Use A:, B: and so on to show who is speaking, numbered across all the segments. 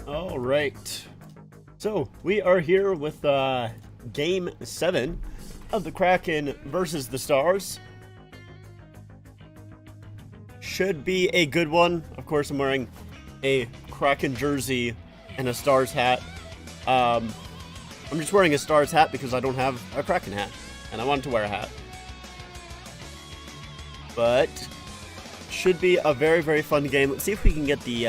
A: All right. So we are here with Game 7 of the Kraken versus the Stars. Should be a good one. Of course, I'm wearing a Kraken jersey and a Stars hat. I'm just wearing a Stars hat because I don't have a Kraken hat, and I wanted to wear a hat. But should be a very, very fun game. Let's see if we can get the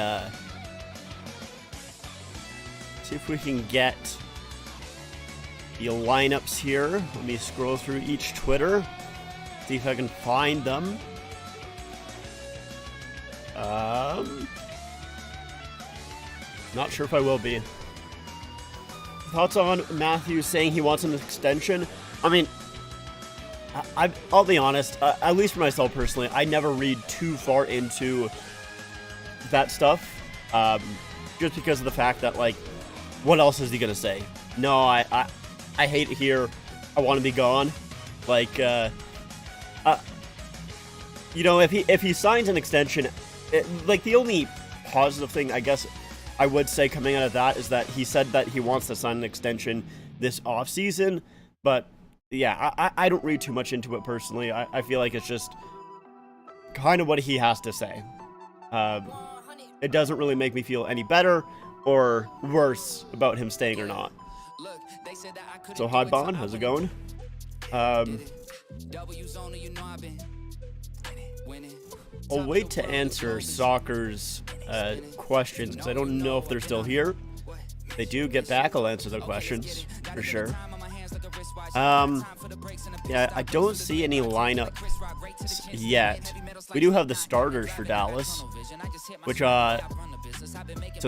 A: lineups here. Let me scroll through each Twitter, see if I can find them. Not sure if I will be. Thoughts on Matthew saying he wants an extension? I mean, I'll be honest, at least for myself personally, I never read too far into that stuff, just because of the fact that, like, what else is he gonna say? No, I hate it here. I want to be gone. Like, you know, if he signs an extension, like, the only positive thing I guess I would say coming out of that is that he said that he wants to sign an extension this offseason, but yeah, I don't read too much into it personally. I feel like it's just kind of what he has to say. It doesn't really make me feel any better or worse about him staying or not. So Hodbon, how's it going? I'll wait to answer Soccer's questions because I don't know if they're still here. If they do get back, I'll answer their questions for sure. Yeah, I don't see any lineups yet. We do have the starters for Dallas, which, so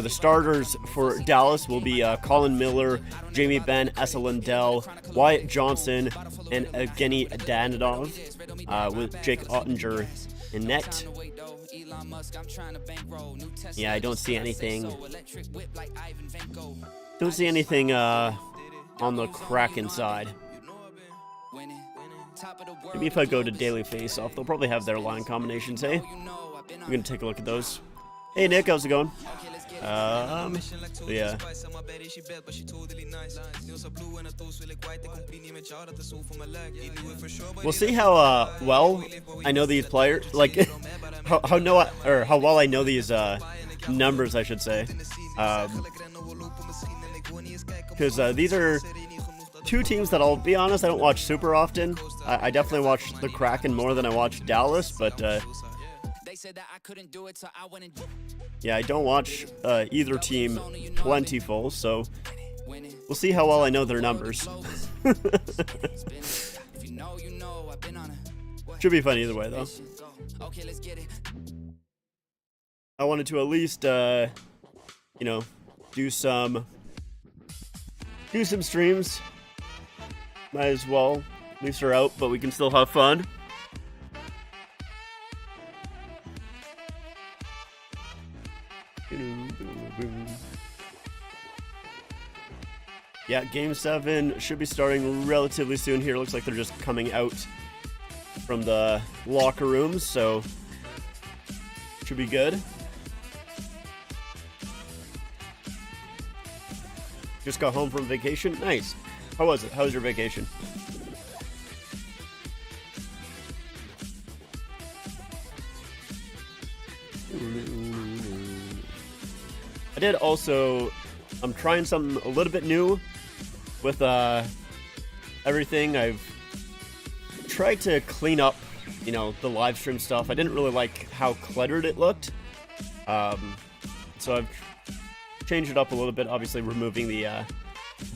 A: the starters for Dallas will be Colin Miller, Jamie Benn, Esa Lindell, Wyatt Johnson, and Evgeny Danilov, with Jake Ottinger in net. Yeah, I don't see anything. Don't see anything on the Kraken side. Maybe if I go to Daily Face-Off, they'll probably have their line combinations, hey? I'm gonna take a look at those. Hey Nick, how's it going? Yeah. We'll see how well I know these players, like how well I know these numbers, I should say. Because these are two teams that, I'll be honest, I don't watch super often. I definitely watch the Kraken more than I watch Dallas, but yeah, I don't watch either team plentiful, so we'll see how well I know their numbers. Should be fun either way, though. I wanted to at least, you know, do some streams. Might as well. At least they're out, but we can still have fun. Yeah, Game 7 should be starting relatively soon here. Looks like they're just coming out from the locker rooms, so should be good. Just got home from vacation. Nice. How was it? How was your vacation? I did also, I'm trying something a little bit new with everything. I've tried to clean up, you know, the live stream stuff. I didn't really like how cluttered it looked. So I've changed it up a little bit, obviously removing the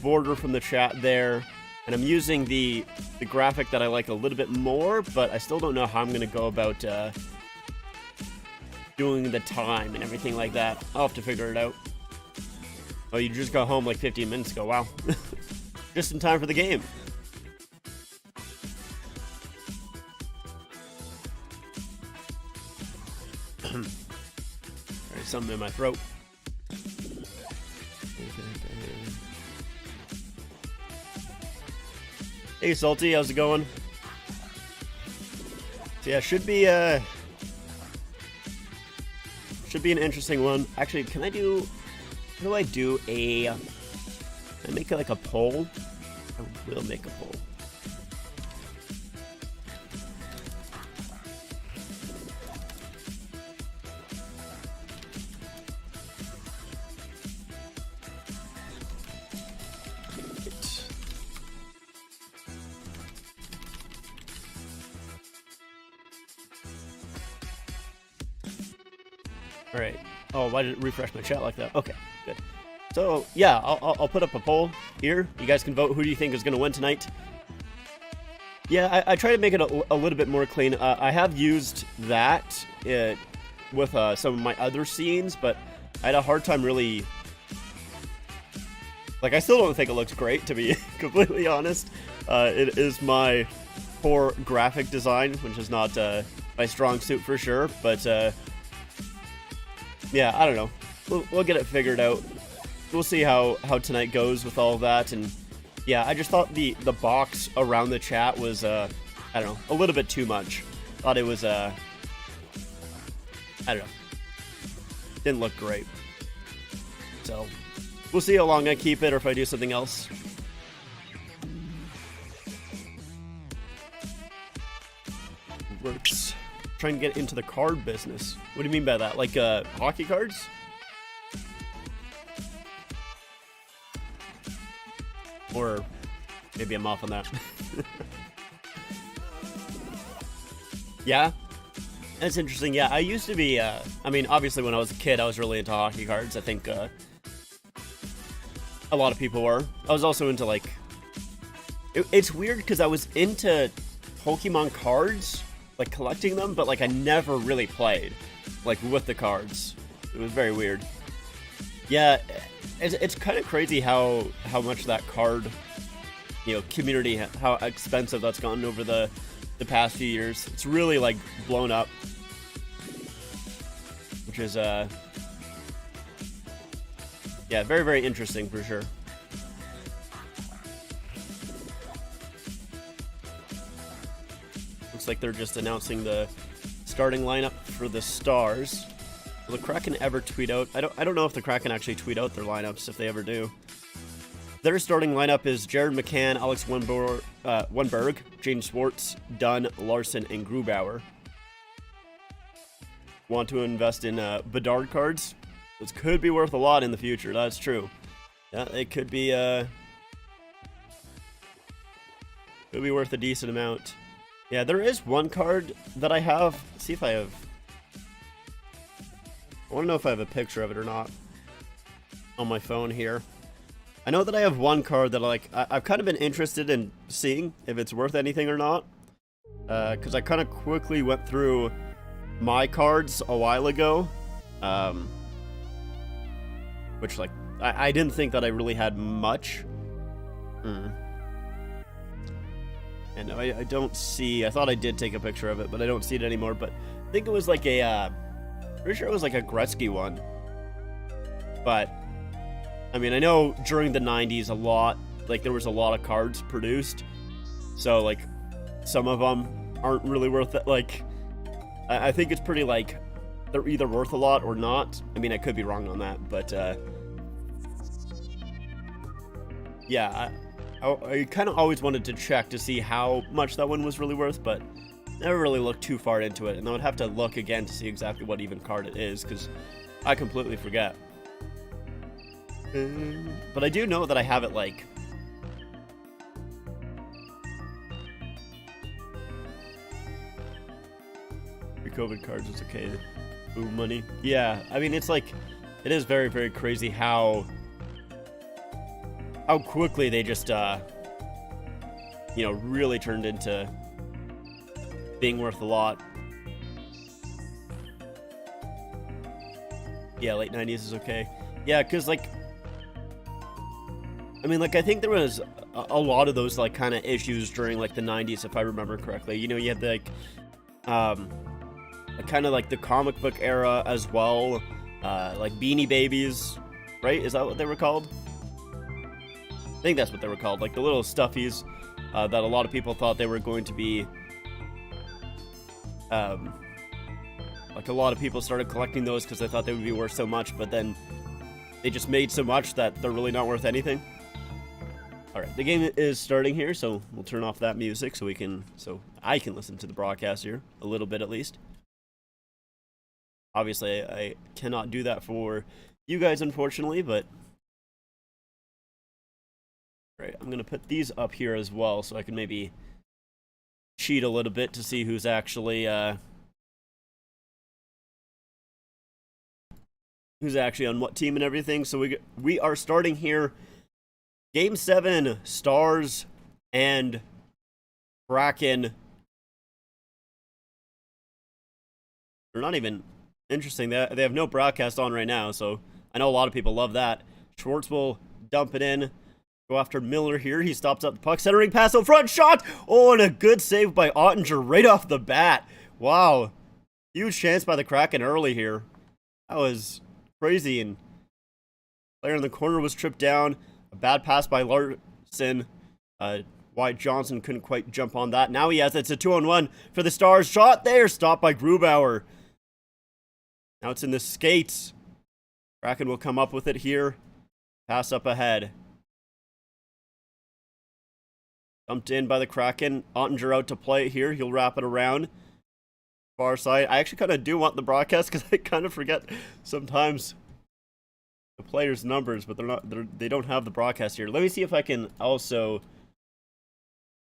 A: border from the chat there, and I'm using the graphic that I like a little bit more, but I still don't know how I'm going to go about doing the time and everything like that. I'll have to figure it out. Oh, you just got home like 15 minutes ago. Wow. Just in time for the game. There's something in my throat. Hey Salty, how's it going? So yeah, should be an interesting one. Actually, can I do How do I do a... Can I make it like a poll? I will make a poll. All right. Oh, why did it refresh my chat like that? Okay, good. So yeah, I'll put up a poll here. You guys can vote. Who do you think is going to win tonight? Yeah, I try to make it a little bit more clean. I have used that with some of my other scenes, but I had a hard time really... Like, I still don't think it looks great, to be completely honest. It is my poor graphic design, which is not my strong suit for sure, but yeah, I don't know. We'll get it figured out. We'll see how tonight goes with all of that, and yeah, I just thought the box around the chat was, I don't know, a little bit too much. Thought it was, I don't know, didn't look great. So, we'll see how long I keep it or if I do something else. Works. Trying to get into the card business. What do you mean by that? Like, hockey cards? Or maybe I'm off on that. Yeah? That's interesting. Yeah, I used to be, I mean, obviously when I was a kid, I was really into hockey cards. I think, a lot of people were. I was also into, like... It's weird because I was into Pokemon cards, like, collecting them, but, like, I never really played, like, with the cards. It was very weird. Yeah, it's kind of crazy how much that card, you know, community, how expensive that's gotten over the past few years. It's really, like, blown up, which is, yeah, very, very interesting for sure. Looks like they're just announcing the starting lineup for the Stars. Will the Kraken ever tweet out? I don't know if the Kraken actually tweet out their lineups, if they ever do. Their starting lineup is Jared McCann, Alex Wenberg, Jaden Schwartz, Dunn, Larson, and Grubauer. Want to invest in Bedard cards? This could be worth a lot in the future, that's true. Yeah, it could be worth a decent amount. Yeah, there is one card that I have. Let's see if I have... I want to know if I have a picture of it or not on my phone here. I know that I have one card that I've kind of been interested in seeing if it's worth anything or not. Because I kind of quickly went through my cards a while ago. Which, like, I didn't think that I really had much. And I don't see... I thought I did take a picture of it, but I don't see it anymore. But I think it was like a... pretty sure it was like a Gretzky one. But, I mean, I know during the 90s there was a lot of cards produced. So, like, some of them aren't really worth it. Like, I think it's pretty, like, they're either worth a lot or not. I mean, I could be wrong on that, but, yeah, I kind of always wanted to check to see how much that one was really worth, but never really looked too far into it, and I would have to look again to see exactly what even card it is, because I completely forget. But I do know that I have it, like... COVID cards is okay. Ooh, money. Yeah, I mean, it's like... It is very, very crazy how quickly they just, you know, really turned into being worth a lot. Yeah, late 90s is okay. Yeah, because, like, I mean, like, I think there was a lot of those, like, kind of issues during, like, the 90s, if I remember correctly. You know, you had, like, kind of, like, the comic book era as well. Like, Beanie Babies, right? Is that what they were called? I think that's what they were called. Like, the little stuffies that a lot of people thought they were going to be... like, a lot of people started collecting those because they thought they would be worth so much, but then they just made so much that they're really not worth anything. Alright, the game is starting here, so we'll turn off that music so I can listen to the broadcast here, a little bit at least. Obviously, I cannot do that for you guys, unfortunately, but... Right, I'm gonna put these up here as well, so I can maybe cheat a little bit to see who's actually on what team and everything. So we are starting here. Game 7, Stars and Kraken. They're not even interesting. They have no broadcast on right now, so I know a lot of people love that. Schwartz will dump it in. Go after Miller here. He stops up the puck. Centering pass out front. Shot! Oh, and a good save by Ottinger right off the bat. Wow. Huge chance by the Kraken early here. That was crazy. And player in the corner was tripped down. A bad pass by Larson. Wyatt Johnson couldn't quite jump on that. Now he has it. It's a 2-on-1 for the Stars. Shot there. Stopped by Grubauer. Now it's in the skates. Kraken will come up with it here. Pass up ahead. Dumped in by the Kraken. Ottinger out to play here. He'll wrap it around. Far side. I actually kind of do want the broadcast because I kind of forget sometimes the players' numbers, but they don't have the broadcast here. Let me see if I can also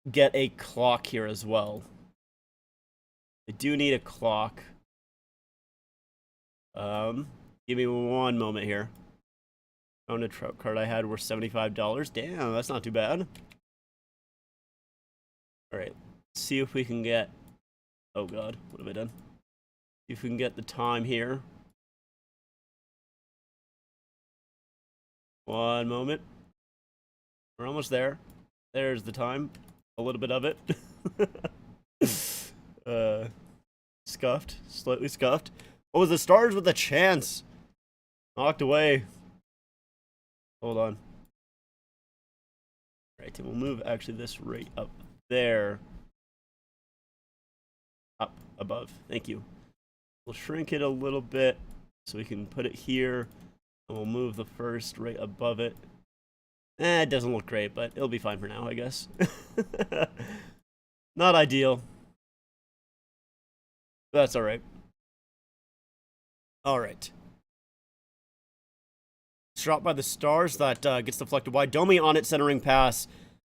A: get a clock here as well. I do need a clock. Give me one moment here. Found a trout card I had worth $75. Damn, that's not too bad. Alright, see if we can get... Oh god, what have I done? See if we can get the time here. One moment. We're almost there. There's the time. A little bit of it. Scuffed. Slightly scuffed. Oh, the Stars with a chance. Knocked away. Hold on. Alright, and we'll move actually this right up there. Up above. Thank you. We'll shrink it a little bit so we can put it here. And we'll move the first right above it. It doesn't look great, but it'll be fine for now, I guess. Not ideal. But that's alright. Alright. Shot by the Stars. That gets deflected wide. Domi on it, centering pass.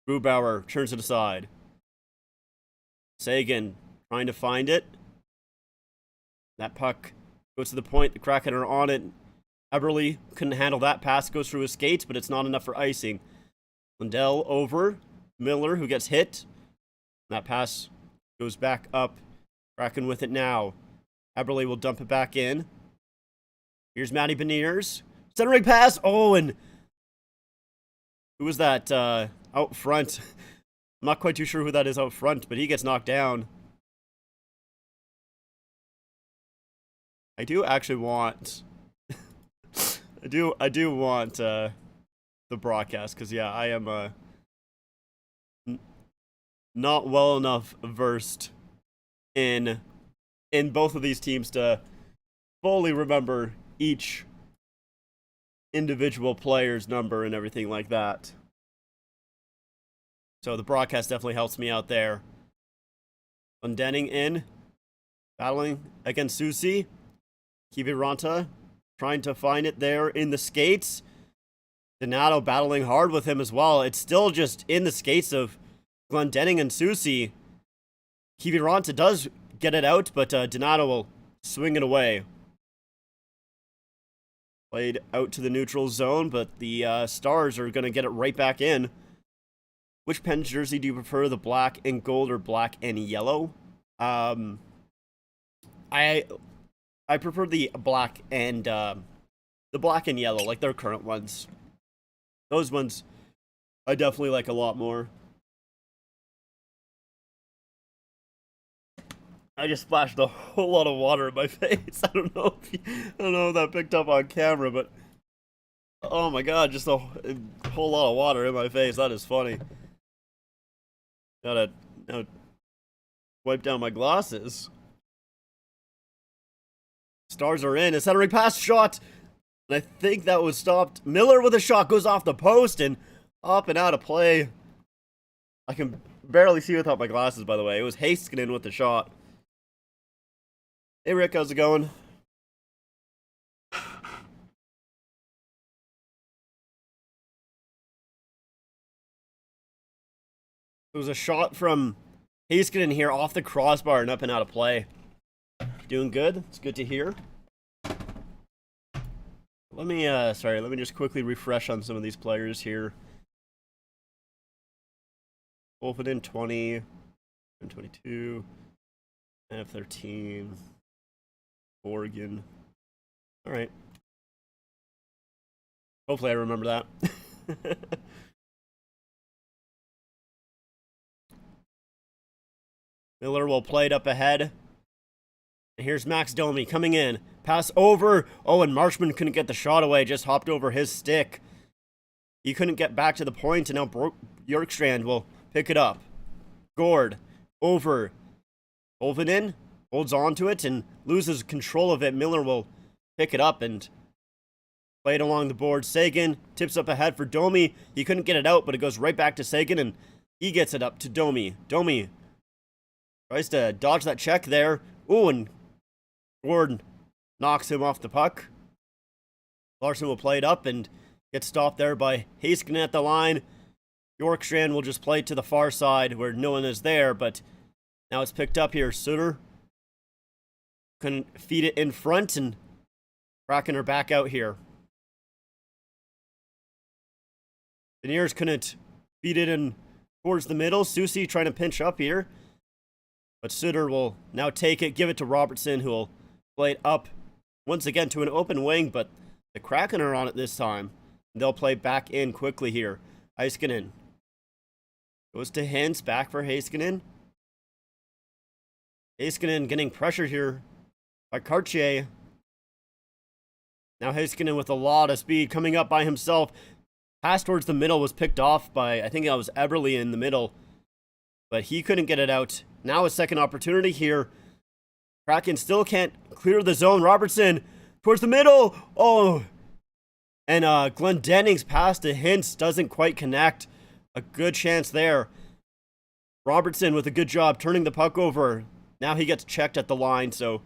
A: Grubauer turns it aside. Sagan trying to find it. That puck goes to the point. The Kraken are on it. Eberle couldn't handle that pass. It goes through his skates, but it's not enough for icing. Lindell over. Miller, who gets hit. That pass goes back up. Kraken with it now. Eberle will dump it back in. Here's Matty Beniers. Centering pass. Oh, and who was that out front? I'm not quite too sure who that is out front, but he gets knocked down. I do actually want... I do want the broadcast, because, yeah, I am not well enough versed in both of these teams to fully remember each individual player's number and everything like that. So the broadcast definitely helps me out there. Undenning in. Battling against Susi. Kiviranta trying to find it there in the skates. Donato battling hard with him as well. It's still just in the skates of Glendening and Susi. Kiviranta does get it out, but Donato will swing it away. Played out to the neutral zone, but the Stars are going to get it right back in. Which Pens jersey do you prefer, the black and gold or black and yellow? I prefer the black and yellow, like their current ones. Those ones I definitely like a lot more. I just splashed a whole lot of water in my face. I don't know if that picked up on camera, but oh my god, just a whole lot of water in my face. That is funny. Gotta wipe down my glasses. Stars are in. A centering pass shot. And I think that was stopped. Miller with a shot goes off the post and up and out of play. I can barely see without my glasses, by the way. It was Heiskanen with the shot. Hey, Rick, how's it going? It was a shot from Heiskanen here off the crossbar and up and out of play. Doing good. It's good to hear. Let me just quickly refresh on some of these players here. Wolfenden 20, 22, NF13, Oregon. All right. Hopefully I remember that. Miller will play it up ahead. And here's Max Domi coming in. Pass over. Oh, and Marshman couldn't get the shot away. Just hopped over his stick. He couldn't get back to the point, and now Bjorkstrand will pick it up. Gord. Over. Olvinen holds on to it and loses control of it. Miller will pick it up and play it along the board. Sagan tips up ahead for Domi. He couldn't get it out, but it goes right back to Sagan, and he gets it up to Domi. Domi tries to dodge that check there. Ooh, and Gord knocks him off the puck. Larson will play it up and get stopped there by Heiskanen at the line. Bjorkstrand will just play it to the far side where no one is there, but now it's picked up here. Sutter couldn't feed it in front, and Kraken are back out here. Beniers couldn't feed it in towards the middle. Susie trying to pinch up here. But Sutter will now take it, give it to Robertson, who will play it up once again to an open wing, but the Kraken are on it this time. They'll play back in quickly here. Heiskanen goes to Hintz, back for Heiskanen. Heiskanen getting pressure here by Cartier. Now Heiskanen with a lot of speed coming up by himself. Pass towards the middle was picked off by, I think that was Eberle in the middle, but he couldn't get it out. Now a second opportunity here. Kraken still can't clear the zone. Robertson towards the middle. Oh, and Glendenning's pass to Hintz doesn't quite connect. A good chance there. Robertson with a good job turning the puck over. Now he gets checked at the line, so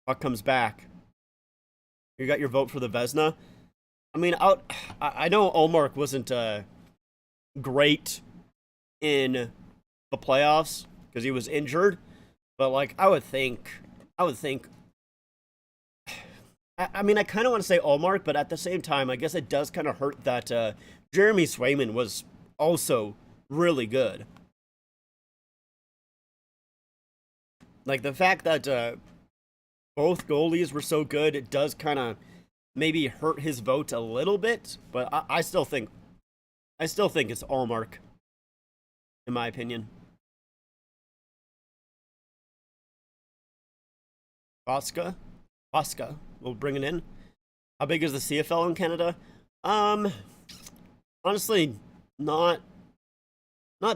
A: puck comes back. You got your vote for the Vezina. I mean, I know Ullmark wasn't great in the playoffs because he was injured, but like I would think. I mean, I kind of want to say Ullmark, but at the same time, I guess it does kind of hurt that Jeremy Swayman was also really good. Like the fact that both goalies were so good, it does kind of maybe hurt his vote a little bit, but I still think it's Ullmark, in my opinion. Oscar, we'll bring it in. How big is the CFL in Canada? Honestly, not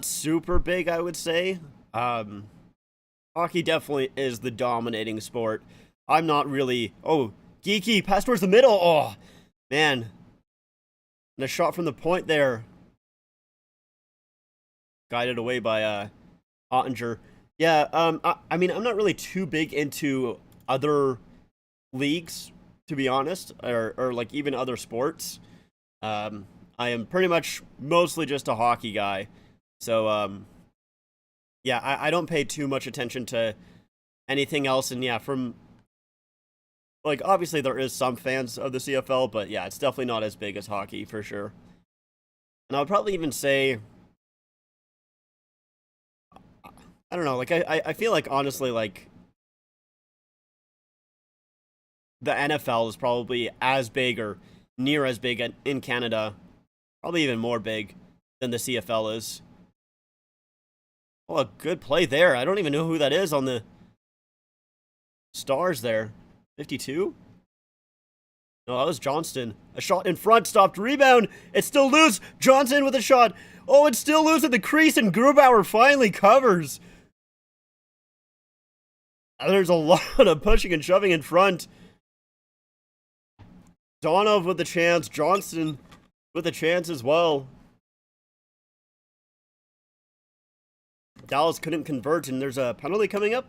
A: super big, I would say. Hockey definitely is the dominating sport. I'm not really. Oh, Geeky pass towards the middle. Oh, man, and a shot from the point there, guided away by Ottinger. Yeah. I mean, I'm not really too big into other leagues, to be honest, or like even other sports. I am pretty much mostly just a hockey guy. So, yeah, I don't pay too much attention to anything else. And yeah, from like, obviously there is some fans of the CFL, but yeah, it's definitely not as big as hockey for sure. And I would probably even say, I don't know, like I feel like honestly, like the NFL is probably as big or near as big in Canada, probably even more big than the CFL is. Oh, a good play there. I don't even know who that is on the Stars there. 52? No, that was Johnston. A shot in front, stopped, rebound. It's still loose. Johnson with a shot. Oh, it's still loose at the crease, and Grubauer finally covers. There's a lot of pushing and shoving in front. Donov with the chance. Johnston with a chance as well. Dallas couldn't convert, and there's a penalty coming up.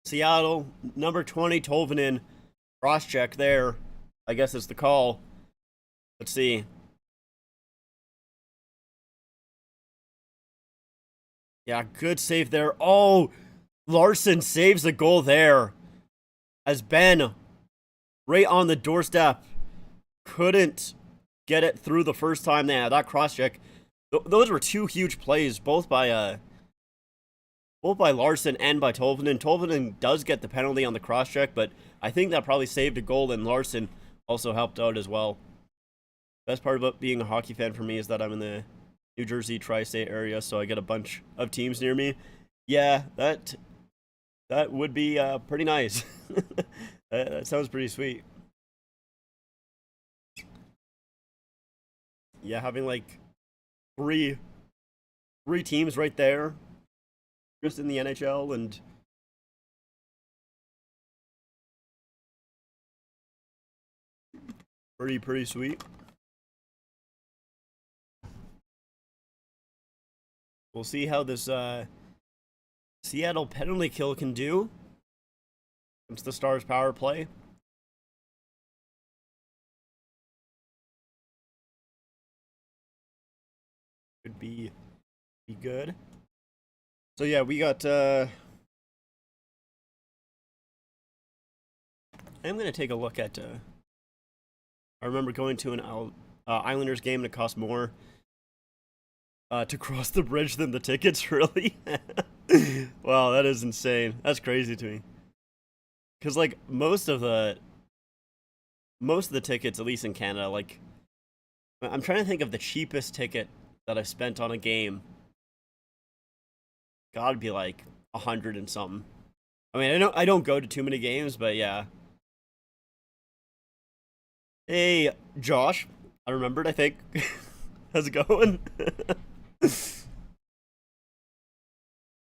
A: Seattle, number 20, Tolvanen. Cross-check there. I guess it's the call. Let's see. Yeah, good save there. Oh, Larson saves the goal there. As Ben, right on the doorstep, couldn't get it through the first time. Yeah, that cross-check. Those were two huge plays, both by Larson and by Tolvanen. Tolvanen does get the penalty on the cross-check, but I think that probably saved a goal, and Larson also helped out as well. Best part about being a hockey fan for me is that I'm in the New Jersey tri-state area, so I get a bunch of teams near me. Yeah, that would be pretty nice. That sounds pretty sweet. Yeah, having like three teams right there, just in the NHL, and pretty sweet. We'll see how this Seattle penalty kill can do against the Stars power play. Could be good. So yeah, we got I'm gonna take a look at I remember going to an Islanders game and it cost more to cross the bridge than the tickets. Really? Wow, that is insane. That's crazy to me. Because like most of the tickets, at least in Canada, like I'm trying to think of the cheapest ticket that I spent on a game. Gotta be like 100 and something. I mean, I don't go to too many games, but yeah. Hey, Josh. I remembered, I think. How's it going?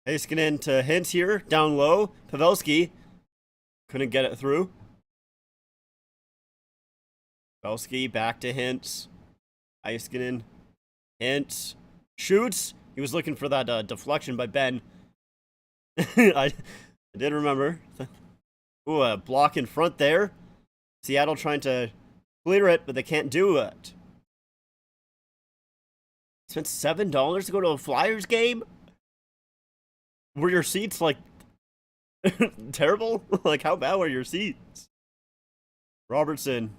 A: Heiskanen to Hintz here, down low. Pavelski couldn't get it through. Pavelski back to Hintz. Heiskanen. Hintz shoots. He was looking for that deflection by Ben. I did remember. Ooh, a block in front there. Seattle trying to clear it, but they can't do it. Spent $7 to go to a Flyers game? Were your seats, like, terrible? Like, how bad were your seats? Robertson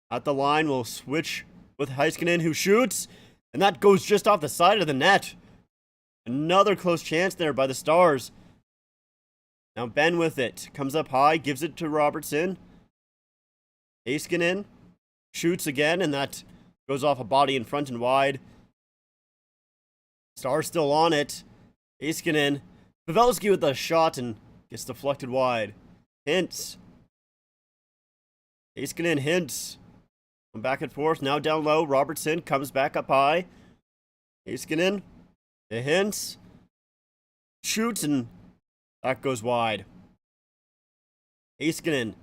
A: at the line will switch with Heiskanen, who shoots, and that goes just off the side of the net. Another close chance there by the Stars. Now Ben with it. Comes up high, gives it to Robertson. Heiskanen shoots again, and that goes off a body in front and wide. Stars still on it. Heiskanen. Pavelski with the shot and gets deflected wide. Hintz. Heiskanen, Hintz. Back and forth, now down low. Robertson comes back up high. Heiskanen. The Hintz. Shoots, and that goes wide. Heiskanen.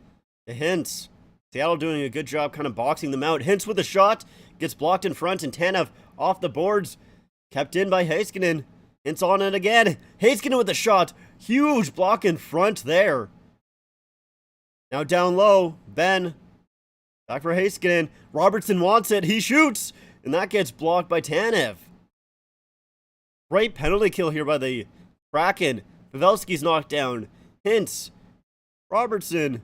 A: The Hintz. Seattle doing a good job kind of boxing them out. Hintz with a shot. Gets blocked in front, and Tanev off the boards. Kept in by Heiskanen. Hintz on it again. Heiskanen with the shot. Huge block in front there. Now down low. Ben. Back for Heiskanen. Robertson wants it. He shoots. And that gets blocked by Tanev. Great penalty kill here by the Kraken. Pavelski's knocked down. Hintz. Robertson.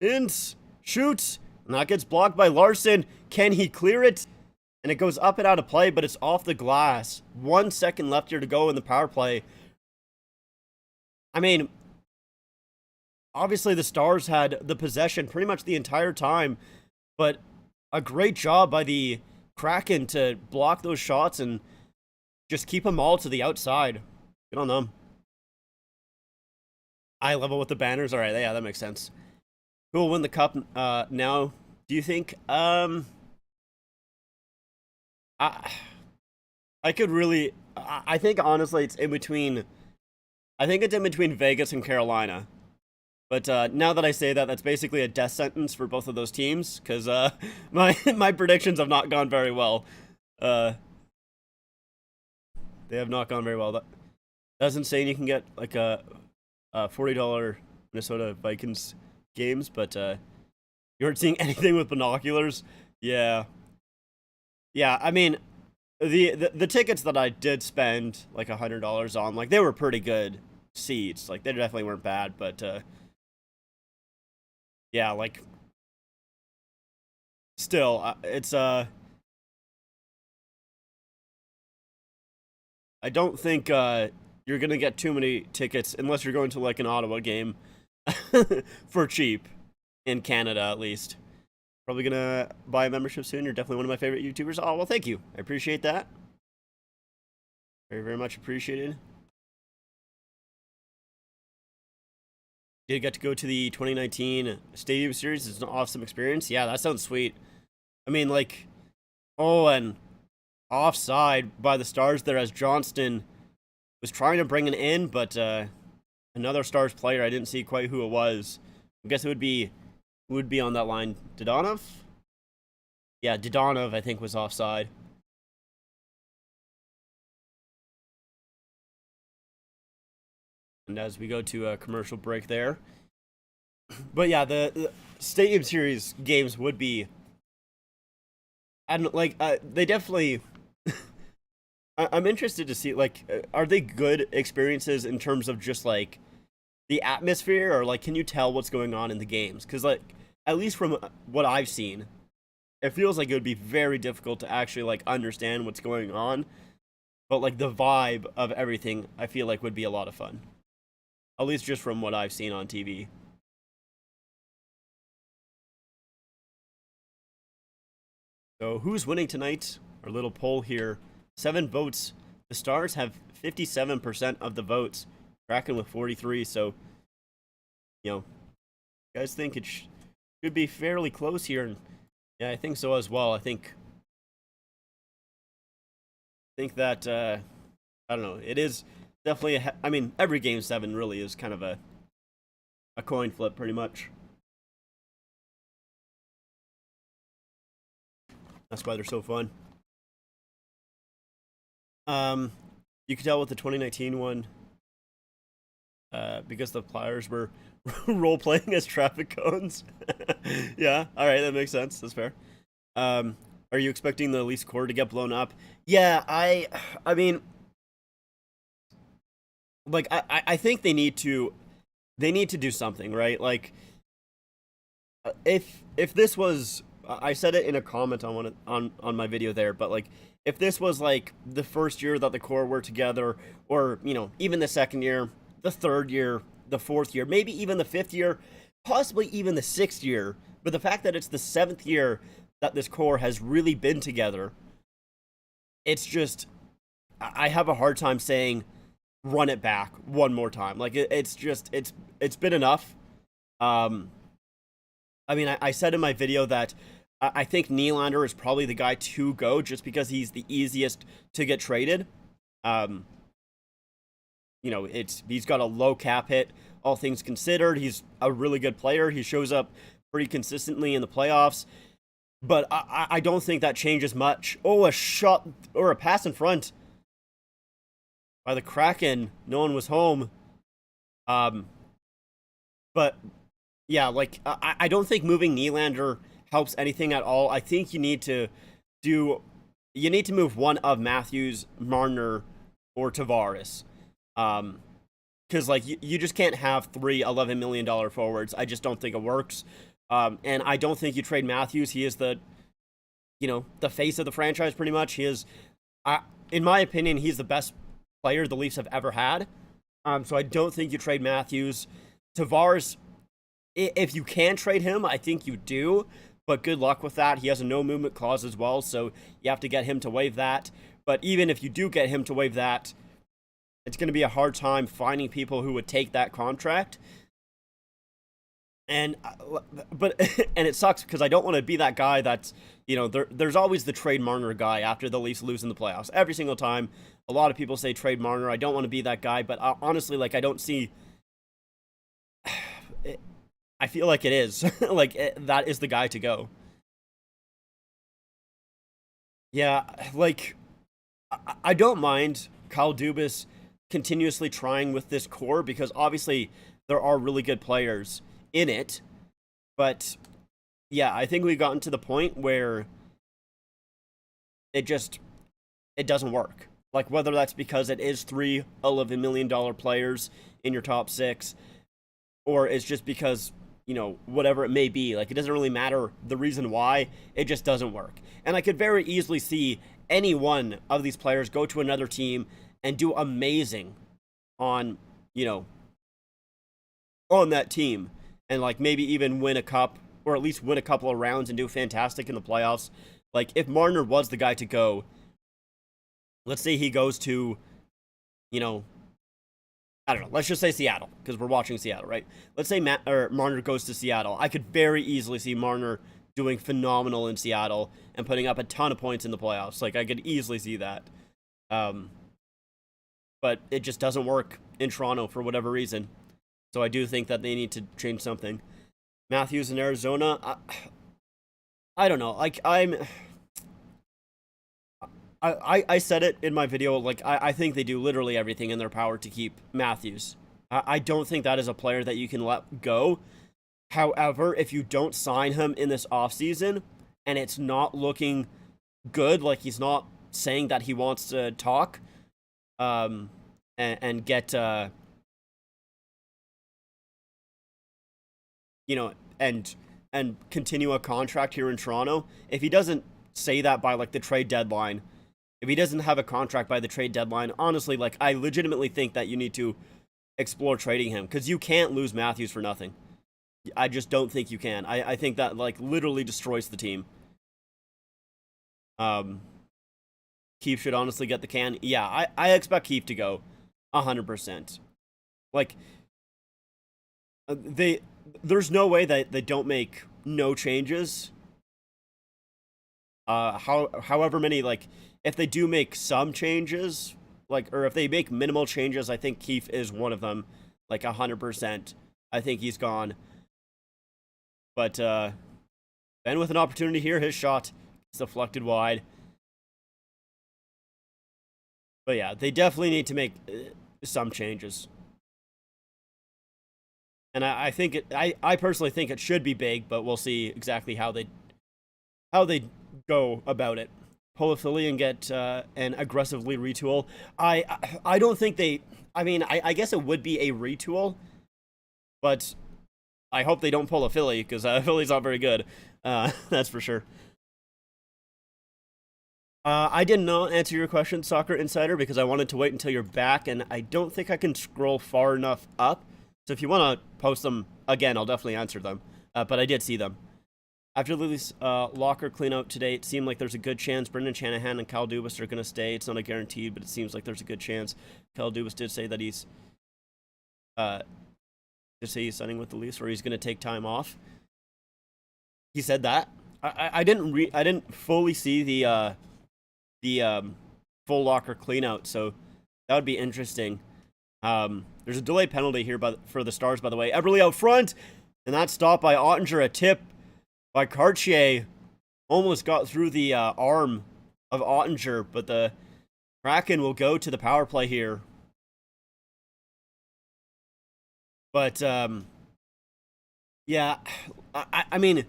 A: Hintz. Shoots. And that gets blocked by Larson. Can he clear it? And it goes up and out of play, but it's off the glass. 1 second left here to go in the power play. I mean, obviously the Stars had the possession pretty much the entire time, but a great job by the Kraken to block those shots and just keep them all to the outside. Good on them. Eye level with the banners. All right, yeah, that makes sense. Who will win the cup now? Do you think? I could really. I think honestly, it's in between. I think it's in between Vegas and Carolina. But now that I say that, that's basically a death sentence for both of those teams because my predictions have not gone very well. Uh, they have not gone very well. That's insane. You can get like a $40 Minnesota Vikings games, but you aren't seeing anything with binoculars. Yeah, yeah. I mean, the tickets that I did spend like $100 on, like they were pretty good seats. Like they definitely weren't bad, but yeah, like still, it's I don't think you're gonna get too many tickets unless you're going to like an Ottawa game for cheap in Canada at least. Probably gonna buy a membership soon. You're definitely one of my favorite YouTubers. Oh well, thank you. I appreciate that. Very very much appreciated. Did get to go to the 2019 Stadium Series. It's an awesome experience. Yeah, that sounds sweet. I mean, like, oh, and offside by the Stars there as Johnston was trying to bring it in, but another Stars player, I didn't see quite who it was. I guess it would be who would be on that line. Dodonov? Yeah, Dodonov, I think, was offside. And as we go to a commercial break there. But yeah, the Stadium Series games would be. I don't like. They definitely. I'm interested to see, like, are they good experiences in terms of just like the atmosphere, or like, can you tell what's going on in the games? Because like, at least from what I've seen, it feels like it would be very difficult to actually like understand what's going on. But like the vibe of everything, I feel like would be a lot of fun. At least just from what I've seen on TV. So who's winning tonight? Our little poll here. 7 votes. The Stars have 57% of the votes. Kraken with 43. So, you know, you guys think it should be fairly close here. And yeah, I think so as well. I think that I don't know. It is definitely. I mean, every game 7 really is kind of a coin flip, pretty much. That's why they're so fun. You could tell with the 2019 one, because the players were role playing as traffic cones. Yeah, all right, that makes sense. That's fair. Are you expecting the Leafs core to get blown up? Yeah, I mean, like I think they need to do something, right? Like, if this was, I said it in a comment on on my video there, but like if this was like the first year that the core were together, or you know, even the second year, the third year, the fourth year, maybe even the fifth year, possibly even the sixth year, but the fact that it's the 7th year that this core has really been together, it's just, I have a hard time saying run it back one more time. Like it's just it's been enough. Um, I mean, I said in my video that I think Nylander is probably the guy to go just because he's the easiest to get traded. Um, you know, he's got a low cap hit, all things considered. He's a really good player. He shows up pretty consistently in the playoffs. But I don't think that changes much. Oh, a shot or a pass in front by the Kraken. No one was home. Um, but yeah, like I don't think moving Nylander helps anything at all. I think you need to move one of Matthews, Marner, or Tavares. Because like you just can't have three $11 million forwards. I just don't think it works. And I don't think you trade Matthews. He is the face of the franchise pretty much. He is, in my opinion, he's the best player the Leafs have ever had. So I don't think you trade Matthews. Tavares, if you can trade him, I think you do. But good luck with that. He has a no movement clause as well, so you have to get him to waive that. But even if you do get him to waive that, it's going to be a hard time finding people who would take that contract. And and it sucks because I don't want to be that guy that's, there's always the trade Marner guy after the Leafs lose in the playoffs. Every single time, a lot of people say trade Marner. I don't want to be that guy, but honestly, like, I don't see I feel like it is. Like, that is the guy to go. Yeah, like, I don't mind Kyle Dubas continuously trying with this core because obviously there are really good players in it. But yeah, I think we've gotten to the point where it just it doesn't work. Like whether that's because it is three $11 million players in your top six, or it's just because whatever it may be. Like it doesn't really matter the reason why. It just doesn't work. And I could very easily see any one of these players go to another team and do amazing on on that team, and like maybe even win a cup or at least win a couple of rounds and do fantastic in the playoffs. Like if Marner was the guy to go, let's say he goes to, you know, I don't know, let's just say Seattle, because we're watching Seattle, right? Let's say Marner goes to Seattle. I could very easily see Marner doing phenomenal in Seattle and putting up a ton of points in the playoffs. Like I could easily see that. But it just doesn't work in Toronto for whatever reason. So I do think that they need to change something. Matthews in Arizona, I don't know. Like I said it in my video. Like I think they do literally everything in their power to keep Matthews. I don't think that is a player that you can let go. However, if you don't sign him in this offseason and it's not looking good, like he's not saying that he wants to talk, and get and continue a contract here in Toronto. If he doesn't say that by like the trade deadline, if he doesn't have a contract by the trade deadline, honestly, like I legitimately think that you need to explore trading him, because you can't lose Matthews for nothing. I just don't think you can. I think that like literally destroys the team. Keith should honestly get the can. Yeah, I expect Keith to go 100%. Like there's no way that they don't make no changes. However many, like if they do make some changes, like, or if they make minimal changes, I think Keith is one of them, like 100%. I think he's gone. But Ben with an opportunity here, his shot is deflected wide. But yeah, they definitely need to make some changes. And I think I personally think it should be big, but we'll see exactly how they go about it. Pull a Philly and get and aggressively retool. I don't think they. I mean, I guess it would be a retool, but I hope they don't pull a Philly, because Philly's not very good. That's for sure. I did not answer your question, Soccer Insider, because I wanted to wait until you're back, and I don't think I can scroll far enough up. So if you want to post them again, I'll definitely answer them. But I did see them. After Lily's locker cleanout today, it seemed like there's a good chance Brendan Shanahan and Kyle Dubas are going to stay. It's not a guarantee, but it seems like there's a good chance. Kyle Dubas did say that he's signing with the Leafs, or he's going to take time off. He said that. I didn't fully see the full locker cleanout, so that would be interesting. There's a delay penalty here for the Stars, by the way. Eberle out front, and that stop by Ottinger, a tip by Cartier, almost got through the arm of Ottinger, but the Kraken will go to the power play here. But yeah, I mean,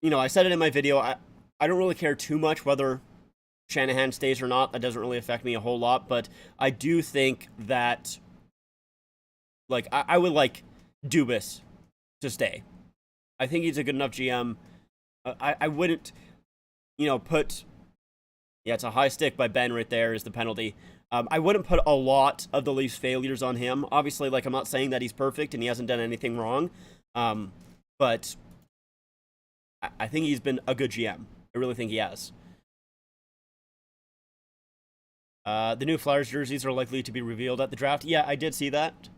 A: I said it in my video. I don't really care too much whether Shanahan stays or not. That doesn't really affect me a whole lot, but I do think that, like, I would like Dubas to stay. I think he's a good enough GM. I wouldn't, put... Yeah, it's a high stick by Ben right there is the penalty. I wouldn't put a lot of the Leafs' failures on him. Obviously, like, I'm not saying that he's perfect and he hasn't done anything wrong, but I think he's been a good GM. I really think he has. The new Flyers jerseys are likely to be revealed at the draft. Yeah, I did see that.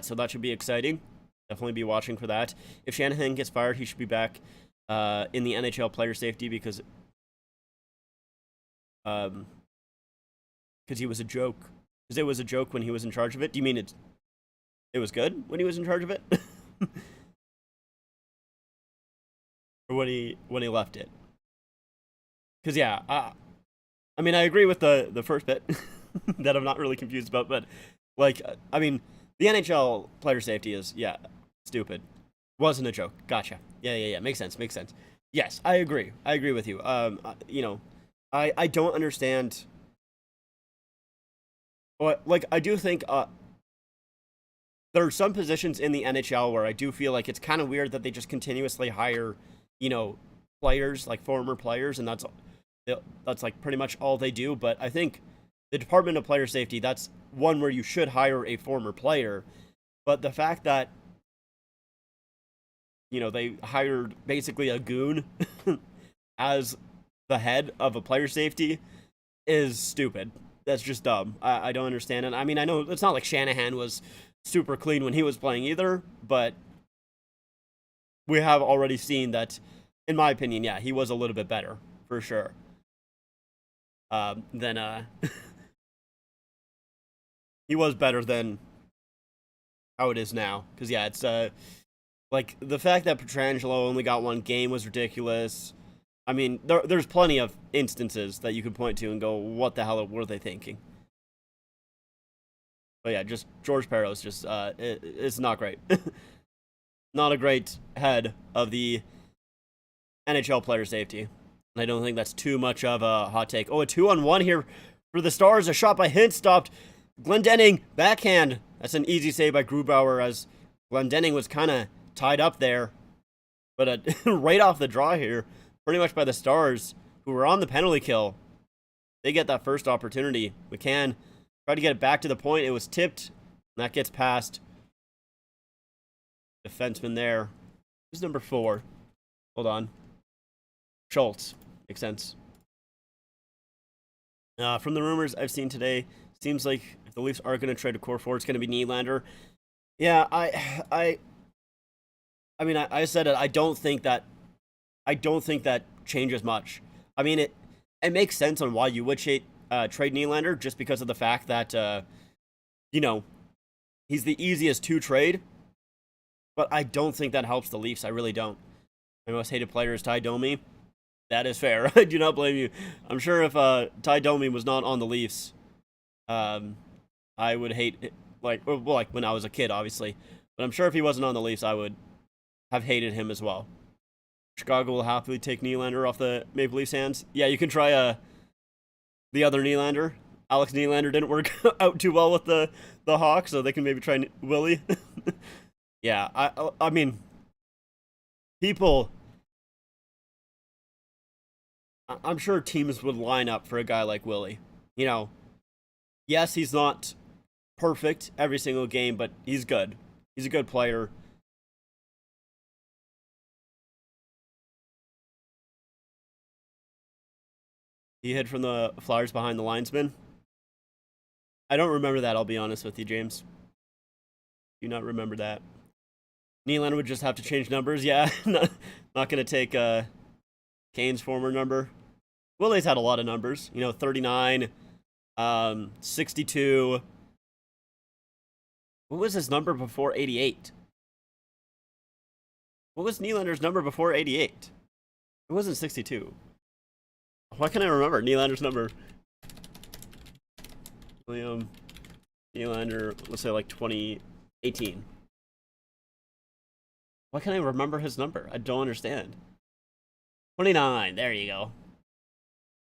A: So that should be exciting. Definitely be watching for that. If Shanahan gets fired, he should be back in the NHL player safety, because he was a joke. Because it was a joke when he was in charge of it. Do you mean it was good when he was in charge of it, or when he left it. Because yeah, I mean, I agree with the first bit that I'm not really confused about, but like, I mean, the NHL player safety is stupid. Wasn't a joke. Gotcha. Yeah. Makes sense. Makes sense. Yes, I agree. I agree with you. You know, I don't understand. But like, I do think there are some positions in the NHL where I do feel like it's kind of weird that they just continuously hire, you know, players like former players, and that's like pretty much all they do. But I think the Department of Player Safety, that's one where you should hire a former player. But the fact that, you know, they hired basically a goon as the head of a player safety is stupid. That's just dumb. I don't understand it. I mean, I know it's not like Shanahan was super clean when he was playing either, but we have already seen that, in my opinion, yeah, he was a little bit better, for sure. Than he was better than how it is now. Because, yeah, it's, like, the fact that Petrangelo only got one game was ridiculous. I mean, there's plenty of instances that you could point to and go, what the hell were they thinking? But yeah, just George Peros, just, it's not great. Not a great head of the NHL player safety. And I don't think that's too much of a hot take. Oh, a 2-on-1 here for the Stars. A shot by Hint stopped. Glendening, backhand. That's an easy save by Grubauer, as Glendening was kind of tied up there. But right off the draw here, pretty much by the Stars, who were on the penalty kill. They get that first opportunity. McCann tried to get it back to the point. It was tipped. And that gets past. Defenseman there. Who's number 4? Hold on. Schultz. Makes sense. From the rumors I've seen today, seems like if the Leafs are going to trade a core forward, it's going to be Nylander. Yeah, I mean, I said it. I don't think that changes much. I mean, it makes sense on why you would trade Nylander, just because of the fact that you know, he's the easiest to trade. But I don't think that helps the Leafs. I really don't. My most hated player is Ty Domi. That is fair. I do not blame you. I'm sure if Ty Domi was not on the Leafs, I would hate it, like when I was a kid, obviously. But I'm sure if he wasn't on the Leafs, I would have hated him as well. Chicago will happily take Nylander off the Maple Leafs hands. Yeah, you can try the other Nylander. Alex Nylander didn't work out too well with the Hawks, so they can maybe try Willie. Yeah, I mean, people, I'm sure teams would line up for a guy like Willie. You know, yes, he's not perfect every single game, but he's good. He's a good player. He hid from the Flyers behind the linesman. I don't remember that, I'll be honest with you, James. Do not remember that. Nylander would just have to change numbers. Yeah, not going to take Kane's former number. Willie's had a lot of numbers. You know, 39, 62. What was his number before 88? What was Nylander's number before 88? It wasn't 62. Why can't I remember Nylander's number? William Nylander, let's say like 2018. Why can't I remember his number? I don't understand. 29, there you go.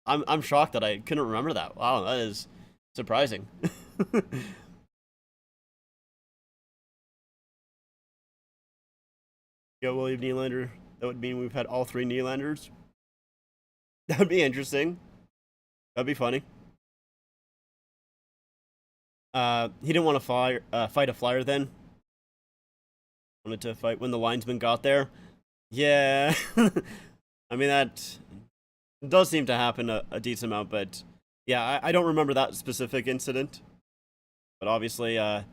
A: I'm shocked that I couldn't remember that. Wow, that is surprising. Go William Nylander. That would mean we've had all 3 Nylanders. That would be interesting. That'd be funny. He didn't want to fight a Flyer then. Wanted to fight when the linesman got there. Yeah. I mean, that does seem to happen a decent amount, but yeah, I don't remember that specific incident. But obviously, that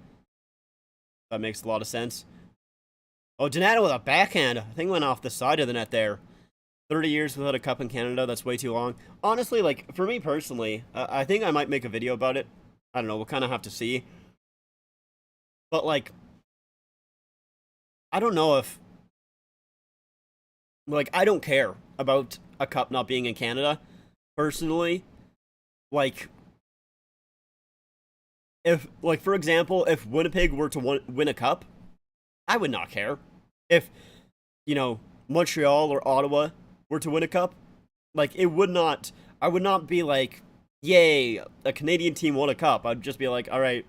A: makes a lot of sense. Oh, Donato with a backhand. I think went off the side of the net there. 30 years without a cup in Canada, that's way too long. Honestly, like, for me personally, I think I might make a video about it. I don't know, we'll kind of have to see. But, like, I don't know if, like, I don't care about a cup not being in Canada, personally. Like, if, like, for example, if Winnipeg were to win a cup, I would not care. If, you know, Montreal or Ottawa were to win a cup, like, it would not, I would not be like, yay, a Canadian team won a cup. I'd just be like, all right,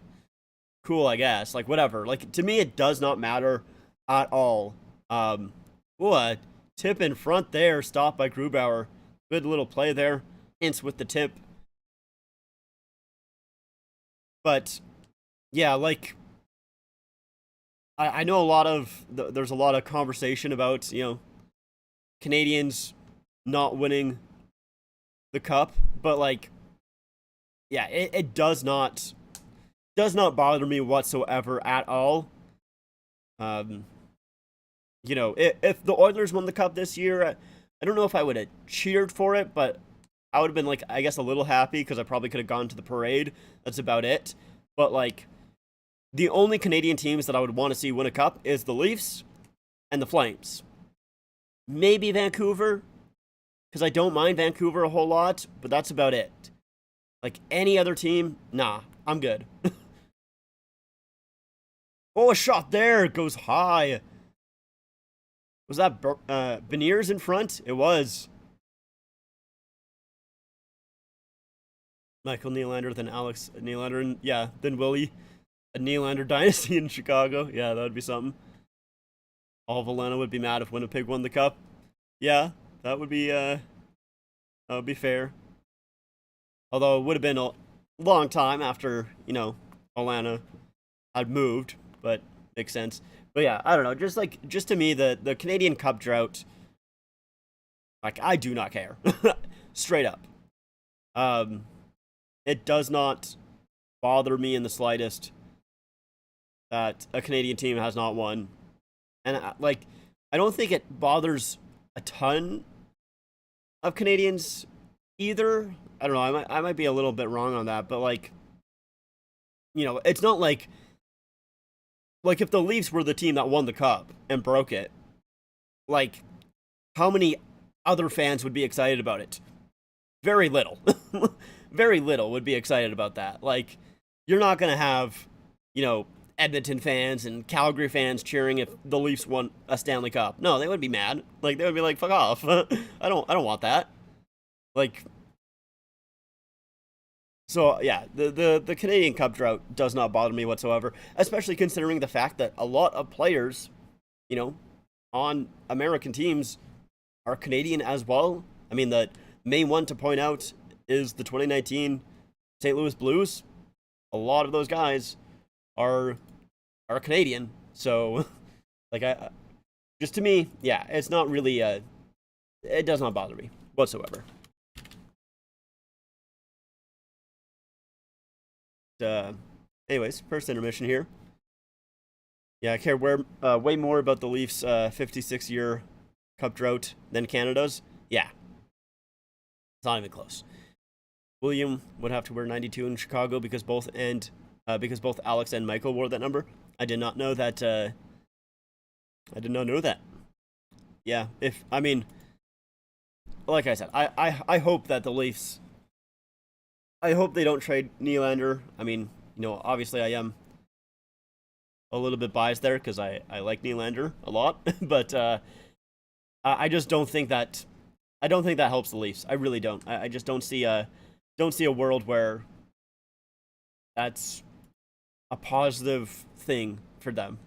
A: cool, I guess. Like, whatever. Like, to me, it does not matter at all. Ooh, a tip in front there, stopped by Grubauer. Good little play there. Ince with the tip. But, yeah, like, I know a lot of, there's a lot of conversation about, you know, Canadians not winning the cup, but, like, yeah, it does not bother me whatsoever at all. You know, if the Oilers won the cup this year, I don't know if I would have cheered for it, but I would have been, like, I guess a little happy because I probably could have gone to the parade. That's about it. But, like, the only Canadian teams that I would want to see win a cup is the Leafs and the Flames. Maybe Vancouver, because I don't mind Vancouver a whole lot, but that's about it. Like, any other team, nah, I'm good. Oh, a shot there. It goes high. Was that Beniers in front? It was. Michael Nylander, then Alex Nylander, and yeah, then Willie. A Nylander dynasty in Chicago. Yeah, that would be something. All Valena would be mad if Winnipeg won the cup. Yeah, that would be fair. Although it would have been a long time after, you know, Valena had moved, but makes sense. But yeah, I don't know. Just to me, the Canadian Cup drought, like, I do not care. Straight up. It does not bother me in the slightest that a Canadian team has not won. And, like, I don't think it bothers a ton of Canadians either. I don't know. I might be a little bit wrong on that, but, like, you know, it's not like if the Leafs were the team that won the cup and broke it, like, how many other fans would be excited about it? Very little. Very little would be excited about that. Like, you're not going to have, you know, Edmonton fans and Calgary fans cheering if the Leafs won a Stanley Cup. No, they would be mad. Like, they would be like, fuck off. I don't want that. Like, so yeah, the Canadian Cup drought does not bother me whatsoever, especially considering the fact that a lot of players, you know, on American teams are Canadian as well. I mean, the main one to point out is the 2019 St. Louis Blues. A lot of those guys are Canadian. So, like, just to me, yeah, it's not really it does not bother me whatsoever. Anyways, first intermission here. Yeah, I care way more about the Leafs' 56-year cup drought than Canada's. Yeah, it's not even close. William would have to wear 92 in Chicago because both Alex and Michael wore that number. I did not know that. I did not know that. Yeah, I mean, like I said, I hope that the Leafs. I hope they don't trade Nylander. I mean, you know, obviously I am a little bit biased there because I like Nylander a lot, but I just don't think that. I don't think that helps the Leafs. I really don't. I just don't see a world where that's a positive thing for them.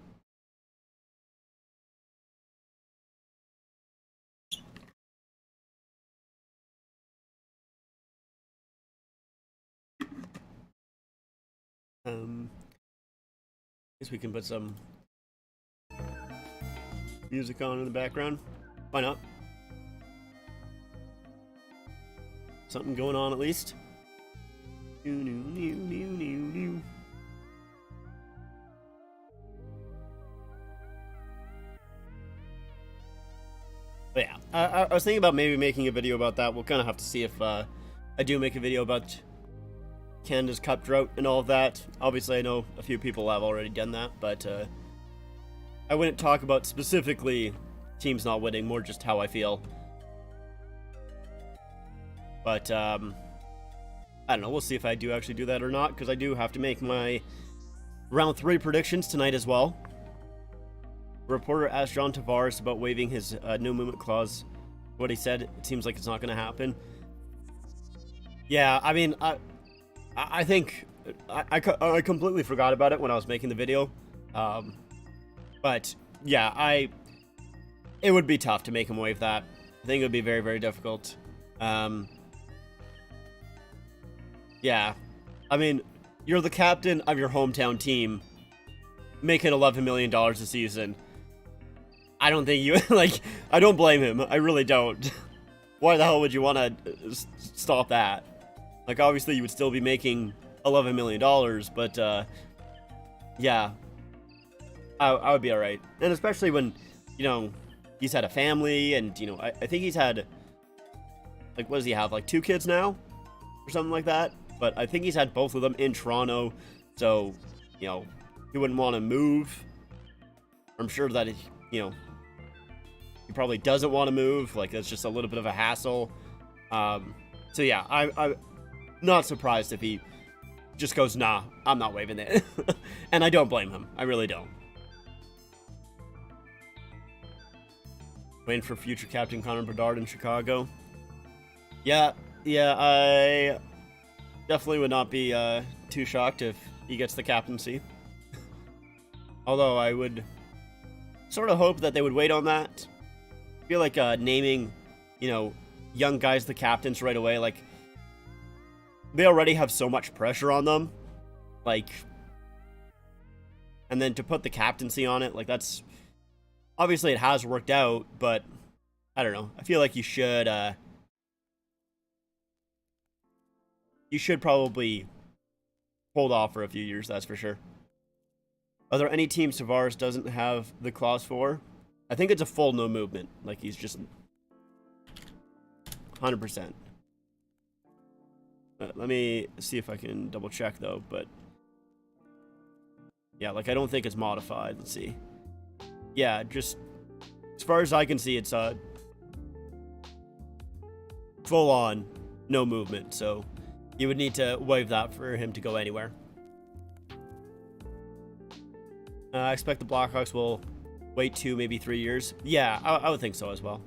A: Guess we can put some music on in the background. Why not? Something going on at least. But yeah, I was thinking about maybe making a video about that. We'll kind of have to see if I do make a video about Canada's cup drought and all of that. Obviously, I know a few people have already done that, but I wouldn't talk about specifically teams not winning, more just how I feel. But, I don't know. We'll see if I do actually do that or not, because I do have to make my round 3 predictions tonight as well. A reporter asked John Tavares about waiving his no movement clause. What he said, it seems like it's not going to happen. Yeah, I mean, I think I completely forgot about it when I was making the video. But yeah, it would be tough to make him waive that. I think it would be very, very difficult. Yeah, I mean, you're the captain of your hometown team, making $11 million a season. I don't think you, like, I don't blame him. I really don't. Why the hell would you want to stop that? Like, obviously, you would still be making $11 million, but, yeah, I would be all right. And especially when, you know, he's had a family, and, you know, I think he's had, like, what does he have, like 2 kids now? Or something like that? But I think he's had both of them in Toronto, so, you know, he wouldn't want to move. I'm sure that, you know, he probably doesn't want to move. Like, that's just a little bit of a hassle. So, yeah, I'm not surprised if he just goes, nah, I'm not waiving it. And I don't blame him. I really don't. Waiting for future captain Connor Bedard in Chicago. Yeah, I definitely would not be too shocked if he gets the captaincy. Although I would sort of hope that they would wait on that. I feel like naming, you know, young guys the captains right away, like, they already have so much pressure on them. Like, and then to put the captaincy on it, like, that's, obviously it has worked out, but I don't know. I feel like you should probably hold off for a few years, that's for sure. Are there any teams Tavares doesn't have the clause for? I think it's a full no movement. Like, he's just 100%. Let me see if I can double check, though, but yeah, like, I don't think it's modified. Let's see. Yeah, just as far as I can see, it's full on no movement, so you would need to waive that for him to go anywhere. I expect the Blackhawks will wait 2, maybe 3 years. Yeah, I would think so as well.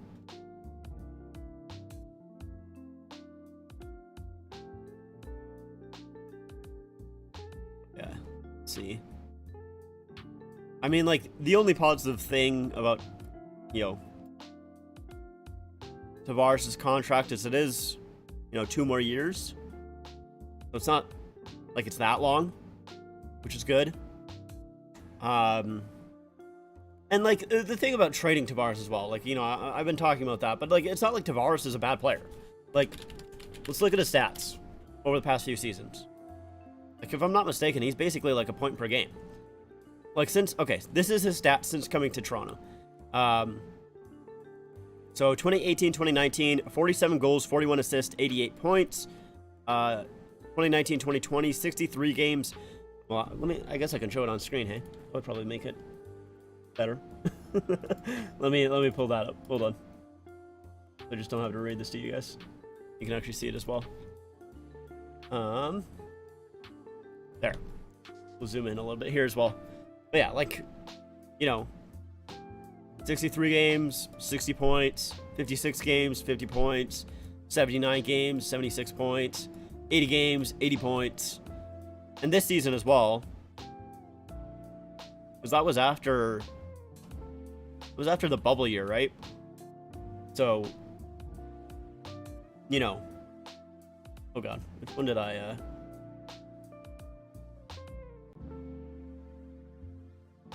A: Yeah, let's see. I mean, like, the only positive thing about, you know, Tavares' contract is it is, you know, 2 more years. So it's not like it's that long, which is good. And, like, the thing about trading Tavares as well, like, you know, I've been talking about that, but, like, it's not like Tavares is a bad player. Like, let's look at his stats over the past few seasons. Like, if I'm not mistaken, he's basically, like, a point per game. Like, since, okay, this is his stats since coming to Toronto. So, 2018-2019, 47 goals, 41 assists, 88 points. 2019-2020, 63 games. Well, I guess I can show it on screen, hey? That would probably make it better. let me pull that up. Hold on. I just don't have to read this to you guys. You can actually see it as well. There. We'll zoom in a little bit here as well. But yeah, like, you know, 63 games, 60 points, 56 games, 50 points, 79 games, 76 points, 80 games, 80 points. And this season as well, because that was after, it was after the bubble year, right? So, you know, oh god, which one did I,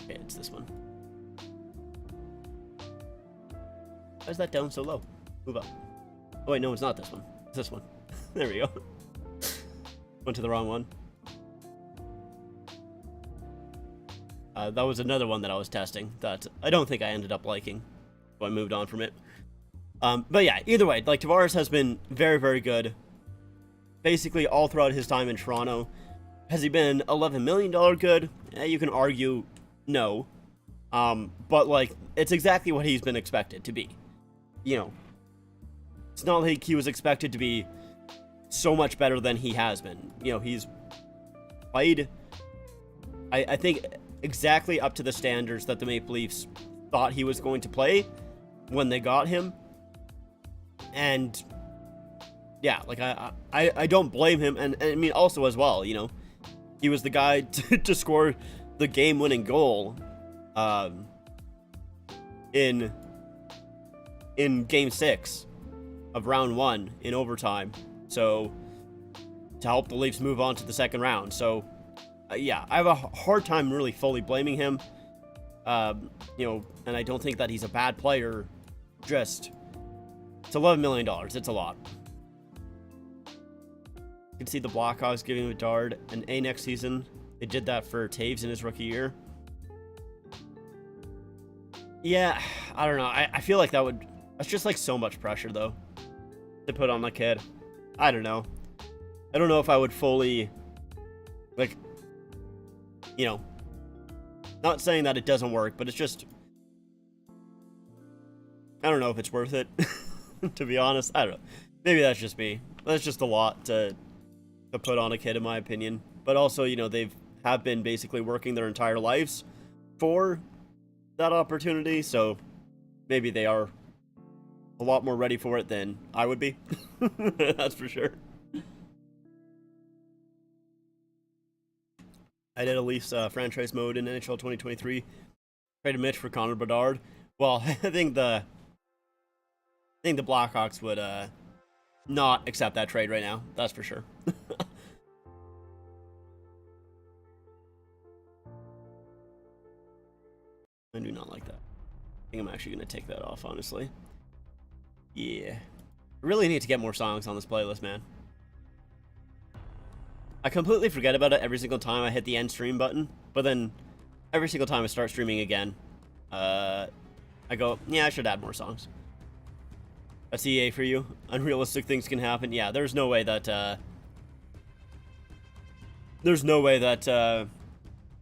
A: okay, it's this one. Why is that down so low? Move up. Oh wait, no, it's not this one. It's this one. There we go. Went to the wrong one. That was another one that I was testing that I don't think I ended up liking, so I moved on from it. But yeah, either way, like, Tavares has been very, very good. Basically all throughout his time in Toronto. Has he been $11 million good? You can argue no. But like it's exactly what he's been expected to be. You know, it's not like he was expected to be so much better than he has been. You know, he's played, I think, exactly up to the standards that the Maple Leafs thought he was going to play when they got him. And yeah, like I don't blame him, and I mean also as well, you know, he was the guy to score the game-winning goal in Game 6 of Round 1 in overtime, so to help the Leafs move on to the second round. So yeah, I have a hard time really fully blaming him, you know, and I don't think that he's a bad player. Just it's $11 million. It's a lot. You can see the Blackhawks giving Bedard an A next season. They did that for Taves in his rookie year. Yeah, I don't know. I feel like that's just like so much pressure though to put on the kid. I don't know. I don't know if I would fully, like, you know, not saying that it doesn't work, but it's just, I don't know if it's worth it. To be honest, I don't know. Maybe that's just me. That's just a lot to put on a kid, in my opinion. But also, you know, have been basically working their entire lives for that opportunity, so maybe they are a lot more ready for it than I would be. That's for sure. I did a Leafs franchise mode in NHL 2023. Traded Mitch for Connor Bedard. Well, I think the Blackhawks would not accept that trade right now. That's for sure. I do not like that. I think I'm actually going to take that off, honestly. Yeah. I really need to get more songs on this playlist, man. I completely forget about it every single time I hit the end stream button, but then every single time I start streaming again, I go, yeah, I should add more songs. That's EA for you. Unrealistic things can happen. Yeah, there's no way that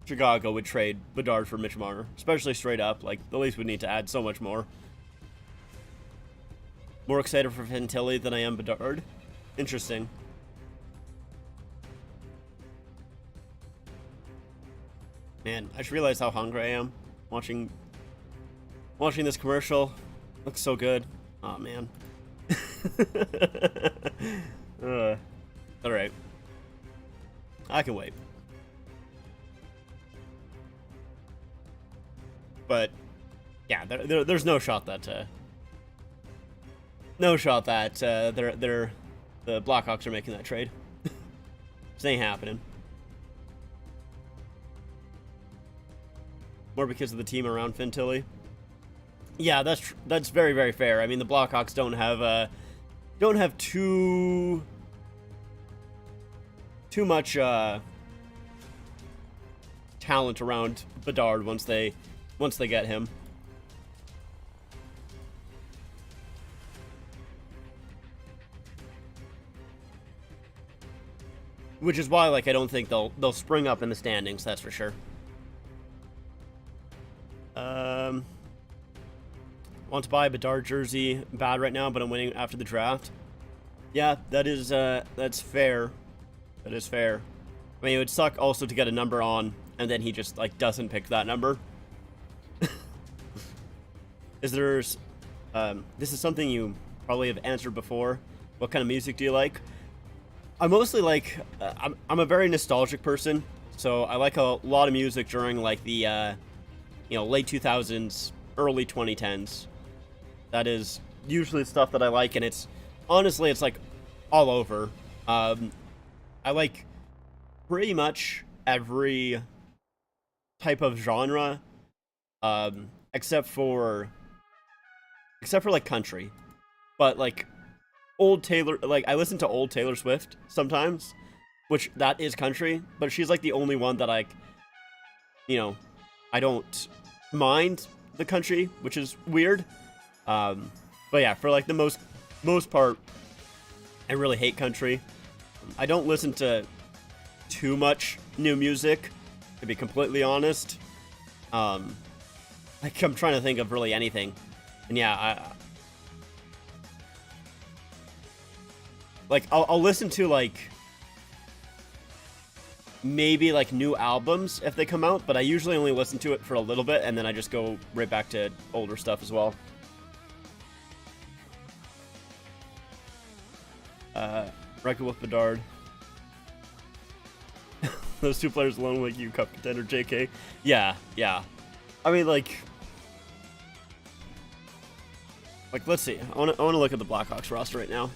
A: Chicago would trade Bedard for Mitch Marner, especially straight up. Like, the Leafs would need to add so much more. More excited for Fantilli than I am Bedard. Interesting. Man, I just realized how hungry I am watching this commercial. Looks so good. Oh man. All right. I can wait. But yeah, there's no shot that the Blackhawks are making that trade. This ain't happening. More because of the team around Fantilli. Yeah, that's very, very fair. I mean, the Blackhawks don't have too much talent around Bedard once they get him. Which is why, like, I don't think they'll spring up in the standings. That's for sure. Want to buy a Bedard jersey bad right now, but I'm waiting after the draft. Yeah, that's fair. That is fair. I mean, it would suck also to get a number on, and then he just, like, doesn't pick that number. This is something you probably have answered before. What kind of music do you like? I mostly like, I'm a very nostalgic person, so I like a lot of music during, like, the, late 2000s, early 2010s. That is usually stuff that I like, and it's like all over. I like pretty much every type of genre, except for like country. But like I listen to old Taylor Swift sometimes, which that is country, but she's like the only one that I don't mind the country, which is weird. But yeah, for like the most part, I really hate country. I don't listen to too much new music, to be completely honest. Like, I'm trying to think of really anything. And yeah, I'll listen to, like, maybe, like, new albums if they come out, but I usually only listen to it for a little bit, and then I just go right back to older stuff as well. Record with Bedard. Those two players alone make you cup contender, JK. Yeah. I mean, like, let's see. I want to look at the Blackhawks roster right now.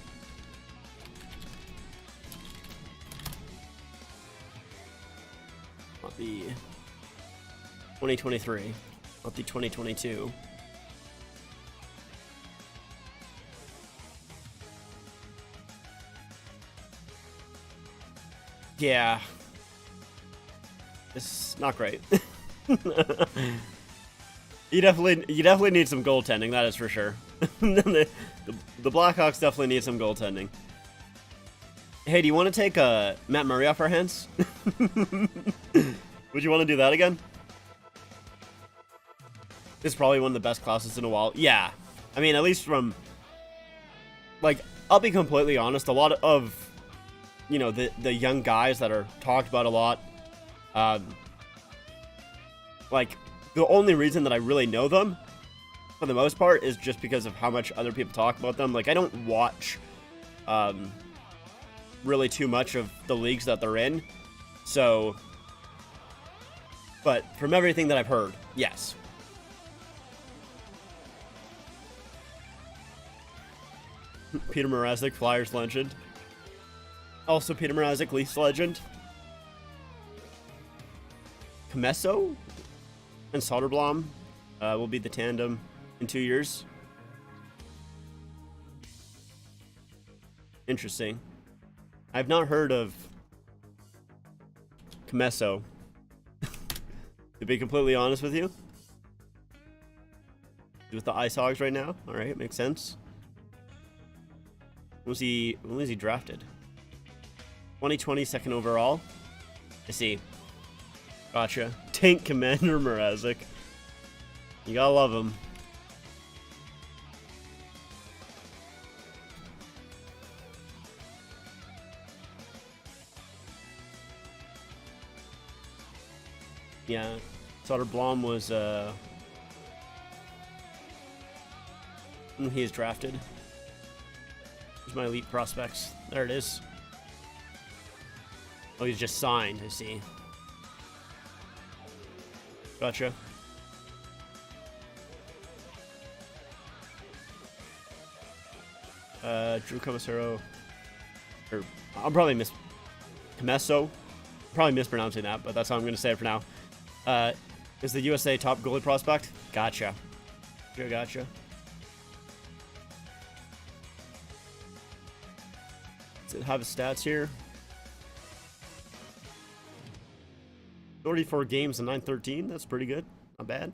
A: Not the 2023. Not the 2022. Yeah. It's not great. You definitely need some goaltending, that is for sure. the Blackhawks definitely need some goaltending. Hey, do you want to take Matt Murray off our hands? Would you want to do that again? It's probably one of the best classes in a while. Yeah. I mean, at least from... Like, I'll be completely honest, a lot of, you know, the young guys that are talked about a lot, like, the only reason that I really know them, for the most part, is just because of how much other people talk about them. Like, I don't watch, really too much of the leagues that they're in, so, but from everything that I've heard, yes. Peter Mrazek, Flyers legend. Also Peter Mrazek, Leafs legend. Comesso and Soderblom will be the tandem in 2 years. Interesting. I've not heard of Comesso, to be completely honest with you. With the Ice Hogs right now. Alright, makes sense. When was he drafted? 2020, second overall. I see. Gotcha. Tank Commander Mrazek. You gotta love him. Yeah, Soderblom was when he is drafted. Here's my elite prospects. There it is. Oh, he's just signed, I see. Gotcha. Drew Commissaro. Or, I'll probably Comesso. Probably mispronouncing that, but that's how I'm going to say it for now. Is the USA top goalie prospect? Gotcha. Gotcha. Does it have his stats here? 34 games and 913. That's pretty good. Not bad.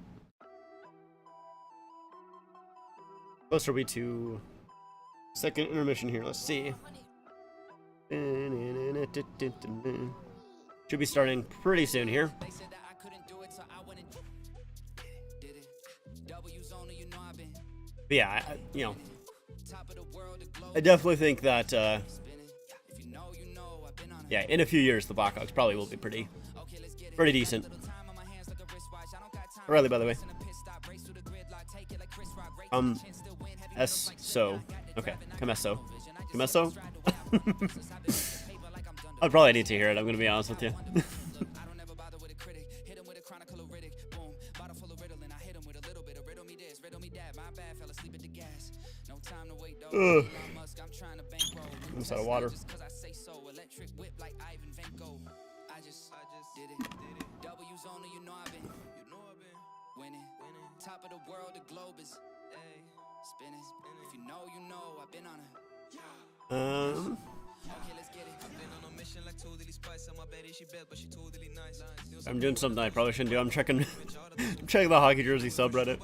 A: Close are we to second intermission here? Let's see. Should be starting pretty soon here. But yeah, I definitely think that, yeah, in a few years, the Blackhawks probably will be pretty decent. Riley, by the way. So. Okay, Comesso. I'd probably need to hear it, I'm gonna be honest with you. Almost out of water. Top of the world, the globe is spinning. If you know, you know, I've been on it. I'm doing something I probably shouldn't do. I'm checking the hockey jersey subreddit,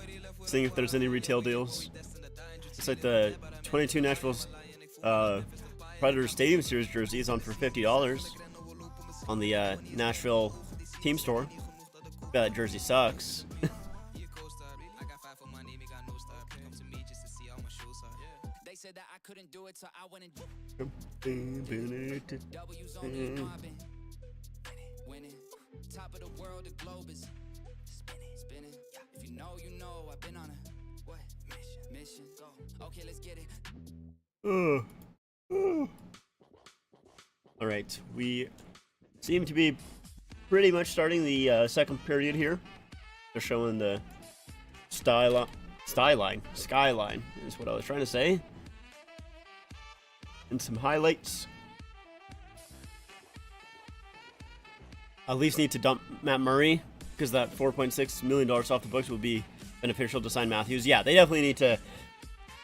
A: seeing if there's any retail deals. It's like the 22 Nashville Predators Stadium Series jersey is on for $50 on the Nashville team store. Yeah, that jersey sucks.
B: W's on me, mobbing. Winning. Top of the world, the globe is spinning. If you know, you know. I've been on a what? Mission. Go. Okay, let's get it.
A: All right, we seem to be pretty much starting the second period here. They're showing the skyline is what I was trying to say, and some highlights. At least need to dump Matt Murray, because that $4.6 million off the books would be beneficial to sign Matthews. Yeah, they definitely need to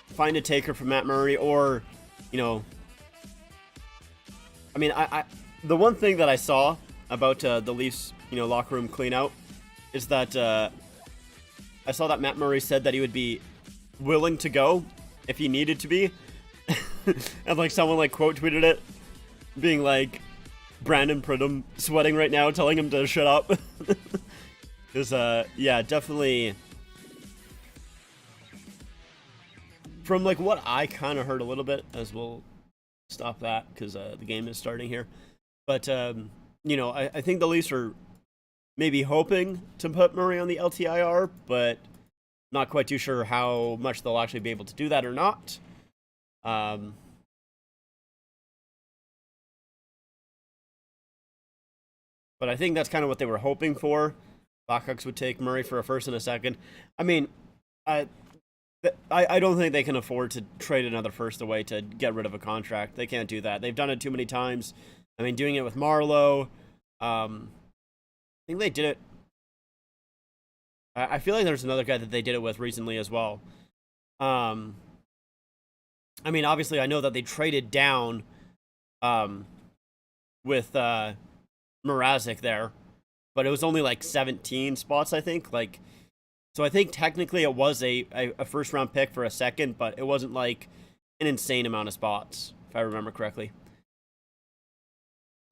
A: find a taker for Matt Murray, or, you know, I mean, I the one thing that I saw about the Leafs, you know, locker room clean out is that I saw that Matt Murray said that he would be willing to go if he needed to be, and like someone like quote tweeted it, being like, Brandon Pridham sweating right now, telling him to shut up. Because, yeah, definitely, from like what I kind of heard a little bit, as we'll stop that because the game is starting here. But, you know, I think the Leafs are maybe hoping to put Murray on the LTIR, but not quite too sure how much they'll actually be able to do that or not. But I think that's kind of what they were hoping for. Blackhawks would take Murray for a first and a second. I mean, I don't think they can afford to trade another first away to get rid of a contract. They can't do that. They've done it too many times. I mean, doing it with Marleau. I think they did it. I feel like there's another guy that they did it with recently as well. I mean, obviously, I know that they traded down with Mrazek there, but it was only like 17 spots, I think. Like, so I think technically it was a first round pick for a second, but it wasn't like an insane amount of spots, if I remember correctly.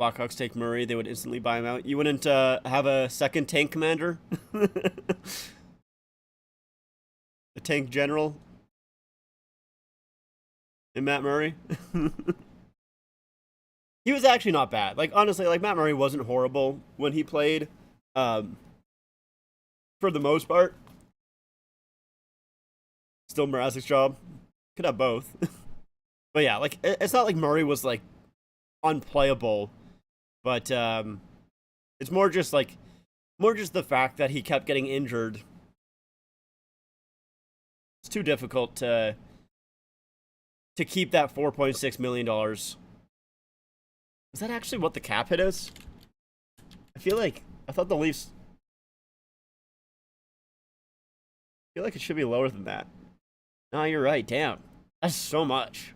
A: Blackhawks take Murray, they would instantly buy him out. You wouldn't have a second tank commander? A tank general in Matt Murray? He was actually not bad. Like, honestly, like, Matt Murray wasn't horrible when he played, for the most part. Still Mrazek's job. Could have both. But yeah, like, it's not like Murray was, like, unplayable. But, it's more just, like, the fact that he kept getting injured. It's too difficult to keep that $4.6 million. Is that actually what the cap hit is? I thought the Leafs, I feel like it should be lower than that. No, you're right. Damn. That's so much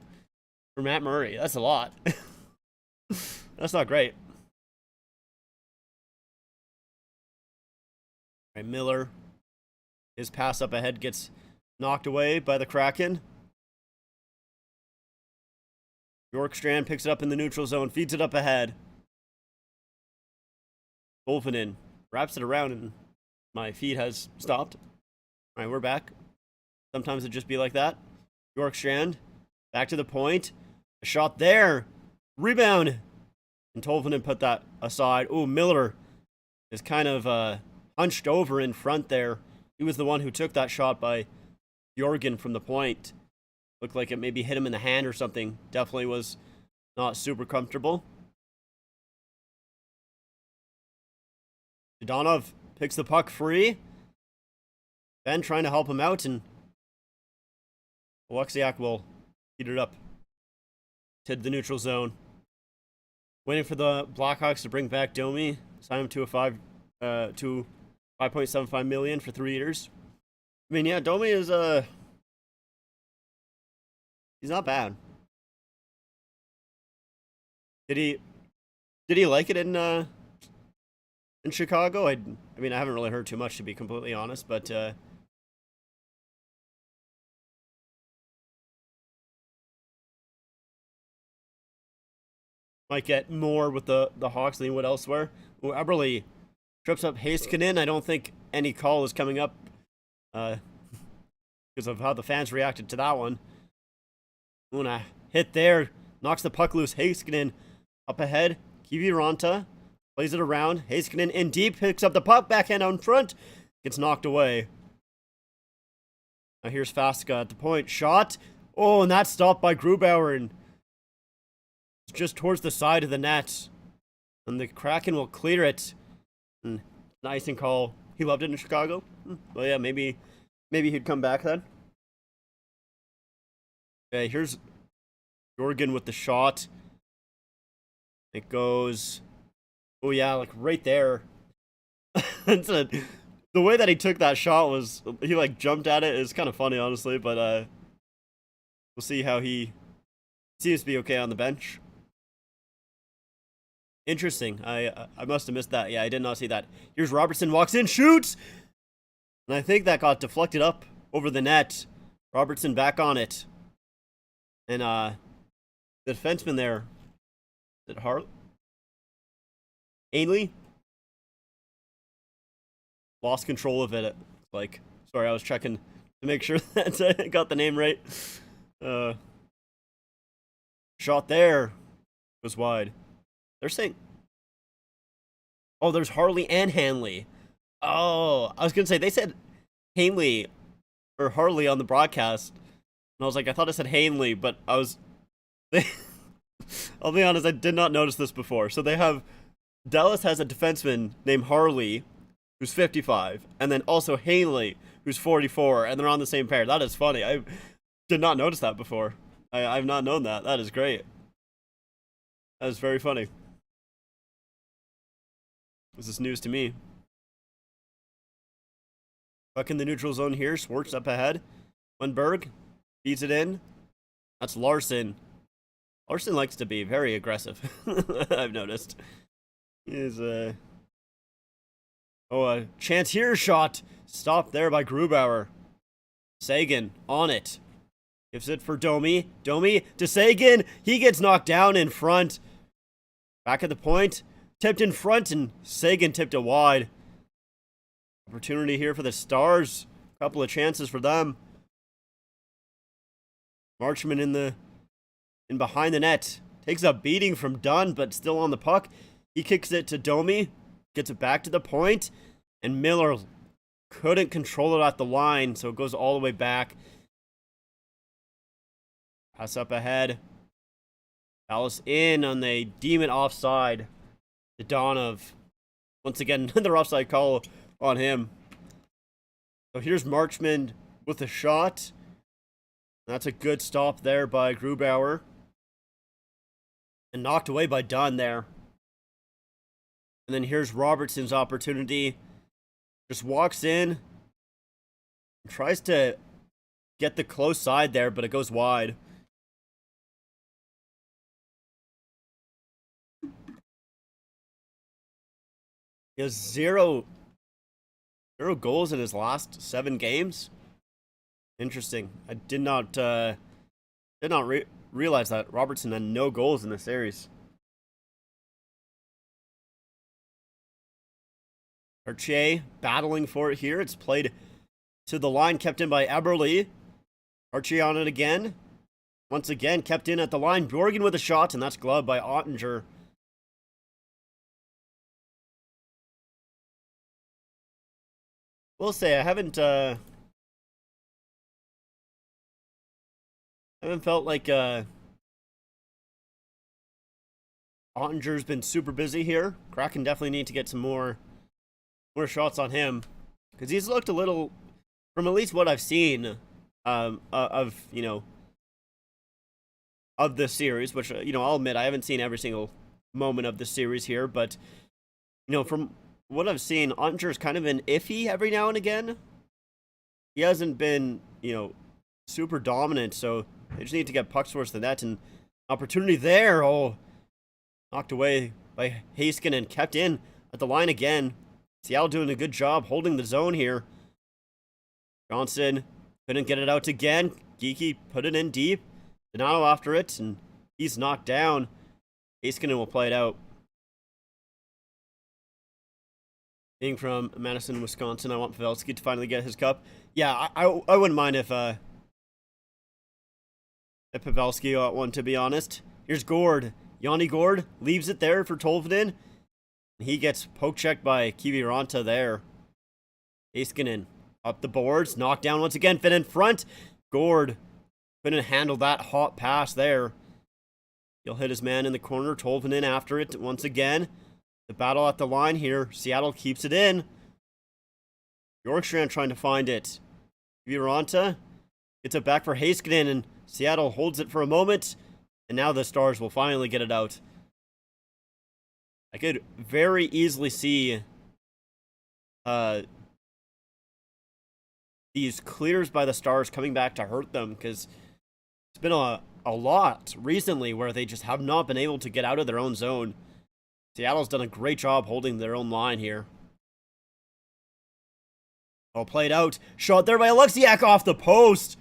A: for Matt Murray. That's a lot. That's not great. All right, Miller. His pass up ahead gets knocked away by the Kraken. Bjorkstrand picks it up in the neutral zone, feeds it up ahead. Wolfenden wraps it around, and my feed has stopped. All right, we're back. Sometimes it just be like that. Bjorkstrand back to the point. A shot there. Rebound. And Tolvanen put that aside. Oh, Miller is kind of hunched over in front there. He was the one who took that shot by Jorgen from the point. Looked like it maybe hit him in the hand or something. Definitely was not super comfortable. Zhdanov picks the puck free. Ben trying to help him out, and Alexiak will heat it up to the neutral zone. Waiting for the Blackhawks to bring back Domi. Sign him to $5.75 million for 3 years. I mean, yeah, Domi is he's not bad. Did he like it in Chicago? I mean, I haven't really heard too much, to be completely honest, but might get more with the Hawks than he would elsewhere. Ooh, Eberle trips up Heiskanen. I don't think any call is coming up because of how the fans reacted to that one. Una hit there. Knocks the puck loose. Heiskanen up ahead. Kiviranta plays it around. Heiskanen in deep. Picks up the puck. Backhand out in front. Gets knocked away. Now here's Fastka at the point. Shot. Oh, and that's stopped by Grubauer. And it's just towards the side of the net. And the Kraken will clear it. And nice and call. He loved it in Chicago. Well, yeah, maybe he'd come back then. Okay, here's Jorgen with the shot. It goes. Oh yeah, like right there. The way that he took that shot was he like jumped at it. It's kind of funny, honestly, but we'll see how he seems to be okay on the bench. Interesting. I must have missed that. Yeah, I did not see that. Here's Robertson, walks in, shoots! And I think that got deflected up over the net. Robertson back on it. And the defenseman there, is it Ainley? Lost control of it. Like, sorry, I was checking to make sure that I got the name right. Shot there was wide. They're saying, oh, there's Harley and Hanley. Oh, I was gonna say they said Hanley or Harley on the broadcast, and I was like, I thought it said Hanley, but I was. I'll be honest, I did not notice this before. So they have Dallas has a defenseman named Harley, who's 55, and then also Hanley, who's 44, and they're on the same pair. That is funny. I did not notice that before. I've not known that. That is great. That is very funny. This is news to me. Puck in the neutral zone here. Schwartz up ahead. Lundberg feeds it in. That's Larson. Larson likes to be very aggressive. I've noticed. He is a chance here shot. Stopped there by Grubauer. Sagan on it. Gives it for Domi. Domi to Sagan. He gets knocked down in front. Back at the point. Tipped in front, and Sagan tipped it wide. Opportunity here for the Stars. A couple of chances for them. Marchman in behind the net. Takes a beating from Dunn, but still on the puck. He kicks it to Domi. Gets it back to the point. And Miller couldn't control it at the line, so it goes all the way back. Pass up ahead. Dallas in, and they deem it offside. The Donov. Once again, another offside call on him. So here's Marchman with a shot. That's a good stop there by Grubauer. And knocked away by Dunn there. And then here's Robertson's opportunity. Just walks in. Tries to get the close side there, but it goes wide. He has zero goals in his last 7 games. Interesting. I did not realize that Robertson had no goals in the series. Archer battling for it here. It's played to the line, kept in by Eberle. Archer on it again. Once again, kept in at the line. Bjorgen with a shot, and that's gloved by Ottinger. Will say I haven't felt like Ottinger's been super busy here. Kraken definitely need to get some more shots on him, because he's looked a little, from at least what I've seen of this series, which I'll admit I haven't seen every single moment of the series here, but from what I've seen, Ottinger's kind of been iffy every now and again. He hasn't been, super dominant, so they just need to get pucks towards the net, and opportunity there. Oh, knocked away by Heiskanen and kept in at the line again. Seattle doing a good job holding the zone here. Johnson couldn't get it out again. Geeky put it in deep. Donato after it, and he's knocked down. Heiskanen will play it out. Being from Madison, Wisconsin, I want Pavelski to finally get his cup. Yeah, I wouldn't mind if Pavelski got one, to be honest. Here's Gord. Yanni Gord leaves it there for Tolvanen. He gets poke checked by Kiviranta there. Heiskanen up the boards. Knocked down once again. Finn in front. Gord couldn't handle that hot pass there. He'll hit his man in the corner. Tolvanen after it once again. The battle at the line here. Seattle keeps it in. Bjorkstrand trying to find it. Kiviranta gets it back for Heiskanen, and Seattle holds it for a moment. And now the Stars will finally get it out. I could very easily see these clears by the Stars coming back to hurt them, because it's been a lot recently where they just have not been able to get out of their own zone. Seattle's done a great job holding their own line here. All played out. Shot there by Alexiak off the post.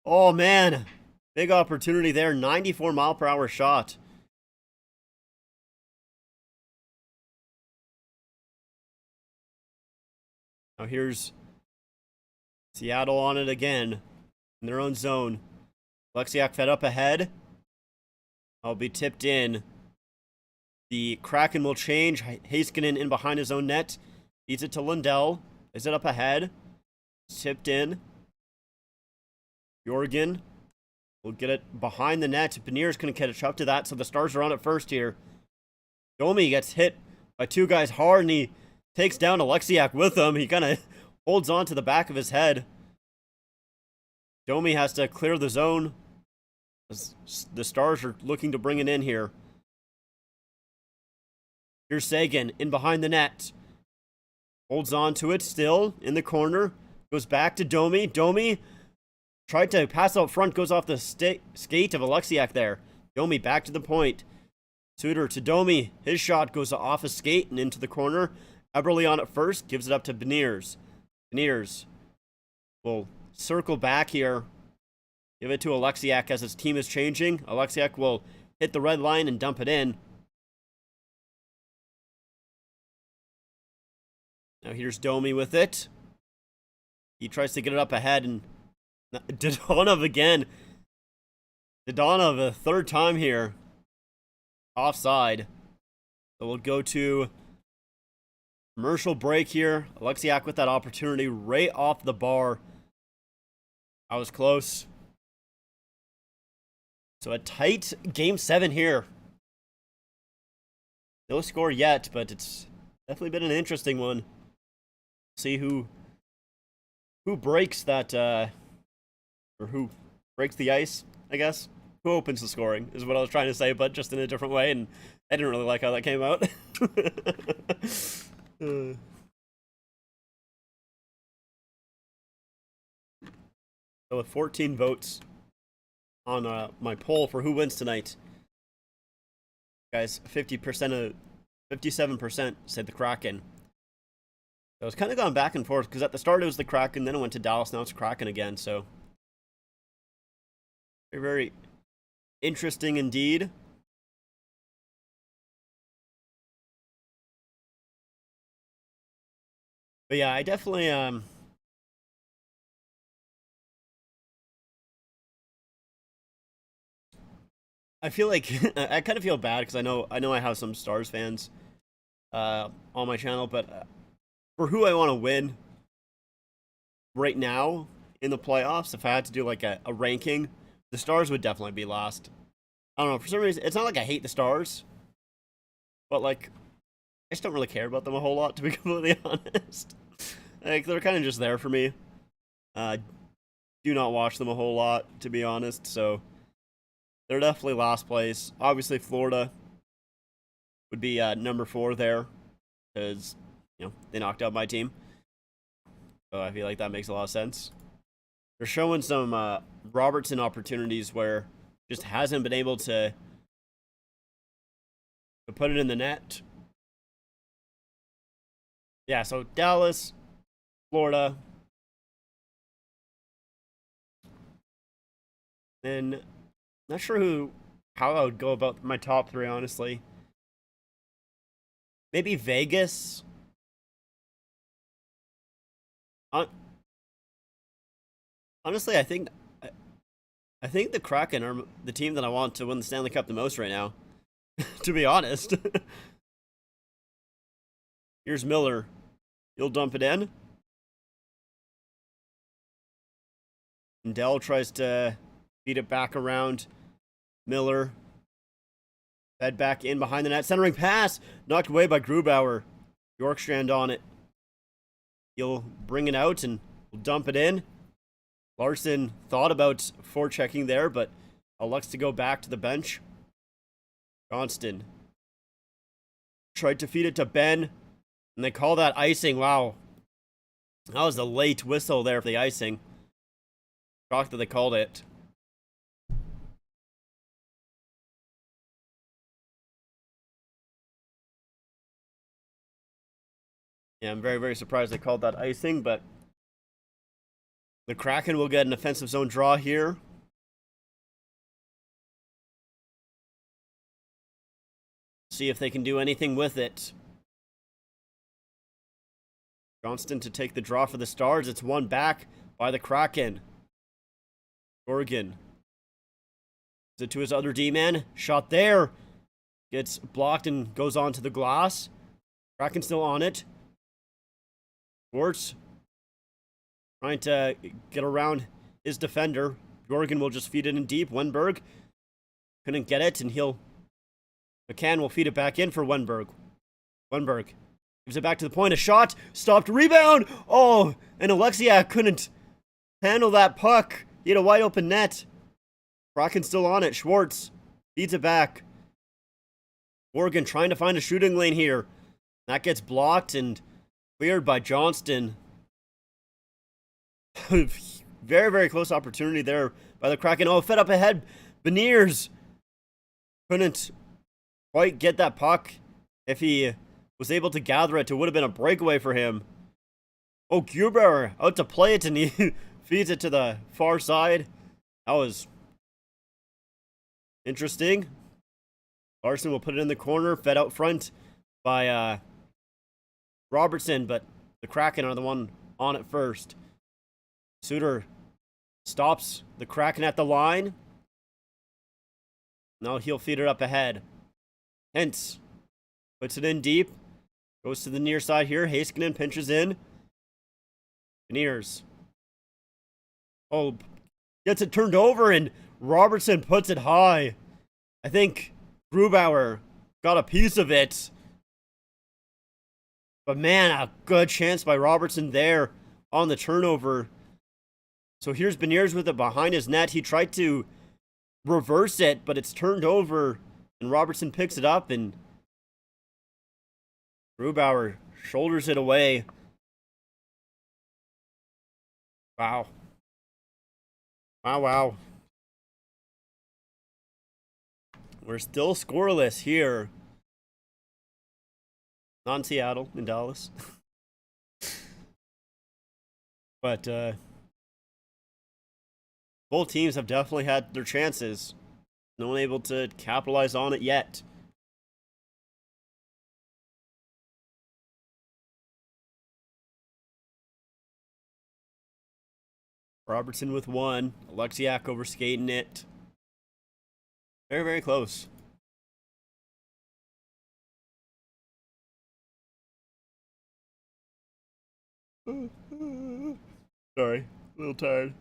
A: Oh, man. Big opportunity there. 94-mile-per-hour shot. Now here's Seattle on it again in their own zone. Alexiak fed up ahead. I'll be tipped in. The Kraken will change. Heiskanen in behind his own net. Feeds it to Lundell. Is it up ahead? Tipped in. Jorgen will get it behind the net. Beniers couldn't catch up to that, so the Stars are on it first here. Domi gets hit by two guys hard, and he takes down Alexiak with him. He kind of holds on to the back of his head. Domi has to clear the zone. The Stars are looking to bring it in here. Here's Sagan in behind the net. Holds on to it still in the corner. Goes back to Domi. Domi tried to pass out front. Goes off the skate of Alexiak there. Domi back to the point. Suter to Domi. His shot goes off his skate and into the corner. Eberle on it first. Gives it up to Beniers. Beniers will circle back here. Give it to Alexiak as his team is changing. Alexiak will hit the red line and dump it in. Now here's Domi with it. He tries to get it up ahead, and Dodonov again. Dodonov a third time here. Offside. So we'll go to commercial break here. Alexiak with that opportunity right off the bar. I was close. So a tight game 7 here. No score yet, but it's definitely been an interesting one. See who breaks that, or who breaks the ice, I guess. Who opens the scoring is what I was trying to say, but just in a different way, and I didn't really like how that came out. So with 14 votes on my poll for who wins tonight, guys, 57% said the Kraken. So it's kind of gone back and forth, because at the start it was the Kraken, then it went to Dallas, now it's Kraken again, so very, very interesting indeed. But yeah, I definitely I feel like I kind of feel bad, because I know I have some Stars fans on my channel, but for who I want to win right now in the playoffs, if I had to do like a ranking, the Stars would definitely be last. I don't know, for some reason, it's not like I hate the Stars, but like, I just don't really care about them a whole lot, to be completely honest. Like, they're kind of just there for me. Do not watch them a whole lot, to be honest, so they're definitely last place. Obviously, Florida would be number 4 there, because, you know, they knocked out my team. So I feel like that makes a lot of sense. They're showing some Robertson opportunities where just hasn't been able to put it in the net. Yeah, so Dallas, Florida, then not sure how I would go about my top 3, honestly. Maybe Vegas. Honestly, I think I think the Kraken are the team that I want to win the Stanley Cup the most right now, to be honest. Here's Miller. He'll dump it in. And Dell tries to feed it back around Miller. Fed back in behind the net. Centering pass. Knocked away by Grubauer. Bjorkstrand on it. He'll bring it out and dump it in. Larson thought about forechecking there, but elects to go back to the bench. Johnston tried to feed it to Ben, and they call that icing. Wow. That was a late whistle there for the icing. Shocked that they called it. Yeah, I'm very, very surprised they called that icing, but the Kraken will get an offensive zone draw here. See if they can do anything with it. Johnston to take the draw for the Stars. It's won back by the Kraken. Oregon. Is it to his other D-man? Shot there. Gets blocked and goes on to the glass. Kraken still on it. Schwartz trying to get around his defender. Oregon will just feed it in deep. Wenberg couldn't get it, and McCann will feed it back in for Wenberg. Wenberg gives it back to the point. A shot. Stopped. Rebound. Oh, and Alexiak couldn't handle that puck. He had a wide open net. Kraken still on it. Schwartz feeds it back. Oregon trying to find a shooting lane here. That gets blocked and cleared by Johnston. Very, very close opportunity there by the Kraken. Oh, fed up ahead. Beniers couldn't quite get that puck. If he was able to gather it, it would have been a breakaway for him. Oh, Grubauer out to play it, and he feeds it to the far side. That was interesting. Larson will put it in the corner, fed out front by Robertson, but the Kraken are the one on it first. Suter stops the Kraken at the line. Now he'll feed it up ahead. Hentz puts it in deep. Goes to the near side here. Heiskanen pinches in. Beniers. Oh, gets it turned over, and Robertson puts it high. I think Grubauer got a piece of it. But man, a good chance by Robertson there on the turnover. So here's Beniers with it behind his net. He tried to reverse it, but it's turned over, and Robertson picks it up, and Grubauer shoulders it away. Wow. Wow. We're still scoreless here. Not in Seattle, in Dallas. But both teams have definitely had their chances. No one able to capitalize on it yet. Robertson with one. Alexiak overskating it. Very, very close. Sorry, a little tired.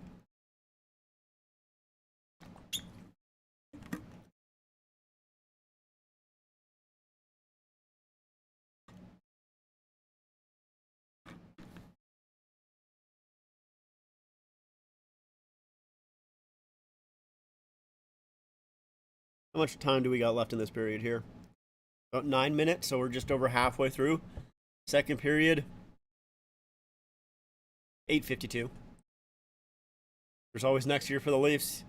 A: How much time do we got left in this period here? About 9 minutes, so we're just over halfway through. Second period. 8:52. There's always next year for the Leafs.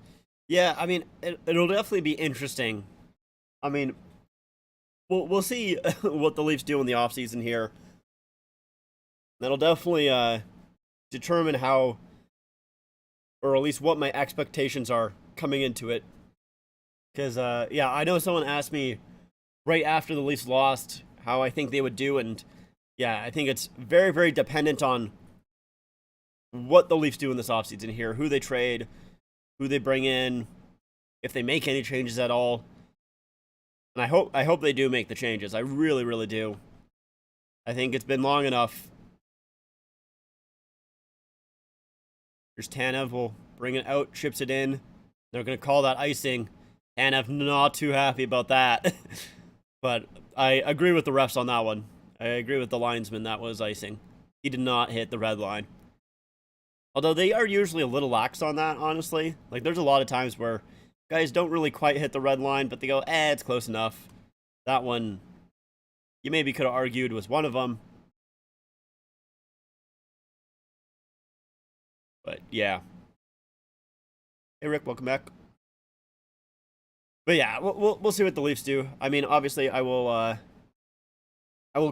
A: Yeah, I mean, it'll definitely be interesting. I mean, we'll see what the Leafs do in the offseason here. That'll definitely determine how, or at least what my expectations are coming into it. Because, yeah, I know someone asked me right after the Leafs lost how I think they would do, and yeah, I think it's very, very dependent on what the Leafs do in this offseason here, who they trade, who they bring in, if they make any changes at all. And I hope they do make the changes. I really, really do. I think it's been long enough. Here's Tanev, will bring it out, chips it in. They're going to call that icing. Tanev not too happy about that. But I agree with the refs on that one. I agree with the linesman, that was icing. He did not hit the red line. Although they are usually a little lax on that, honestly. Like, there's a lot of times where guys don't really quite hit the red line, but they go, it's close enough. That one, you maybe could have argued was one of them. But, yeah. Hey, Rick, welcome back. But, yeah, we'll see what the Leafs do. I mean, obviously, I will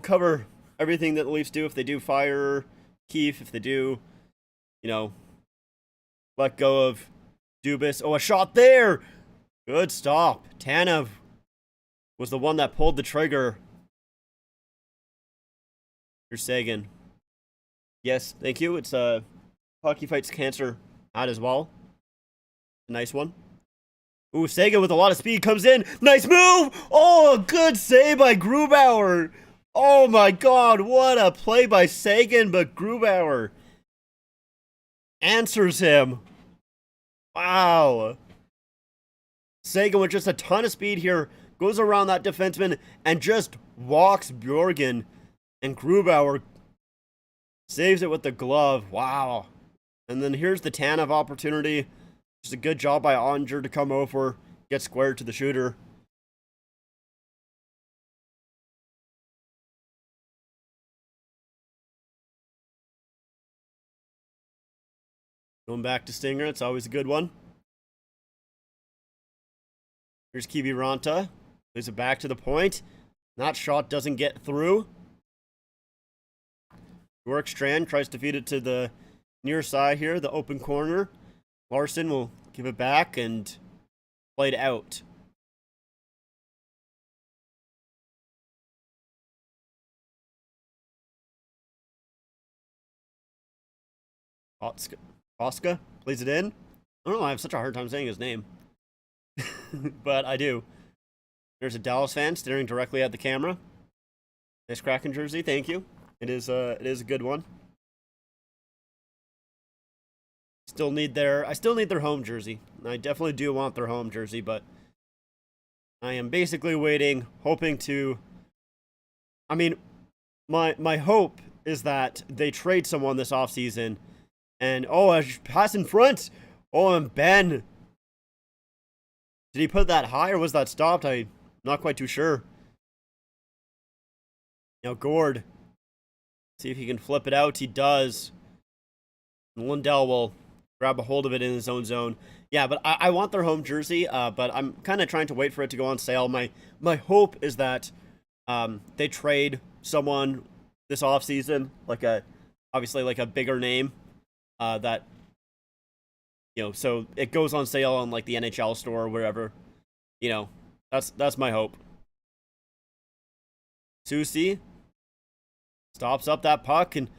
A: cover everything that the Leafs do. If they do fire Keefe, if they do, let go of Dubas. Oh, a shot there! Good stop. Tanev was the one that pulled the trigger. Here's Sagan. Yes, thank you. It's Hockey Fights Cancer ad as well. A nice one. Ooh, Sagan with a lot of speed comes in. Nice move! Oh, good save by Grubauer. Oh my god, what a play by Sagan, but Grubauer answers him. Wow. Sagan with just a ton of speed here, goes around that defenseman and just walks Bjorgen, and Grubauer saves it with the glove. Wow. And then here's the Tanev opportunity. Just a good job by Ottinger to come over, get squared to the shooter. Going back to Stinger, it's always a good one. Here's Kiviranta. Plays it back to the point. That shot doesn't get through. Bjorkstrand tries to feed it to the near side here, the open corner. Larson will give it back and play it out. Oska plays it in. I don't know, I have such a hard time saying his name. But I do. There's a Dallas fan staring directly at the camera. Nice Kraken jersey, thank you. It is a good one. I still need their home jersey. I definitely do want their home jersey, but I am basically waiting, hoping to. I mean, my hope is that they trade someone this offseason, and a pass in front. Oh, and Ben. Did he put that high or was that stopped? I'm not quite too sure. Now Gord. See if he can flip it out. He does. And Lundell will grab a hold of it in his own zone. Yeah, but I want their home jersey, but I'm kind of trying to wait for it to go on sale. My hope is that they trade someone this offseason, obviously like a bigger name, that, so it goes on sale on like the NHL store or wherever. That's my hope. Susie stops up that puck and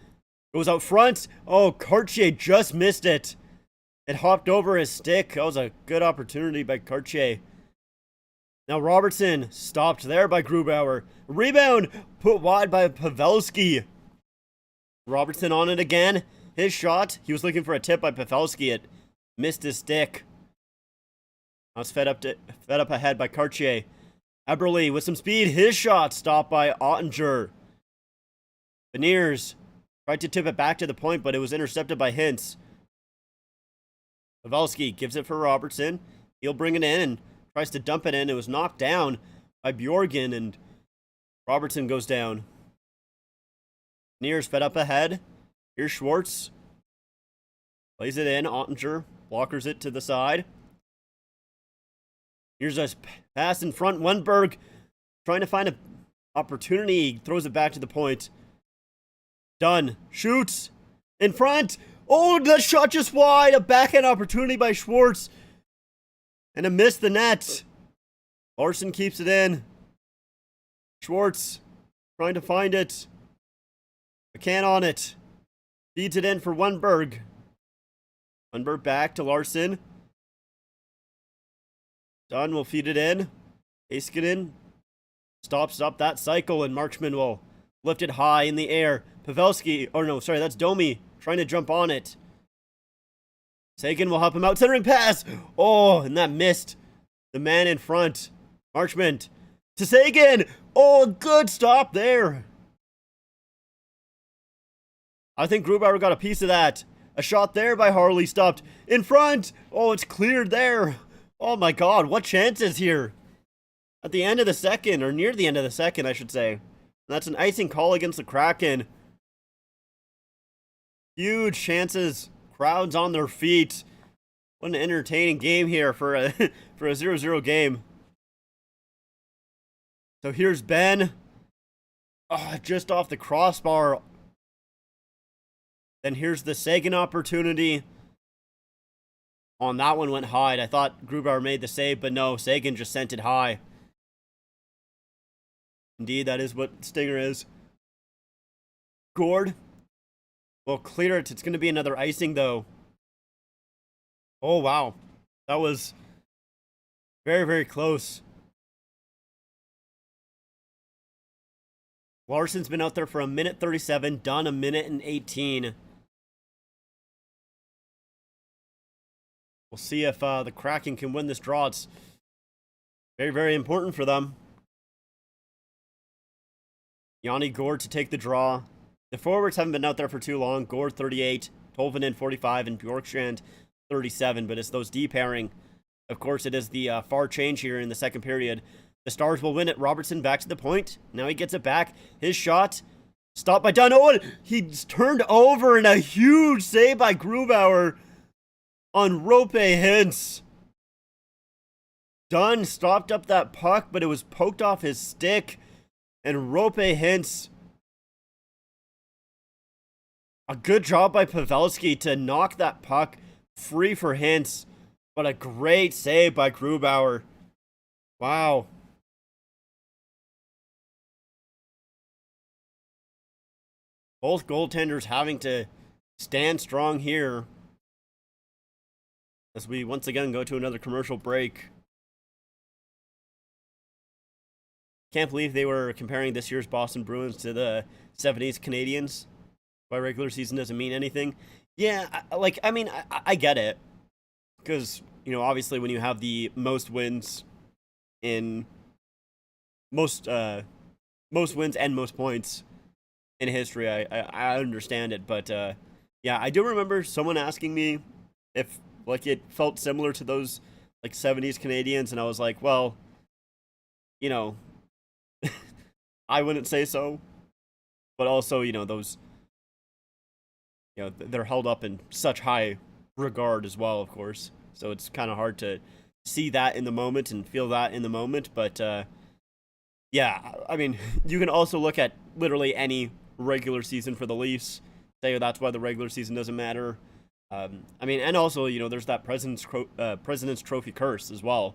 A: goes out front. Oh, Cartier just missed it. It hopped over his stick. That was a good opportunity by Cartier. Now Robertson stopped there by Grubauer. Rebound put wide by Pavelski. Robertson on it again. His shot. He was looking for a tip by Pavelski. It missed his stick. I was fed up ahead by Cartier. Eberle with some speed. His shot stopped by Ottinger. Beniers tried to tip it back to the point, but it was intercepted by Hintz. Pavelski gives it for Robertson. He'll bring it in and tries to dump it in. It was knocked down by Bjorgen, and Robertson goes down. Beniers fed up ahead. Here's Schwartz. Plays it in. Ottinger blockers it to the side. Here's a pass in front. Wenberg trying to find an opportunity. Throws it back to the point. Done. Shoots. In front. Oh, that shot just wide. A backhand opportunity by Schwartz. And a miss the net. Larson keeps it in. Schwartz trying to find it. McCann on it. Feeds it in for Wenberg. Wenberg back to Larson. Dunn will feed it in. Heiskanen stops up that cycle, and Marchman will lift it high in the air. Pavelski, or no, sorry, that's Domi trying to jump on it. Seguin will help him out. Centering pass. Oh, and that missed the man in front. Marchment to Seguin. Oh, good stop there. I think Grubauer got a piece of that. A shot there by Harley stopped in front. Oh, it's cleared there. Oh my God, what chances here? At the end of the second, or near the end of the second, I should say. And that's an icing call against the Kraken. Huge chances. Crowds on their feet. What an entertaining game here for a for a 0-0 game. So here's Ben. Oh, just off the crossbar. Then here's the Seguin opportunity. On that one went high. I thought Grubauer made the save, but no, Seguin just sent it high. Indeed, that is what Stinger is. Gord will clear it. It's going to be another icing, though. Oh, wow. That was very, very close. Larson's been out there for 1:37, Dunn 1:18. We'll see if the Kraken can win this draw. It's very, very important for them. Yanni Gord to take the draw. The forwards haven't been out there for too long. Gord 38, Tolvanen 45, and Bjorkstrand 37. But it's those D pairing. Of course, it is the far change here in the second period. The Stars will win it. Robertson back to the point. Now he gets it back. His shot stopped by Dunn. Oh, he's turned over, and a huge save by Grubauer on Rope Hintz. Dunn stopped up that puck, but it was poked off his stick. And Rope Hintz. A good job by Pavelski to knock that puck free for Hintz. But a great save by Grubauer. Wow. Both goaltenders having to stand strong here. As we once again go to another commercial break. Can't believe they were comparing this year's Boston Bruins to the 70s Canadiens. Why regular season doesn't mean anything. Yeah, I get it. Because, you know, obviously when you have the most wins in most wins and most points in history, I understand it. But yeah, I do remember someone asking me if like it felt similar to those like 70s Canadiens, and I was like, well, you know, I wouldn't say so. But also, you know, those, you know, they're held up in such high regard as well, of course. So it's kind of hard to see that in the moment and feel that in the moment. But yeah, I mean, you can also look at literally any regular season for the Leafs, say that's why the regular season doesn't matter. I mean, and also, you know, there's that President's Trophy curse as well,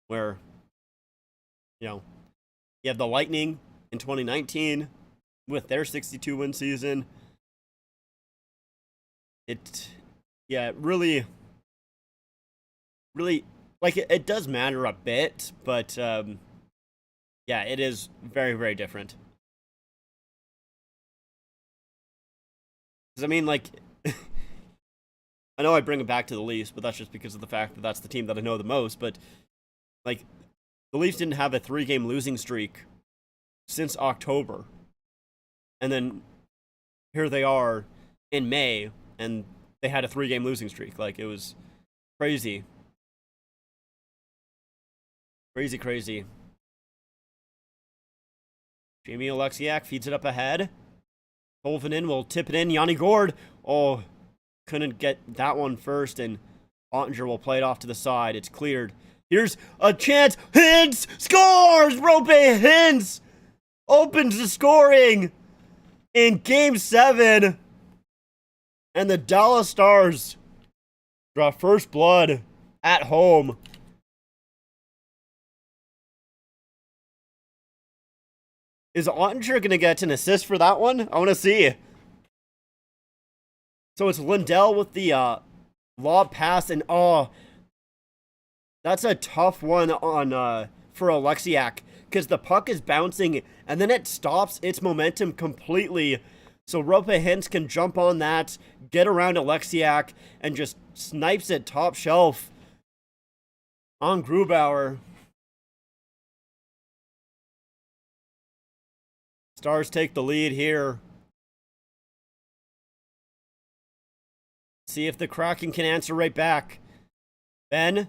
A: where, you know, you have the Lightning in 2019 with their 62-win season. Yeah, really, like, it does matter a bit, but, yeah, it is very, very different. Because, I mean, like, I know I bring it back to the Leafs, but that's just because of the fact that that's the team that I know the most, but, like, the Leafs didn't have a 3-game losing streak since October. And then here they are in May, and they had a 3-game losing streak. Like, it was crazy. Crazy. Jamie Oleksiak feeds it up ahead. Tolvanen will tip it in. Yanni Gord. Oh, couldn't get that one first, and Ottinger will play it off to the side. It's cleared. Here's a chance. Hintz scores! Rope Hintz opens the scoring in Game 7. And the Dallas Stars draw first blood at home. Is Ottinger going to get an assist for that one? I want to see. So it's Lindell with the lob pass, and oh, That's a tough one on for Alexiak because the puck is bouncing and then it stops its momentum completely. So Rope Hintz can jump on that, get around Alexiak, and just snipes it top shelf on Grubauer. Stars take the lead here. See if the Kraken can answer right back. Ben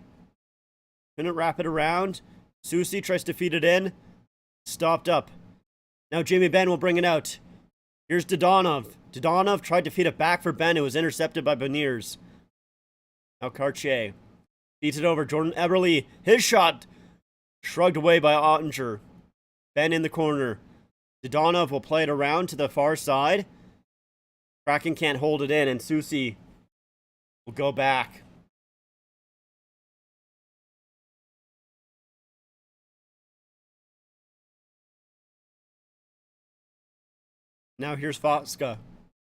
A: couldn't wrap it around. Susi tries to feed it in. Stopped up. Now Jamie Benn will bring it out. Here's Dodonov. Dodonov tried to feed it back for Ben. It was intercepted by Beniers. Now Cartier feeds it over. Jordan Eberle. His shot shrugged away by Ottinger. Ben in the corner. Dodonov will play it around to the far side. Kraken can't hold it in, and Susi will go back. Now here's Foska.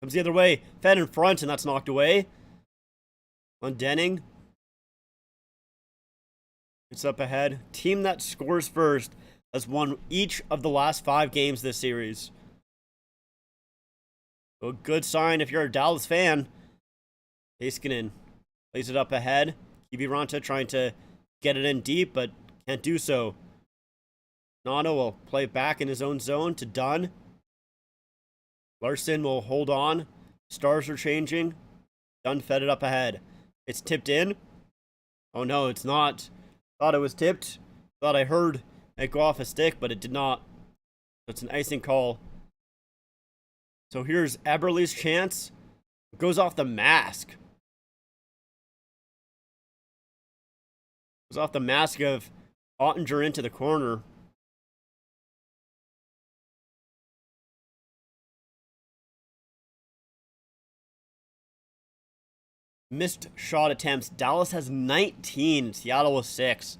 A: Comes the other way. Fed in front, and that's knocked away. On Denning. It's up ahead. Team that scores first has won each of the last 5 games this series. So a good sign if you're a Dallas fan. Heiskanen plays it up ahead. Kiviranta trying to get it in deep, but can't do so. Nano will play back in his own zone to Dunn. Larson will hold on. Stars are changing. Dunn fed it up ahead. It's tipped in. Oh no, it's not. Thought it was tipped. Thought I heard it go off a stick, but it did not. So it's an icing call. So here's Eberle's chance. It goes off the mask. Goes off the mask of Ottinger into the corner. Missed shot attempts. Dallas has 19. Seattle with 6.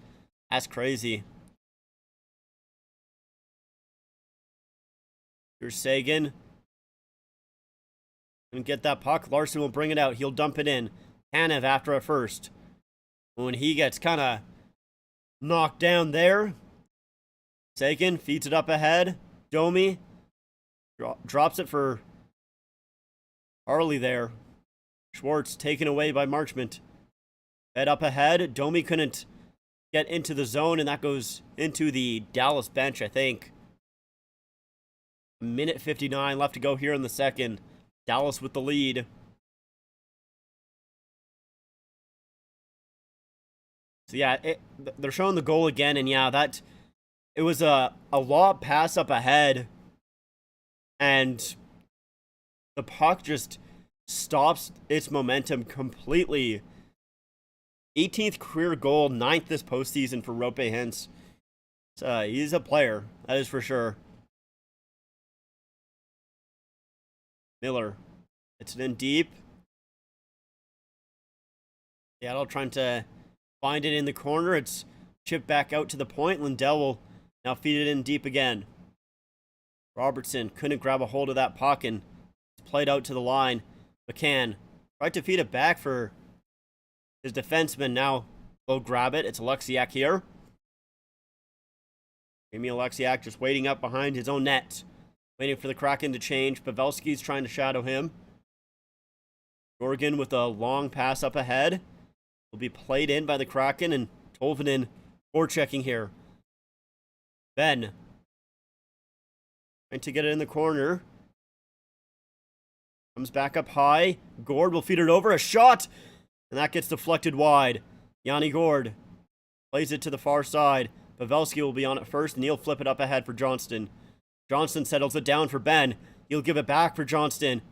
A: That's crazy. Here's Sagan. Gonna get that puck. Larson will bring it out. He'll dump it in. Tanev after a first. When he gets kind of knocked down there, Sagan feeds it up ahead. Domi drops it for Harley there. Schwartz taken away by Marchment. Fed up ahead. Domi couldn't get into the zone, and that goes into the Dallas bench, I think. Minute 59 left to go here in the second. Dallas with the lead. So yeah, they're showing the goal again, and yeah, that it was a lob pass up ahead, and the puck just stops its momentum completely. 18th career goal, 9th this postseason for Rope Hintz. So, he's a player, that is for sure. Miller. It's in deep. Seattle trying to find it in the corner. It's chipped back out to the point. Lindell will now feed it in deep again. Robertson couldn't grab a hold of that puck and it's played out to the line. McCann tried to feed it back for his defenseman. Now will grab it. It's Alexiak here. Amy Alexiak just waiting up behind his own net. Waiting for the Kraken to change. Pavelski's trying to shadow him. Gorgon with a long pass up ahead. Will be played in by the Kraken, and Tolvanen forechecking here. Ben trying to get it in the corner. Comes back up high. Gord will feed it over. A shot! And that gets deflected wide. Yanni Gord plays it to the far side. Pavelski will be on it first, and he'll flip it up ahead for Johnston. Johnston settles it down for Ben. He'll give it back for Johnston.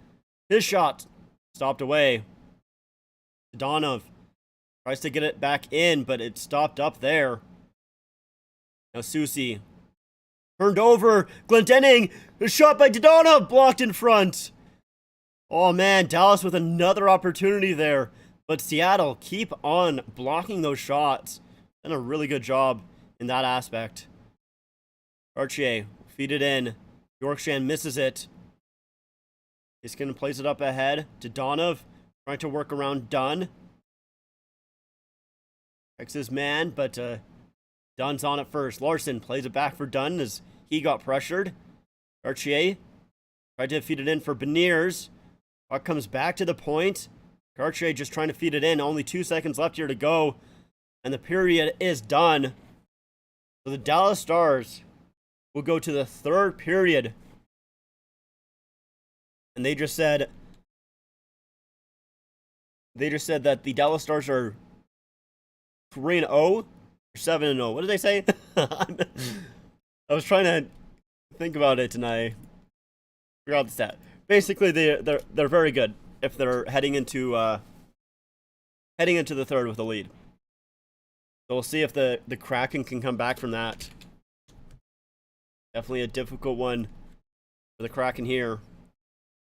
A: His shot stopped away. Donov tries to get it back in, but it stopped up there. Now Susi turned over. Glendening, a shot by Dodonov, blocked in front. Oh man, Dallas with another opportunity there. But Seattle keep on blocking those shots. Done a really good job in that aspect. Archier feed it in. Yorkshan misses it. Iskin plays it up ahead to Donov. Trying to work around Dunn. checks his man, but Dunn's on it first. Larson plays it back for Dunn as he got pressured. Cartier tried to feed it in for Beniers. Puck comes back to the point. Cartier just trying to feed it in. Only 2 seconds left here to go. And the period is done. So the Dallas Stars will go to the third period. And they just said that the Dallas Stars are 3-0 or 7-0. What did they say? I was trying to think about it and I forgot the stat. Basically, they're very good if they're heading into the third with a lead. So we'll see if the Kraken can come back from that. Definitely a difficult one for the Kraken here.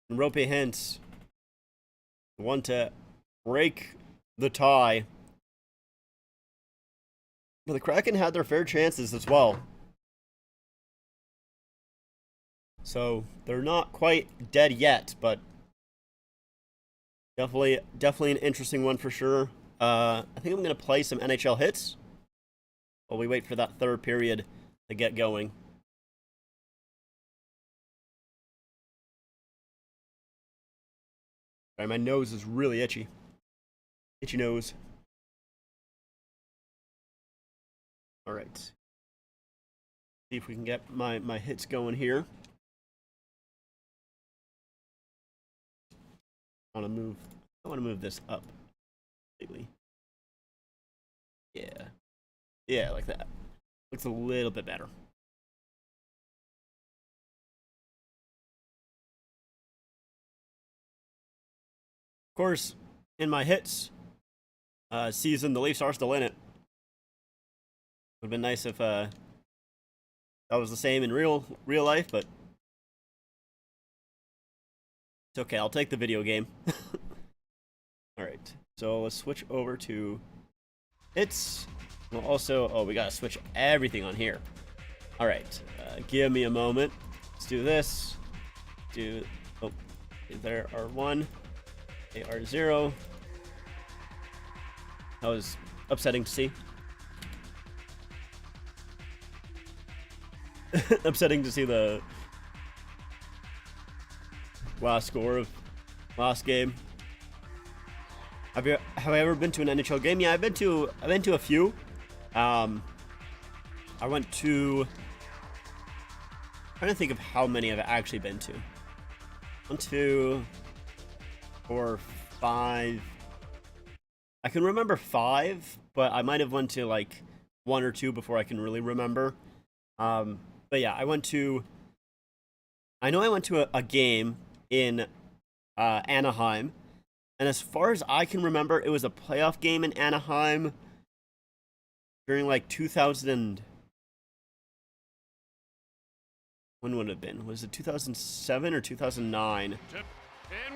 A: And Rope Hintz, the one to break the tie. But the Kraken had their fair chances as well. So they're not quite dead yet, but definitely an interesting one for sure. I think I'm going to play some NHL hits while we wait for that third period to get going. Sorry, my nose is really itchy. Itchy nose. All right. See if we can get my hits going here. I want to move this up completely. Yeah, like that. Looks a little bit better. Of course, in my hits season, the Leafs are still in it. Would have been nice if that was the same in real life, but it's okay. I'll take the video game. All right, so let's switch over to hits. We'll also, we gotta switch everything on here. All right, give me a moment. Let's do this. There are 1, they are 0. That was upsetting to see. Upsetting to see the last score of last game. Have I ever been to an NHL game? Yeah, I've been to a few. I went to, I'm trying to think of how many I've actually been to. 1, 2, 4, 5. I can remember 5, but I might have went to like 1 or 2 before I can really remember. But yeah, I know I went to a game in Anaheim, and as far as I can remember, it was a playoff game in Anaheim during like 2000. When would it have been? Was it 2007 or 2009?
C: And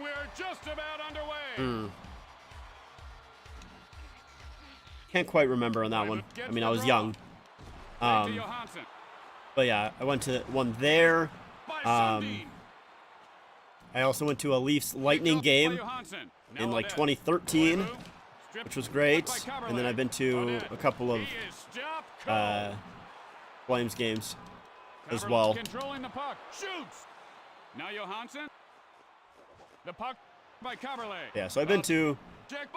C: we're just about underway.
A: Can't quite remember on that one. I mean, I was young. But yeah, I went to one there. I also went to a Leafs Lightning game in like 2013, which was great. And then I've been to a couple of Flames games as well.
C: Controlling the puck, shoots. Now Johansson. The puck by Kaberle.
A: Yeah, so I've been to
C: a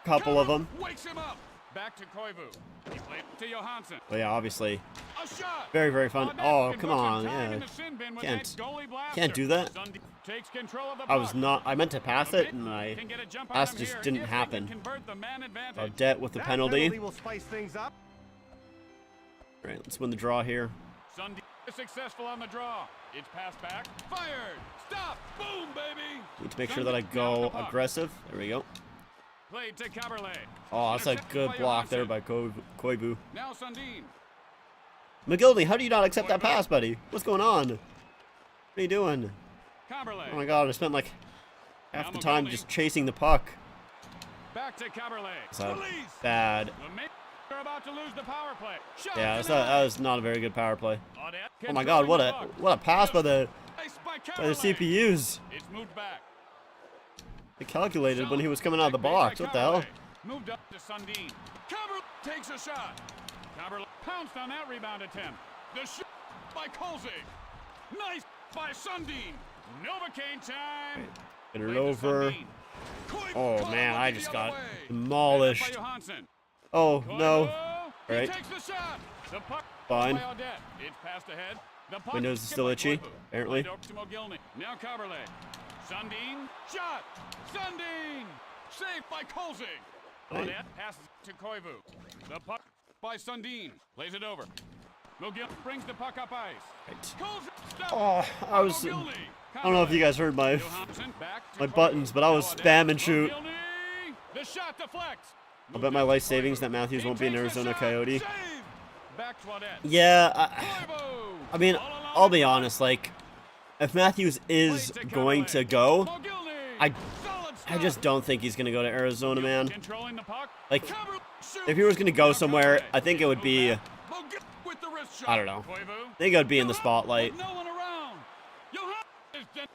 A: couple of them.
C: Wakes him up. Back to Koivu. He played to Johansson.
A: But yeah, obviously,
C: A shot.
A: very, very fun. Oh, come on,
C: Time in
A: yeah,
C: the sin bin with
A: can't
C: that goalie blaster.
A: can't do that.
C: Takes control of the
A: I was
C: puck.
A: not. I meant to pass it, and
C: Can get a jump on
A: pass
C: him
A: just
C: here
A: didn't
C: if they
A: happen.
C: can convert the man advantage.
A: Audette with the penalty.
D: will spice things up.
A: All right, let's win the draw here.
C: Sundin is successful on the draw. It's passed back. Fired. Stop. Boom, baby.
A: Need to make sure that I go aggressive. There we go.
C: Played to Kaberle.
A: Oh, that's a good block there by Koivu.
C: Now Sundin.
A: McGilney, how do you not accept that pass, buddy? What's going on? What are you doing?
C: Kaberle.
A: Oh my god, I spent like half the time just chasing the puck.
C: Back to Kaberle.
A: So bad.
C: The men are about to lose the power play. Shot
A: Yeah,
C: denied.
A: that was not a very good power play.
C: Audette
A: Oh my god, what
C: controlling
A: a pass by the
C: Placed by
A: by the
C: Kaberle.
A: CPUs.
C: It's moved back.
A: They calculated when he was coming out of the box. What the hell?
C: Moved up to Sundin. Kaberle takes a shot. Caberlet pounced on that rebound attempt. The shot by Colsey. Nice by Sundin. Novocaine time.
A: Get it over. Oh man, I just got demolished. Oh no. Alright. Fine. Windows is still itchy, apparently.
C: Now Caberlet. Sundin. Shot. Sundin. Saved by Colsey. Audette passes to Koivu. The puck by Sundin. Plays it over. McGill brings the puck up ice.
A: Right. Oh, I don't know if you guys heard my buttons, but I was spam and shoot.
C: The shot deflects.
A: I'll bet my life savings that Matthews won't be an Arizona Coyote. Yeah, I mean, I'll be honest, like, if Matthews is going to go, I just don't think he's going to go to Arizona, man. Like, if he was going to go somewhere, I think it would be, I don't know, I think it would be in the spotlight.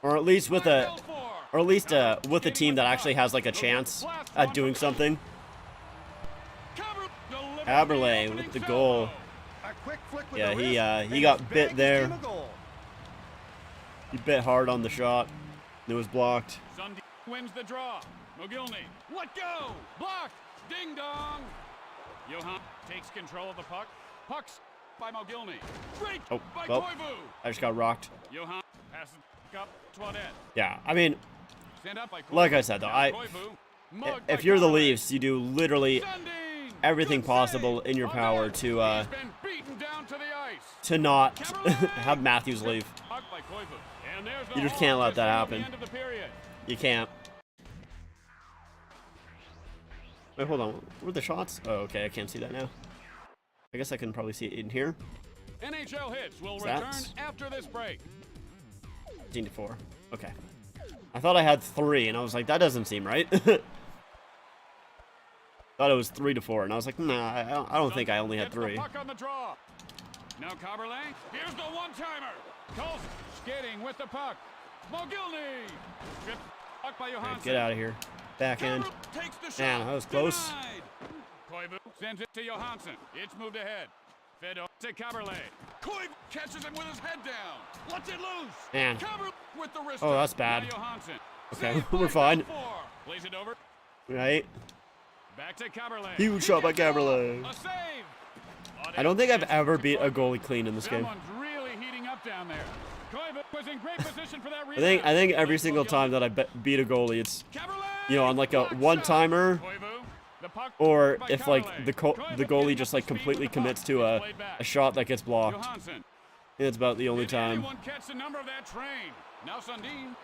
A: Or at least with a, with a team that actually has, like, a chance at doing something. Caberlet with the goal. Yeah, he got bit there. He bit hard on the shot. It was blocked.
C: Sundin wins the draw. Mogilny, let go. Blocked. Ding dong. Johan takes control of the puck. Pucks by Mogilny. Great by Koivu.
A: I just got rocked.
C: Johan passes up to Audette.
A: Yeah, I mean, like I said though, if you're the Leafs, you do literally everything possible in your power to not have Matthews leave. You just can't let that happen. You can't. Wait, hold on. What were the shots? Oh, okay, I can't see that now. I guess I can probably see it in here.
C: NHL hits will return after this break.
A: 15-4. Okay. I thought I had 3, and I was like, that doesn't seem right. Thought it was 3-4, and I was like, nah, I don't think I only had 3.
C: Now Caberlet, here's the one-timer. Coles skating with the puck. Mogilny. Puck by Johansson.
A: Right, get out of here. Backhand. Man, that was close.
C: Koivu sends it to Johansson. It's moved ahead. Fed to Caberlet. Koivu catches him with his head down. Lets it loose.
A: Man.
C: With the wrist.
A: Oh, that's bad. Okay, we're fine.
C: Plays it over.
A: Right.
C: Back to Caberlet.
A: Huge shot by Caberlet.
C: A save.
A: I don't think I've ever beat a goalie clean in this game.
C: Someone's really heating up down there. Koivu was in great position for that rebound.
A: I think every single time that I beat a goalie, it's, you know, on like a one-timer, or if like the goalie just like completely commits to a shot that gets blocked. It's about the only time.
C: Catch the number of that train. Now Sundin,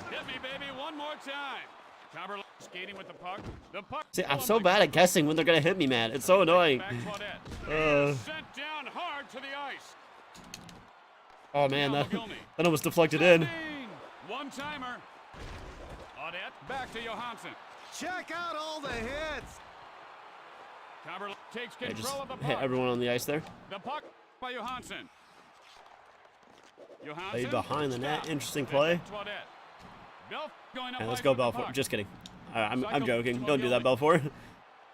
C: hit me, baby, one more time. Caberlet skating with the puck. The puck. See,
A: I'm so bad at guessing when they're gonna hit me, man. It's so annoying.
C: Sent down hard to the ice.
A: Oh man, that almost deflected in.
C: One timer. Audette back to Johansson.
D: Check out all the hits.
C: Caberlet takes
A: I just
C: control of the puck.
A: hit everyone on the ice there.
C: The puck by Johansson.
A: Played behind the net. Interesting play. And let's go Belfort. Just kidding. I'm joking. Don't do that, Belfort.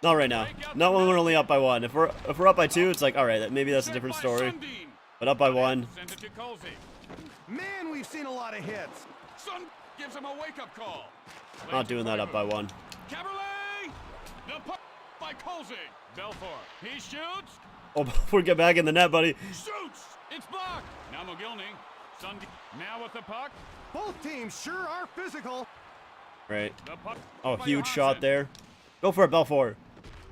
A: Not right now. Not when we're only up by 1. If we're up by 2, it's like, all right, maybe that's a different story. But up by 1.
D: Man, we've seen a lot of hits.
C: Sun gives him a wake-up call.
A: Not doing that up by 1.
C: Caberlet. The puck by Colsey. Belfort. He shoots.
A: Oh, before we get back in the net, buddy.
C: Shoots. It's blocked. Now Mogilny. Sundin now with the puck.
D: Both teams sure are physical.
A: Right. Oh, huge shot there. Go for it, Belfort.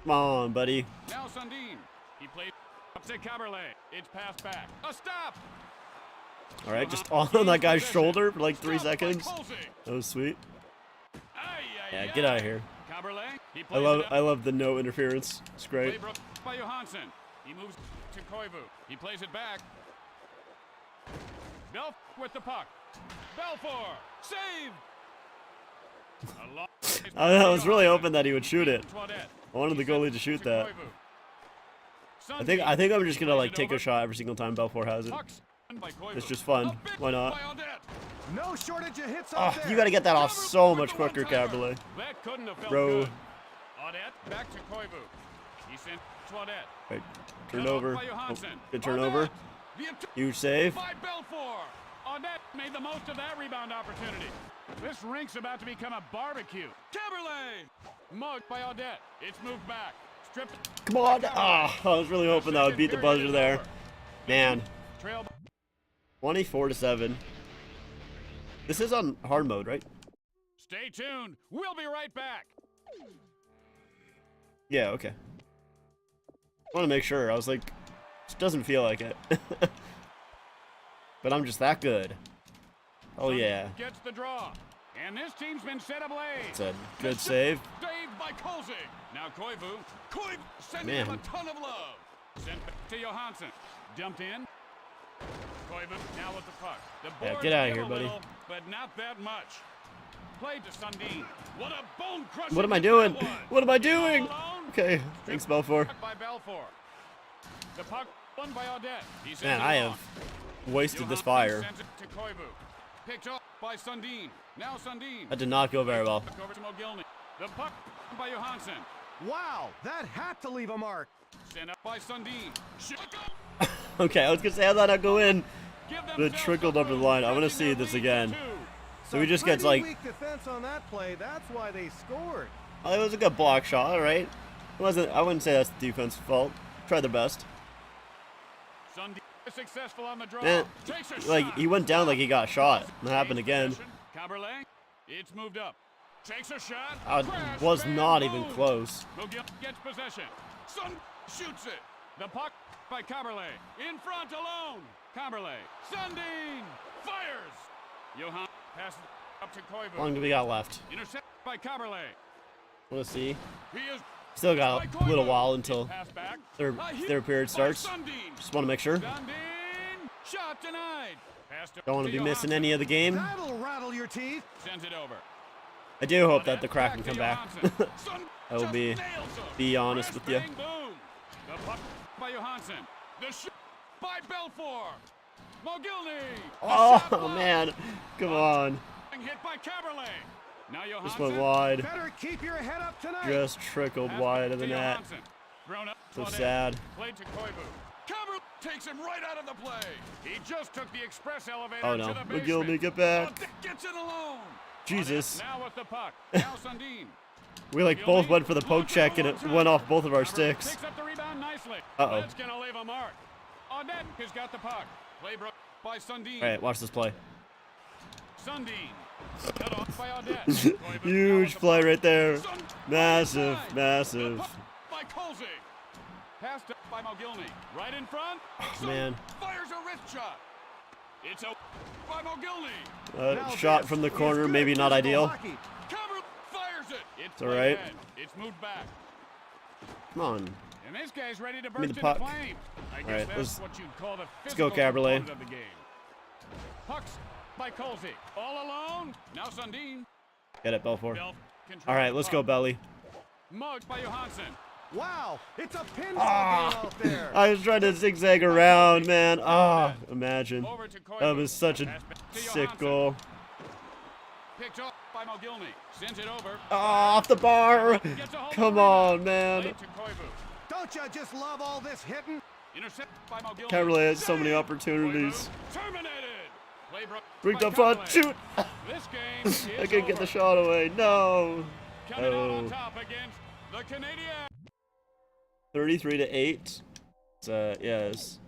A: Come on, buddy.
C: Now Sundin. He played up to Caberlet. It's passed back. A stop.
A: All right, just on that guy's shoulder for like 3 seconds. That was sweet. Yeah, get out of here. I love the no interference. It's great.
C: By Johansson. He moves to Koivu. He plays it back. Belf with the puck. Belfort. Save.
A: I was really hoping that he would shoot it. I wanted the goalie to shoot that. I think I'm just gonna like take a shot every single time Belfort has it. It's just fun. Why not?
D: No shortage of hits.
A: Oh, you gotta get that off so much quicker, Caberlet.
C: That couldn't have felt
A: Bro.
C: good. Audette back to Koivu. He sent Claudette.
A: Right. Turnover.
C: By
A: Oh,
C: Johansson.
A: good turnover.
C: The attempt
A: Huge save.
C: by Belfour. Audette made the most of that rebound opportunity. This rink's about to become a barbecue. Caberlet. Mugged by Audette. It's moved back. Stripped.
A: Come on. Ah, I was really hoping that would beat the buzzer there. Man.
C: Trail.
A: 24-7. This is on hard mode, right?
C: Stay tuned. We'll be right back.
A: Yeah, okay. I want to make sure. I was like, it doesn't feel like it. But I'm just that good. Oh, yeah.
C: Gets the draw. And this team's been set ablaze.
A: It's a good save.
C: Saved by Kolzig. Now Koivu. Koivu sending
A: Man.
C: him a ton of love. Sent back to Johansson. Dumped in. Koivu now with the puck. The
A: Yeah,
C: boards
A: get outta
C: give
A: here,
C: a
A: buddy.
C: little, but not that much. Played to Sundin. What a bone crushing.
A: What am I
C: hit that
A: doing?
C: was.
A: What am I doing?
C: Alone.
A: Okay, thanks, Belfour.
C: By Belfour. The puck won by Audette. He sends
A: Man,
C: it
A: I
C: along.
A: have wasted this
C: Johansson
A: fire.
C: sends it to Koivu. Picked up by Sundin. Now Sundin.
A: That did not go very well.
C: Back over to Mogilny. The puck by Johansson.
D: Wow, that had to leave a mark.
C: Sent up by Sundin. Shot.
A: Okay, I was gonna say, how did that not go in?
C: Give
A: But it
C: themselves
A: trickled
C: a
A: up the
C: room,
A: line. I want to
C: stretching
A: see
C: their
A: this
C: lead
A: again.
C: to 2.
A: So he just gets
D: Pretty
A: like,
D: weak defense on that play. That's why they scored.
A: oh, it was a good block shot, right? It wasn't. I wouldn't say that's the defense's fault. Tried their best.
C: Sundin is successful on the draw.
A: Man,
C: Takes a
A: like
C: shot.
A: he went down like he got shot. That happened again.
C: Possession. Caberlet. It's moved up. Takes a shot.
A: I
C: Crash,
A: was
C: bang,
A: not even
C: boom.
A: close.
C: McGill gets possession. Sun shoots it. The puck by Caberlet. In front alone. Caberlet. Sundin fires. Johan passes up to
A: How long
C: Koivu.
A: do we got left?
C: Intercepted by Caberlet.
A: Want to see?
C: He is
A: Still got a little while until
C: pass back.
A: third
C: A hit
A: period
C: by
A: starts.
C: Sundin.
A: Just want to make sure.
C: Sundin. Shot denied. Pass
A: Don't want to be missing
C: Johansson.
A: any of the game.
D: That'll rattle your teeth.
C: Sends it over.
A: I do hope that
C: Audette
A: the Kraken
C: to
A: come back.
C: Johansson. Sun
A: I will
C: just
A: be
C: nails him.
A: honest
C: Crash,
A: with you.
C: bang, boom. The puck by Johansson. The shot by Belfour. Mogilny. The shot
A: Oh
C: blocked.
A: man, come on.
C: Hit by Caberlet. Now
A: Just
C: Johansson.
A: went wide.
D: Better keep your head up tonight.
A: Just trickled
C: Pass
A: wide
C: to
A: of the net.
C: Johansson. Thrown up.
A: So
C: Claudette.
A: sad.
C: Played to Koivu. Caberlet takes him right out of the play. He just took the express elevator
A: Oh
C: to
A: no,
C: the basement.
A: McGillney, get back.
C: Audette gets it alone.
A: Jesus.
C: Audette now with the puck. Now Sundin.
A: We like both went for the poke check and it went off both of our sticks.
C: Picks up the rebound nicely.
A: Uh-oh.
C: That's gonna leave a mark. Audette has got the puck. Play broke by Sundin.
A: All right, watch this play.
C: Sundin. Cut off by Audette. Koivu now with
A: Huge
C: the
A: play
C: puck.
A: right there.
C: Sun-
A: Massive,
C: inside.
A: massive.
C: The puck by Kolzig. Passed up by Mogilny. Right in front. Sun
A: man.
C: Fires a wrist shot. It's a by Mogilny.
D: Now
A: Shot
D: this
A: from the
D: is
A: corner,
D: good
A: maybe not
D: physical
A: ideal.
D: hockey.
C: Cameron fires it. It's
A: all
C: played
A: right.
C: ahead. It's moved back.
A: Come on.
C: And this guy's ready to
A: me
C: burst
A: the
C: into
A: puck.
C: flames. I guess
A: right,
C: that's
A: let's-
C: what you'd call the
A: let's go,
C: physical
A: Caberlet.
C: component of the game. Pucks by Kolzig. All alone. Now Sundin.
A: Get it, Belfour.
C: Belf controls
A: All right,
C: the
A: let's
C: puck.
A: go, Belly.
C: Mugged by Johansson.
D: Wow, it's a pinball
A: Ah.
D: game out there.
A: I was trying to zigzag around, man. Ah, imagine.
C: Over to Koivu.
A: That was such a
C: Pass back to
A: sick
C: Johansson.
A: goal.
C: Picked up by Mogilny. Sends it over.
A: Ah, off the bar.
C: Gets a hold of
A: Come
C: the
A: on,
C: rebound.
A: man.
C: Played to Koivu.
D: Don't you just love all this hitting?
C: Intercepted by Mogilny.
A: Caberlet has so many
C: Save!
A: opportunities.
C: Koivu terminated. Play broke
A: Bring
C: by
A: up front.
C: Caberlet.
A: Shoot.
C: This game is
A: I couldn't get the
C: over.
A: shot away. No.
C: Coming out on
A: Oh.
C: top against the Canadiens.
A: 33-8. It's, yeah, it's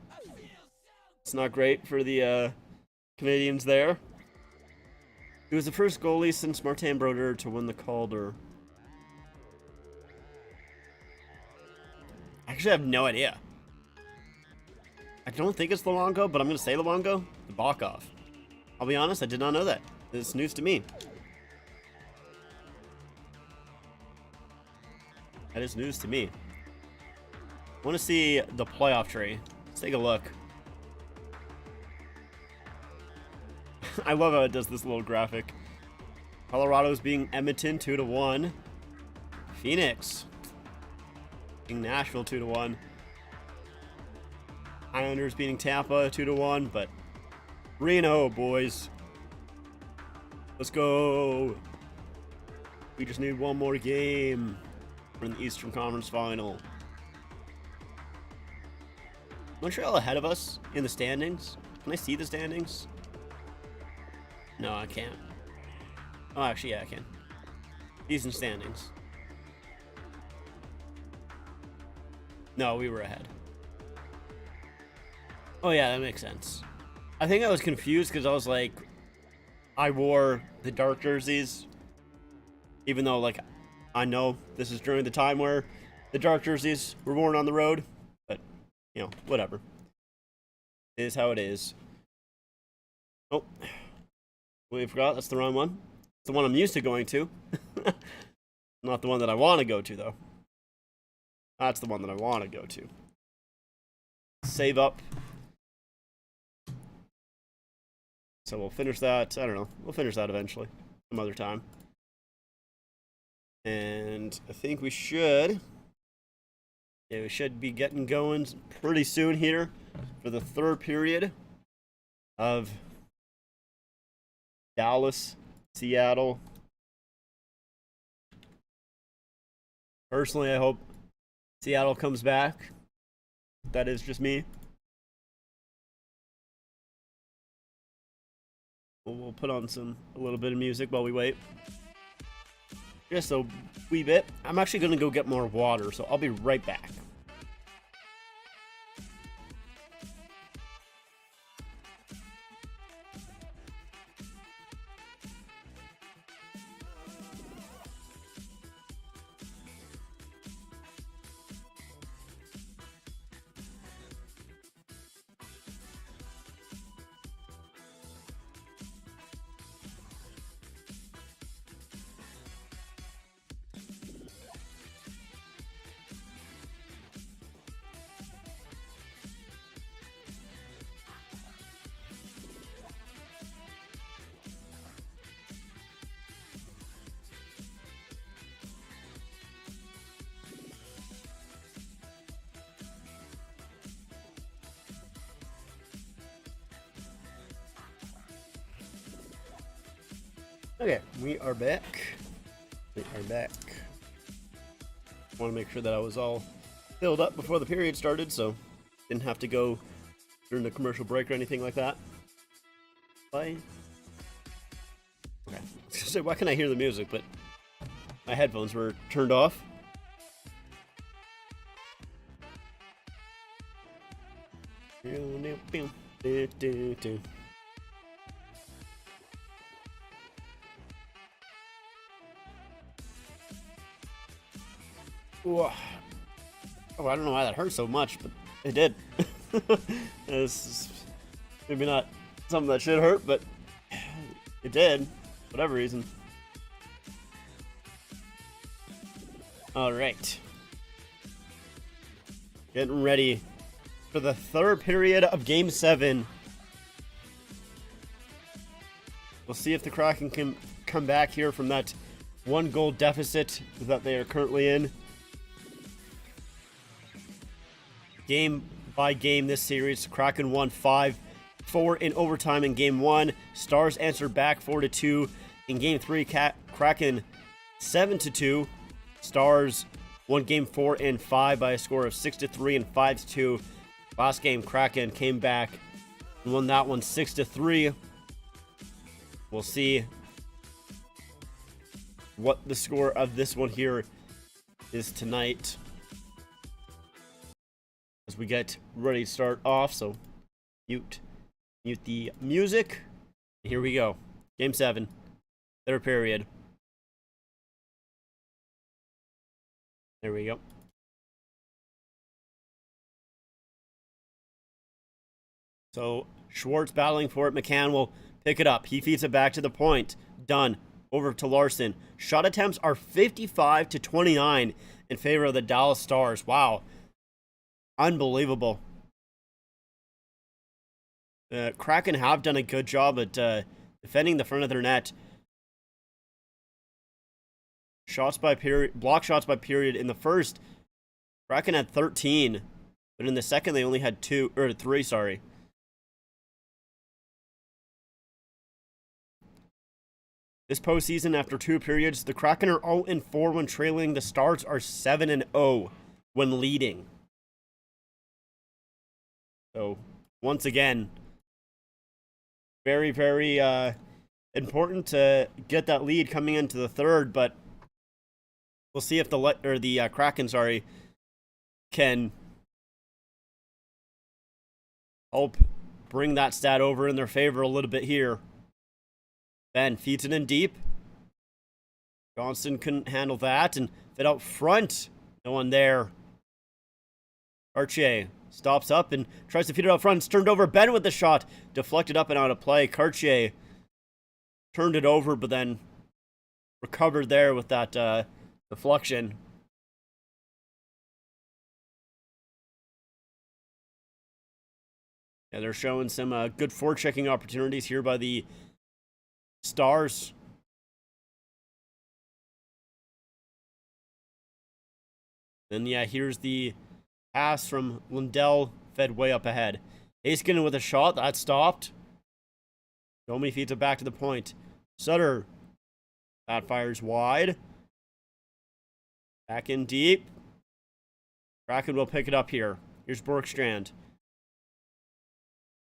A: not great for the Canadians there. He was the first goalie since Martin Brodeur to win the Calder. I actually have no idea. I don't think it's Luongo, but I'm going to say Luongo. Bakov. I'll be honest, I did not know that. It's news to me. That is news to me. I want to see the playoff tree. Let's take a look. I love how it does this little graphic. Colorado's being Edmonton 2-1. Phoenix beating Nashville 2-1. Islanders beating Tampa 2-1, but Reno, boys. Let's go. We just need one more game for the Eastern Conference Final. Montreal ahead of us in the standings. Can I see the standings? No, I can't. Oh, actually, yeah, I can. Decent standings. No, we were ahead. Oh, yeah, that makes sense. I think I was confused because I was like, I wore the dark jerseys, even though, like, I know this is during the time where the dark jerseys were worn on the road, but, you know, whatever. It is how it is. Oh, we forgot, that's the wrong one. It's the one I'm used to going to. Not the one that I want to go to, though. That's the one that I want to go to. Save up. So we'll finish that. I don't know. We'll finish that eventually. Some other time. And I think we should. Yeah, we should be getting going pretty soon here for the third period of Dallas, Seattle. Personally, I hope Seattle comes back. That is just me. We'll put on a little bit of music while we wait. Just a wee bit. I'm actually going to go get more water, so I'll be right back. Okay, we are back. We are back. Want to make sure that I was all filled up before the period started, so didn't have to go during the commercial break or anything like that. Bye. Okay. I was gonna say, why can I hear the music, but my headphones were turned off. Oh, I don't know why that hurt so much, but it did. This is maybe not something that should hurt, but it did. For whatever reason. Alright. Getting ready for the third period of Game 7. We'll see if the Kraken can come back here from that 1-goal deficit that they are currently in. Game by game this series, Kraken won 5-4 in overtime in Game 1. Stars answered back 4-2 in Game 3. Kraken 7-2. Stars won Game 4 and 5 by a score of 6-3 and 5-2. Last game, Kraken came back and won that one 6-3. We'll see what the score of this one here is tonight as we get ready to start off. So mute the music. Here we go. Game 7, third period. There we go. So Schwartz battling for it. McCann will pick it up. He feeds it back to the point. Done. Over to Larson. Shot attempts are 55-29 in favor of the Dallas Stars. Wow. Unbelievable. Kraken have done a good job at defending the front of their net. Shots by period, block shots by period. In the first, Kraken had 13, but in the second they only had 3. Sorry. This postseason, after 2 periods, the Kraken are 0-4 when trailing. The Stars are 7-0 when leading. So, once again, very, very important to get that lead coming into the third, but we'll see if the Kraken, can help bring that stat over in their favor a little bit here. Ben feeds it in deep. Johnston couldn't handle that and fit out front. No one there. Cartier stops up and tries to feed it out front. It's turned over. Ben with the shot. Deflected up and out of play. Cartier turned it over, but then recovered there with that deflection. Yeah, they're showing some good forechecking opportunities here by the Stars. Then, yeah, here's the pass from Lundell, fed way up ahead. Heiskanen with a shot, that stopped. Domi feeds it back to the point. Sutter, that fires wide. Back in deep. Kraken will pick it up here. Here's Bjorkstrand.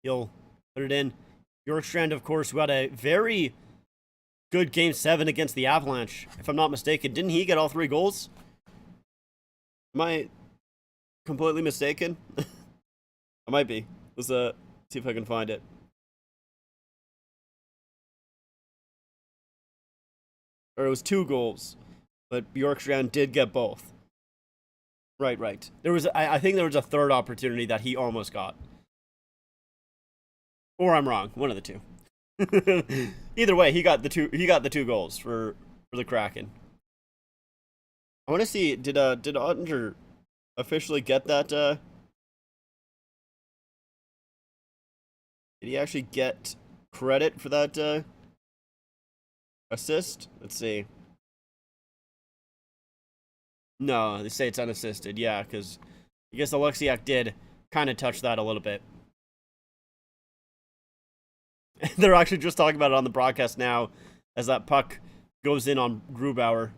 A: He'll put it in. Bjorkstrand, of course, who had a very good Game 7 against the Avalanche, if I'm not mistaken. Didn't he get all 3 goals? Am I completely mistaken? I might be. Let's see if I can find it. Or it was 2 goals, but Bjorkstrand did get both. Right. There was, I think there was a third opportunity that he almost got. Or I'm wrong. One of the two. Either way, he got the 2 goals for the Kraken. I want to see, did Ottinger officially get that, did he actually get credit for that, assist? Let's see. No, they say it's unassisted, yeah, because I guess Alexiak did kind of touch that a little bit. They're actually just talking about it on the broadcast now as that puck goes in on Grubauer.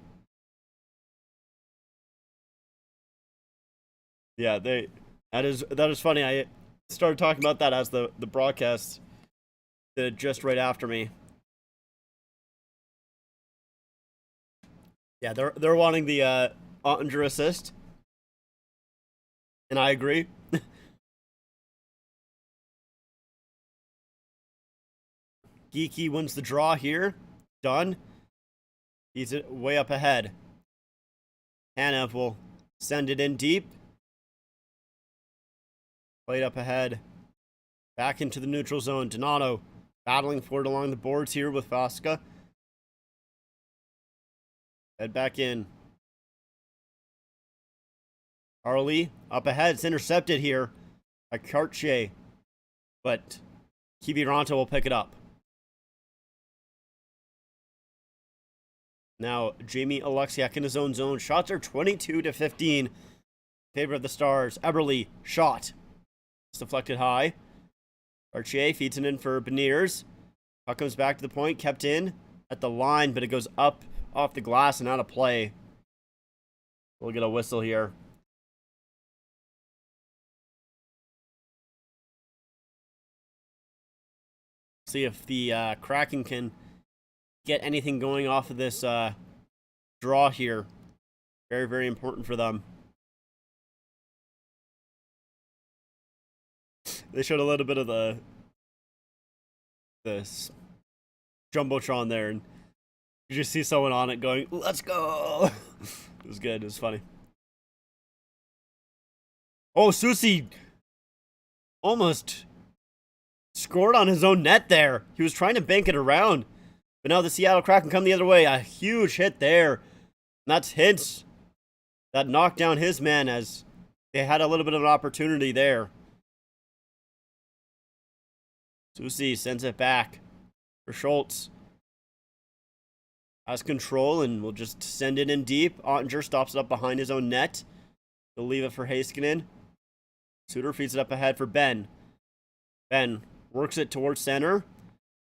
A: Yeah, that is funny. I started talking about that as the broadcast did just right after me. Yeah, they're wanting the Ottinger assist, and I agree. Geeky wins the draw here. Done. He's way up ahead. Tanev will send it in deep. Played up ahead. Back into the neutral zone. Donato battling for it along the boards here with Vaska. Head back in. Harley up ahead. It's intercepted here by Cartier. But Kiviranta will pick it up. Now, Jamie Alexiak in his own zone. Shots are 22-15. In favor of the Stars. Eberle, shot. It's deflected high. Cartier feeds it in for Beniers. Puck comes back to the point. Kept in at the line, but it goes up off the glass and out of play. We'll get a whistle here. See if the Kraken can get anything going off of this draw here. Very, very important for them. They showed a little bit of this Jumbotron there, and you just see someone on it going, "Let's go!" It was good. It was funny. Oh, Susi almost scored on his own net there. He was trying to bank it around. But now the Seattle Kraken come the other way. A huge hit there. And that's Hintz that knocked down his man as they had a little bit of an opportunity there. Susi sends it back for Schultz. Has control and will just send it in deep. Ottinger stops it up behind his own net. He'll leave it for Heiskanen. Suter feeds it up ahead for Ben. Ben works it towards center.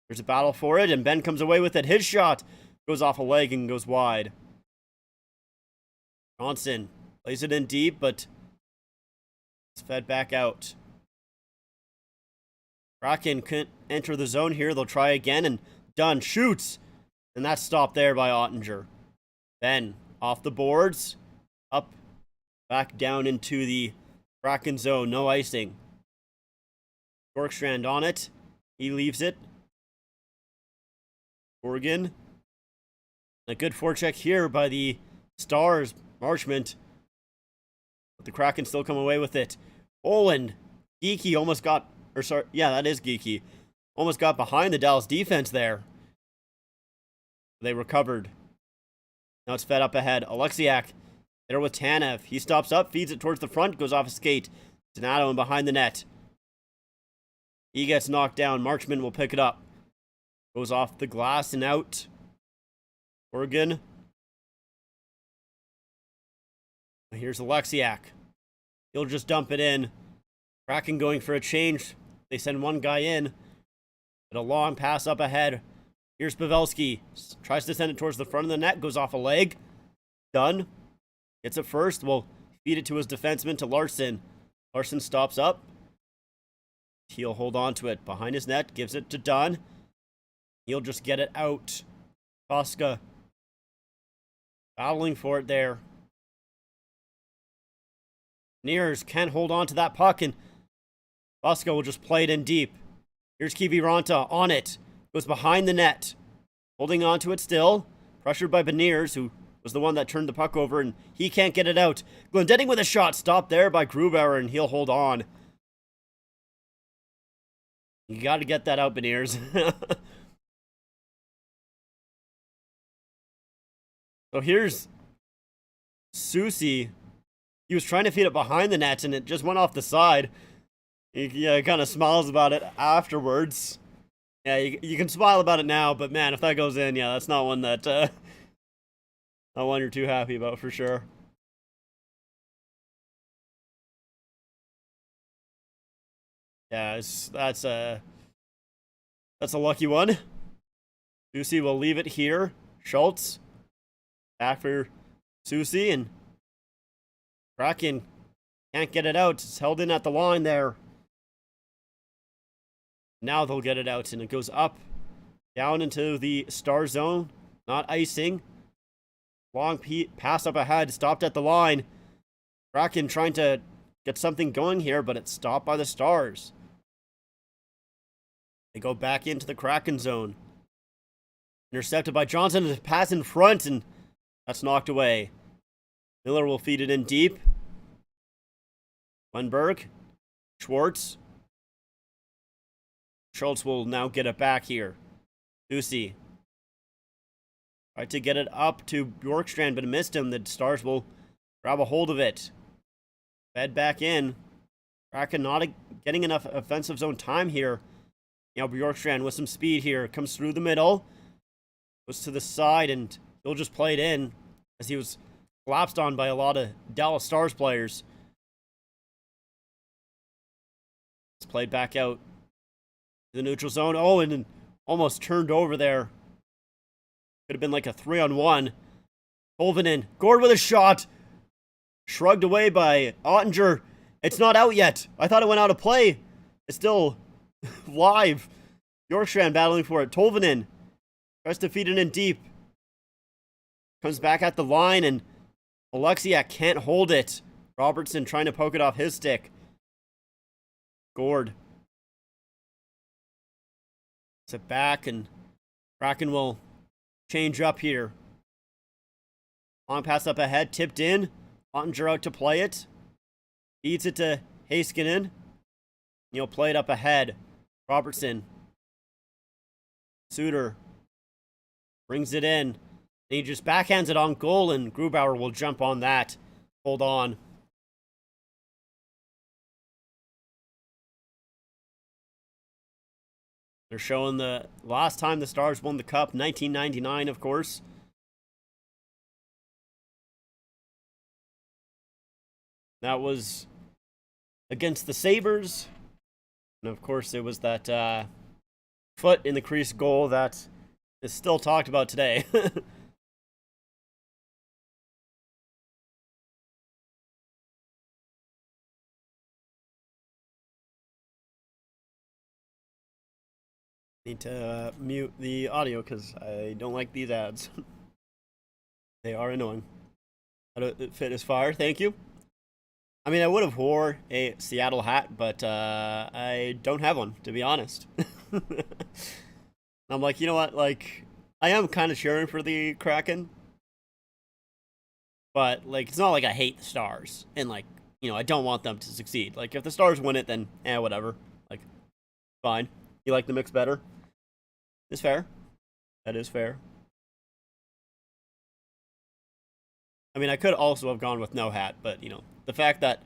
A: There's a battle for it, and Ben comes away with it. His shot goes off a leg and goes wide. Johnson plays it in deep, but it's fed back out. Kraken couldn't enter the zone here. They'll try again, and Dunn shoots. And that's stopped there by Ottinger. Then, off the boards, up, back down into the Kraken zone. No icing. Bjorkstrand on it. He leaves it. Oregon. A good forecheck here by the Stars. Marchment. But the Kraken still come away with it. Oland. Geeky almost got... Or sorry, yeah, that is Geeky. Almost got behind the Dallas defense there. They recovered. Now it's fed up ahead. Alexiak. There with Tanev. He stops up, feeds it towards the front, goes off his skate. Donato in behind the net. He gets knocked down. Marchman will pick it up. Goes off the glass and out. Oregon. Here's Alexiak. He'll just dump it in. Kraken going for a change. They send one guy in. But a long pass up ahead. Here's Pavelski. Tries to send it towards the front of the net. Goes off a leg. Done. Gets it first. Will feed it to his defenseman, to Larson. Larson stops up. He'll hold on to it. Behind his net. Gives it to Dunn. He'll just get it out. Koska. Battling for it there. Nears can't hold on to that puck, and Koska will just play it in deep. Here's Kiviranta on it. Goes behind the net. Holding on to it still. Pressured by Beniers, who was the one that turned the puck over, and he can't get it out. Glendening with a shot. Stopped there by Grubauer, and he'll hold on. You got to get that out, Beniers. So here's Susie. He was trying to feed it behind the net, and it just went off the side. He kind of smiles about it afterwards. Yeah, you can smile about it now, but man, if that goes in, yeah, that's not one that not one you're too happy about for sure. Yeah, that's a lucky one. Susie will leave it here. Schultz back for Susie, and Kraken can't get it out. It's held in at the line there. Now they'll get it out, and it goes up, down into the Star zone. Not icing. Long pass up ahead, stopped at the line. Kraken trying to get something going here, but it's stopped by the Stars. They go back into the Kraken zone. Intercepted by Johnson, and pass in front, and that's knocked away. Miller will feed it in deep. Wenberg. Schwartz. Schultz will now get it back here. Ducey. Tried to get it up to Bjorkstrand, but missed him. The Stars will grab a hold of it. Fed back in. Kraken not getting enough offensive zone time here. Now Bjorkstrand with some speed here. Comes through the middle. Goes to the side, and he'll just play it in, as he was collapsed on by a lot of Dallas Stars players. It's played back out to the neutral zone. Oh, and then almost turned over there. Could have been like a 3-on-1. Tolvanen. Gord with a shot. Shrugged away by Ottinger. It's not out yet. I thought it went out of play. It's still live. Bjorkstrand battling for it. Tolvanen tries to feed it in deep. Comes back at the line, and Alexiak can't hold it. Robertson trying to poke it off his stick. Gord. Sit back, and Kraken will change up here. Long pass up ahead, tipped in. Ottinger out to play it. Feeds it to Heiskanen. He'll play it up ahead. Robertson. Suter. Brings it in. And he just backhands it on goal, and Grubauer will jump on that. Hold on. They're showing the last time the Stars won the Cup, 1999, of course. That was against the Sabres. And of course, it was that foot in the crease goal that is still talked about today. Need to mute the audio because I don't like these ads. They are annoying. How do it fit as fire? Thank you. I mean, I would have wore a Seattle hat, but I don't have one, to be honest. I'm like, you know what? Like, I am kind of cheering for the Kraken, but like, it's not like I hate the Stars, and like, I don't want them to succeed. Like, if the Stars win it, then whatever. Like, fine. You like the mix better? It's fair. That is fair. I mean, I could also have gone with no hat, but the fact that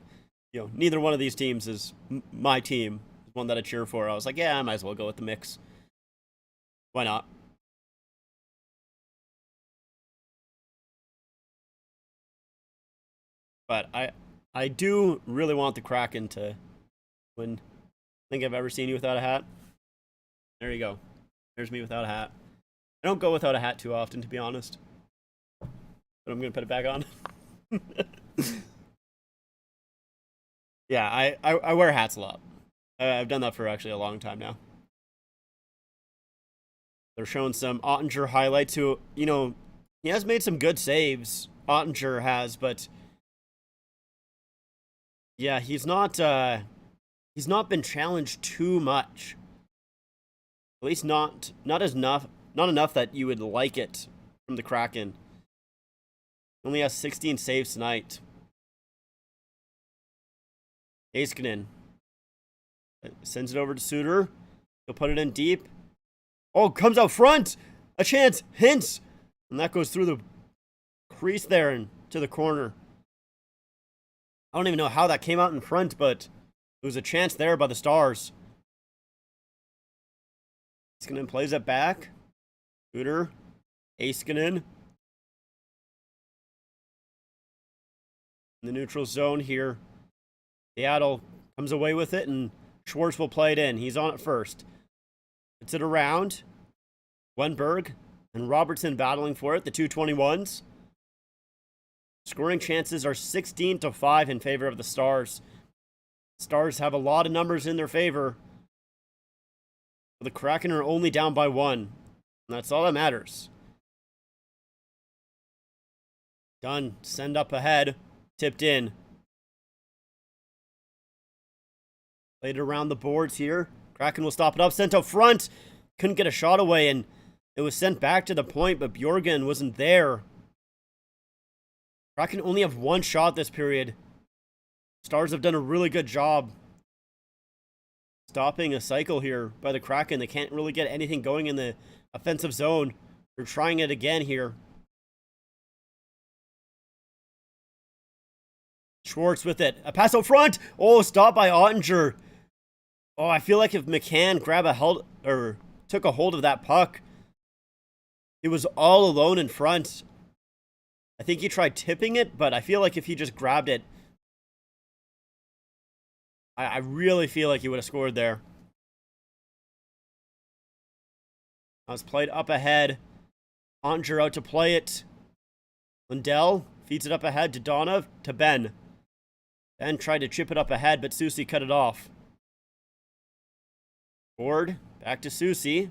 A: neither one of these teams is my team, one that I cheer for, I was like, yeah, I might as well go with the mix. Why not? But I do really want the Kraken to win. I think I've ever seen you without a hat. There you go. There's me without a hat. I don't go without a hat too often, to be honest. But I'm gonna put it back on. Yeah, I wear hats a lot. I've done that for actually a long time now. They're showing some Ottinger highlights who, he has made some good saves. Ottinger has, but yeah, he's not been challenged too much. At least not enough that you would like it from the Kraken. Only has 16 saves tonight. Heiskanen sends it over to Suter. He'll put it in deep. Oh, comes out front! A chance! Hintz! And that goes through the crease there and to the corner. I don't even know how that came out in front, but it was a chance there by the Stars. Heiskanen plays it back. Suter. Heiskanen. In the neutral zone here. Seattle comes away with it, and Schwartz will play it in. He's on it first. It's it around. Wenberg and Robertson battling for it, the 221s. Scoring chances are 16-5 in favor of the Stars. Stars have a lot of numbers in their favor. The Kraken are only down by 1. And that's all that matters. Done. Send up ahead. Tipped in. Played around the boards here. Kraken will stop it up. Sent up front. Couldn't get a shot away, and it was sent back to the point, but Bjorgen wasn't there. Kraken only have 1 shot this period. Stars have done a really good job stopping a cycle here by the Kraken. They can't really get anything going in the offensive zone. They're trying it again here. Schwartz with it. A pass out front. Oh, stopped by Ottinger. Oh, I feel like if McCann took a hold of that puck, he was all alone in front. I think he tried tipping it, but I feel like if he just grabbed it, I really feel like he would have scored there. I was played up ahead. Ottinger out to play it. Lindell feeds it up ahead to Donov, to Ben. Ben tried to chip it up ahead, but Susie cut it off. Ford, back to Susie.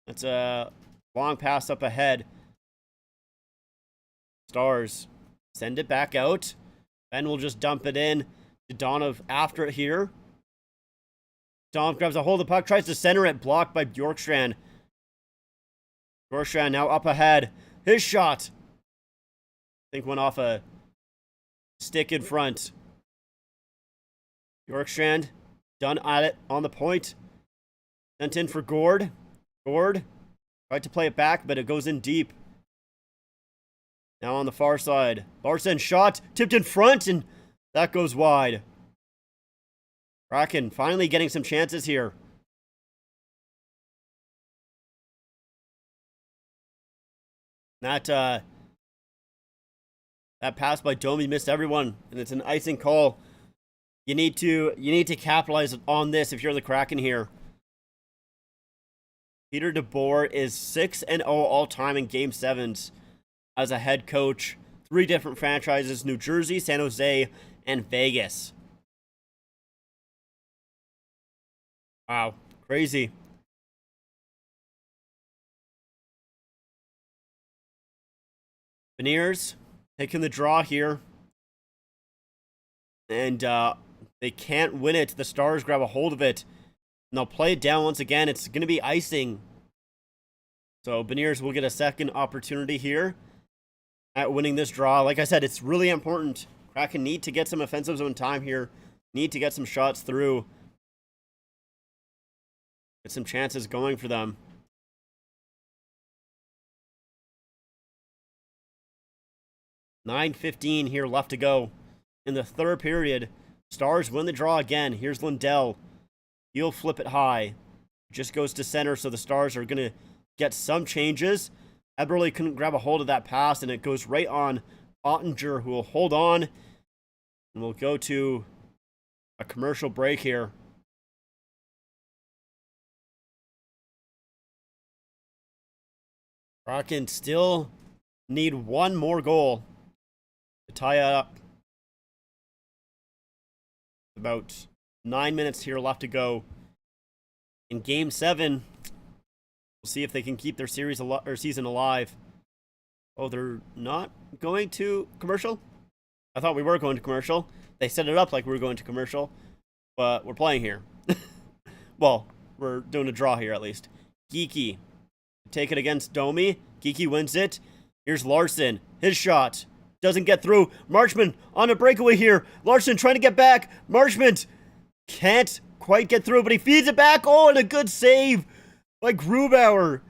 A: That's a long pass up ahead. Stars send it back out. Ben will just dump it in to Donov after it here. Donov grabs a hold of the puck, tries to center it, blocked by Bjorkstrand. Bjorkstrand now up ahead. His shot, I think, went off a stick in front. Bjorkstrand done at it on the point. Sent in for Gord. Gord tried to play it back, but it goes in deep. Now on the far side. Larson shot, tipped in front, and that goes wide. Kraken finally getting some chances here. That pass by Domi missed everyone, and it's an icing call. You need to capitalize on this if you're the Kraken here. Peter DeBoer is 6-0 all-time in Game 7s as a head coach. 3 different franchises: New Jersey, San Jose, and Vegas. Wow, crazy. Veneers taking the draw here. And they can't win it. The Stars grab a hold of it. And they'll play it down once again. It's going to be icing. So Beniers will get a second opportunity here at winning this draw. Like I said, it's really important. Kraken need to get some offensive zone time here. Need to get some shots through. Get some chances going for them. $9:15 here left to go in the third period. Stars win the draw again. Here's Lindell. He'll flip it high. Just goes to center, so the Stars are going to get some changes. Eberle couldn't grab a hold of that pass, and it goes right on Ottinger, who will hold on. And we'll go to a commercial break here. Kraken still need one more goal to tie it up. About 9 minutes here left to go in Game 7. We'll see if they can keep their series or season alive. Oh, they're not going to commercial? I thought we were going to commercial. They set it up like we were going to commercial, but we're playing here. Well, we're doing a draw here at least. Geeky. Take it against Domi. Geeky wins it. Here's Larson. His shot. Doesn't get through. Marchman on a breakaway here. Larson trying to get back. Marchman can't quite get through, but he feeds it back. Oh, and a good save by Grubauer.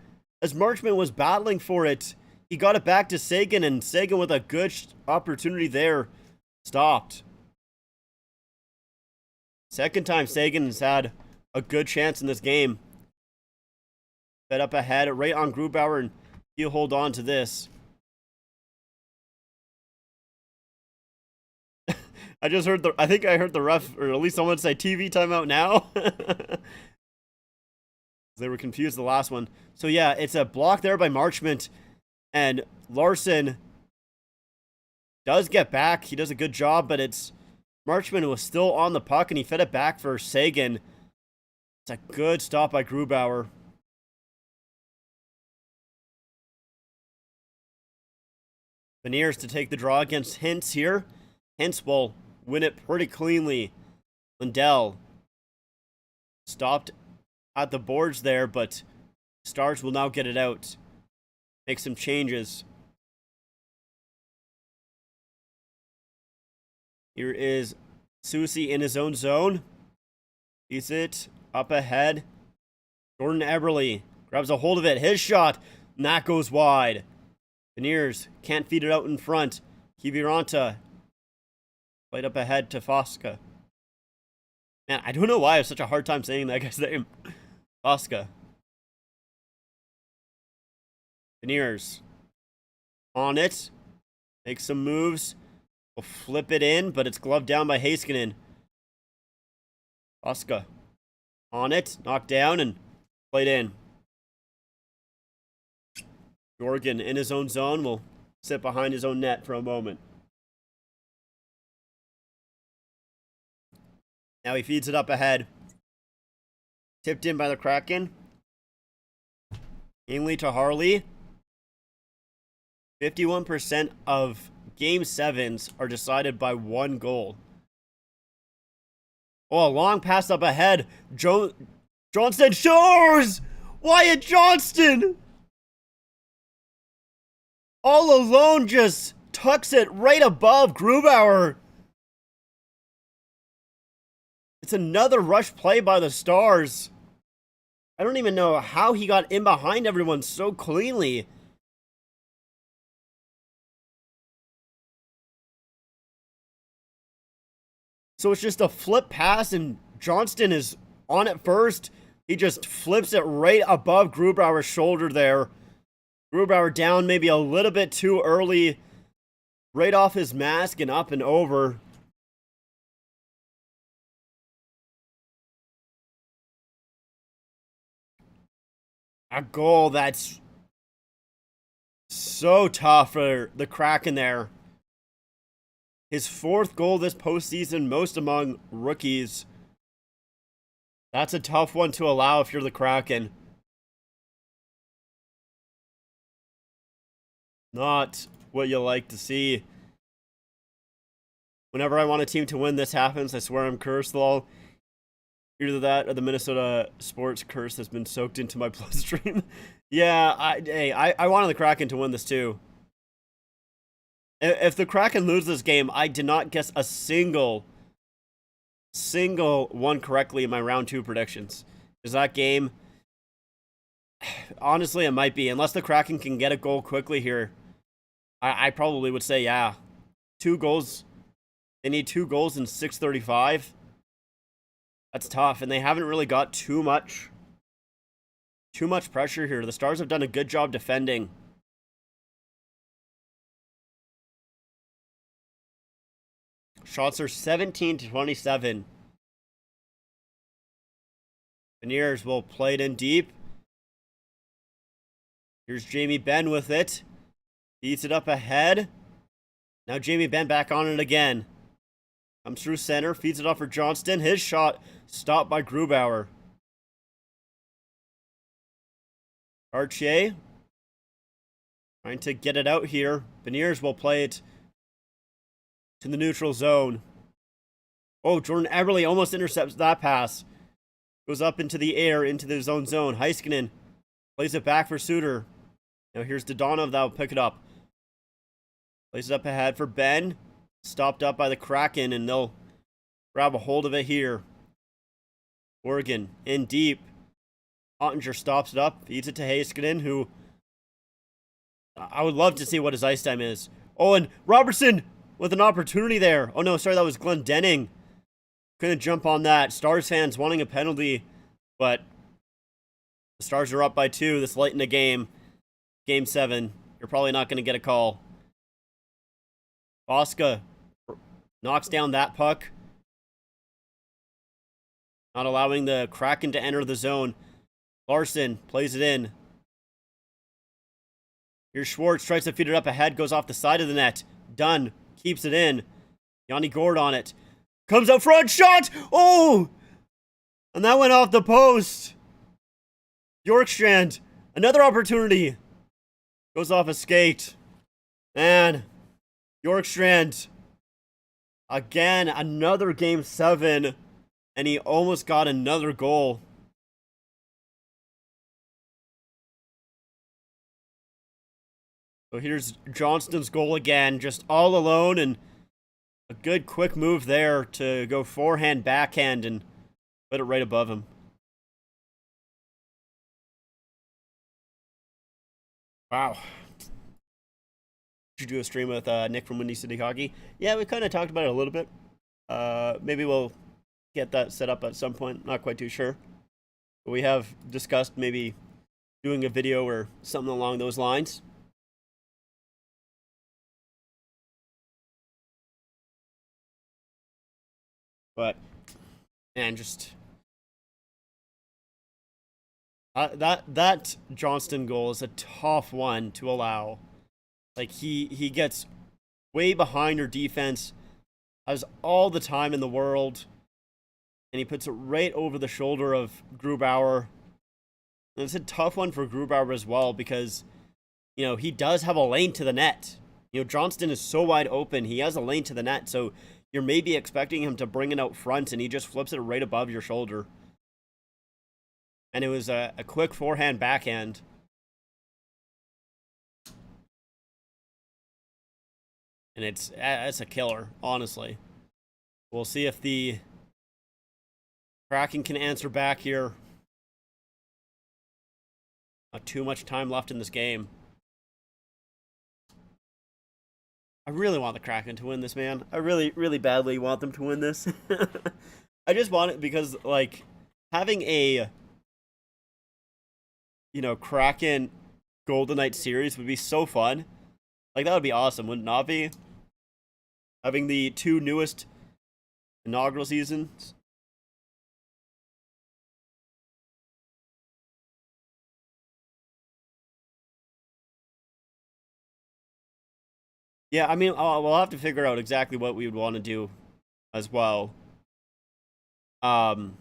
A: As Marchman was battling for it, he got it back to Sagan, and Sagan with a good opportunity there stopped. Second time Sagan has had a good chance in this game. Fed up ahead, right on Grubauer, and he'll hold on to this. I think I heard the ref, or at least someone say TV timeout now. They were confused the last one. So yeah, it's a block there by Marchment, and Larson does get back. He does a good job, but it's Marchment was still on the puck, and he fed it back for Sagan. It's a good stop by Grubauer. Beniers to take the draw against Hintz here. Hintz will win it pretty cleanly. Lindell stopped at the boards there, but Stars will now get it out. Make some changes. Here is Susie in his own zone. Sees it up ahead. Jordan Eberle grabs a hold of it. His shot, and that goes wide. Beniers can't feed it out in front. Kiviranta played up ahead to Fosca. Man, I don't know why I have such a hard time saying that guy's name. Fosca. Beniers on it. Make some moves. Will flip it in, but it's gloved down by Heiskanen. Fosca on it. Knocked down and played in. Jorgen in his own zone will sit behind his own net for a moment. Now he feeds it up ahead. Tipped in by the Kraken. Ainley to Harley. 51% of Game 7s are decided by one goal. Oh, a long pass up ahead. Johnston Shores! Wyatt Johnston! All alone just tucks it right above Grubauer. It's another rush play by the Stars. I don't even know how he got in behind everyone so cleanly. So it's just a flip pass, and Johnston is on it first. He just flips it right above Grubauer's shoulder there. Grubauer down maybe a little bit too early. Right off his mask and up and over. A goal that's so tough for the Kraken there. His fourth goal this postseason, most among rookies. That's a tough one to allow if you're the Kraken. Not what you like to see. Whenever I want a team to win, this happens. I swear I'm cursed, lol. Either that or the Minnesota sports curse has been soaked into my bloodstream. Yeah, I wanted the Kraken to win this too. If the Kraken lose this game, I did not guess a single one correctly in my round 2 predictions. Is that game? Honestly, it might be. Unless the Kraken can get a goal quickly here, I probably would say, yeah. 2 goals. They need 2 goals in 6:35. That's tough, and they haven't really got too much pressure here. The Stars have done a good job defending. Shots are 17-27. Beniers will play it in deep. Here's Jamie Benn with it. Beats it up ahead. Now Jamie Benn back on it again. Comes through center, feeds it off for Johnston. His shot stopped by Grubauer. Archier trying to get it out here. Beniers will play it to the neutral zone. Oh, Jordan Eberle almost intercepts that pass. Goes up into the air, into the zone. Heiskanen plays it back for Suter. Now here's Dodonov that will pick it up. Plays it up ahead for Ben. Stopped up by the Kraken, and they'll grab a hold of it here. Oregon in deep. Ottinger stops it up, feeds it to Heiskanen, who I would love to see what his ice time is. Oh, and Robertson with an opportunity there. Oh no, sorry, that was Glendening. Couldn't jump on that. Stars fans wanting a penalty, but the Stars are up by 2 this late in the game. Game 7. You're probably not going to get a call. Bosca knocks down that puck. Not allowing the Kraken to enter the zone. Larson plays it in. Here's Schwartz, tries to feed it up ahead, goes off the side of the net. Dunn keeps it in. Yanni Gord on it. Comes up front, shot! Oh! And that went off the post. Bjorkstrand, another opportunity. Goes off a skate. Man, Bjorkstrand. Again, another game 7. And he almost got another goal. So here's Johnston's goal again, just all alone, and a good quick move there to go forehand, backhand, and put it right above him. Wow. Should you do a stream with Nick from Windy City Hockey? Yeah, we kind of talked about it a little bit. Maybe we'll get that set up at some point. Not quite too sure. But we have discussed maybe doing a video or something along those lines. But, man, just that Johnston goal is a tough one to allow. Like, he gets way behind your defense, has all the time in the world, and he puts it right over the shoulder of Grubauer. And it's a tough one for Grubauer as well because, you know, he does have a lane to the net. You know, Johnston is so wide open. He has a lane to the net, so you're maybe expecting him to bring it out front, and he just flips it right above your shoulder. And it was a quick forehand backhand. And it's a killer, honestly. We'll see if the Kraken can answer back here. Not too much time left in this game. I really want the Kraken to win this, man. I really, really badly want them to win this. I just want it because, like, having a, you know, Kraken Golden Knight series would be so fun. Like, that would be awesome, wouldn't it not be? Having the 2 newest inaugural seasons. Yeah, I mean, we'll have to figure out exactly what we would want to do as well. You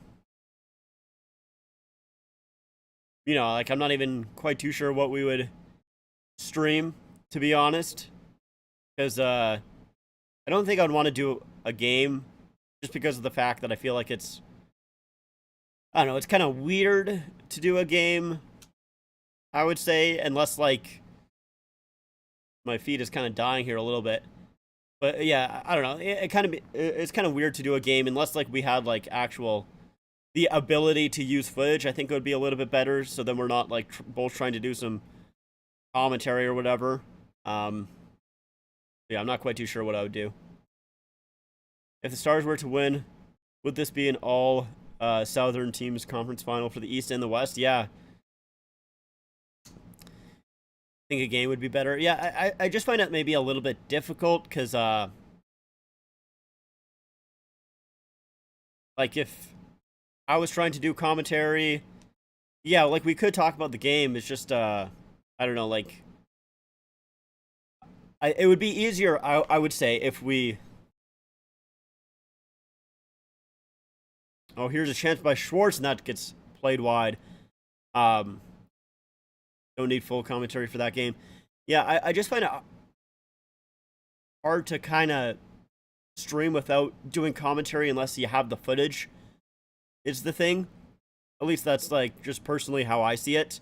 A: know, like, I'm not even quite too sure what we would stream, to be honest. because I don't think I'd want to do a game just because of the fact that I feel like I don't know, it's kind of weird to do a game, I would say, unless like my feed is kind of dying here a little bit. But yeah, I don't know. It's kind of weird to do a game unless like we had like the ability to use footage. I think it would be a little bit better, so then we're not like both trying to do some commentary or whatever. Yeah, I'm not quite too sure what I would do. If the Stars were to win, would this be an all Southern teams conference final for the East and the West? Yeah. I think a game would be better. Yeah, I just find it maybe a little bit difficult because like if I was trying to do commentary, yeah, like we could talk about the game. It's just I don't know, like it would be easier, I would say, if we. Oh, here's a chance by Schwartz, and that gets played wide. Don't need full commentary for that game. Yeah, I just find it hard to kind of stream without doing commentary unless you have the footage, is the thing. At least that's, like, just personally how I see it.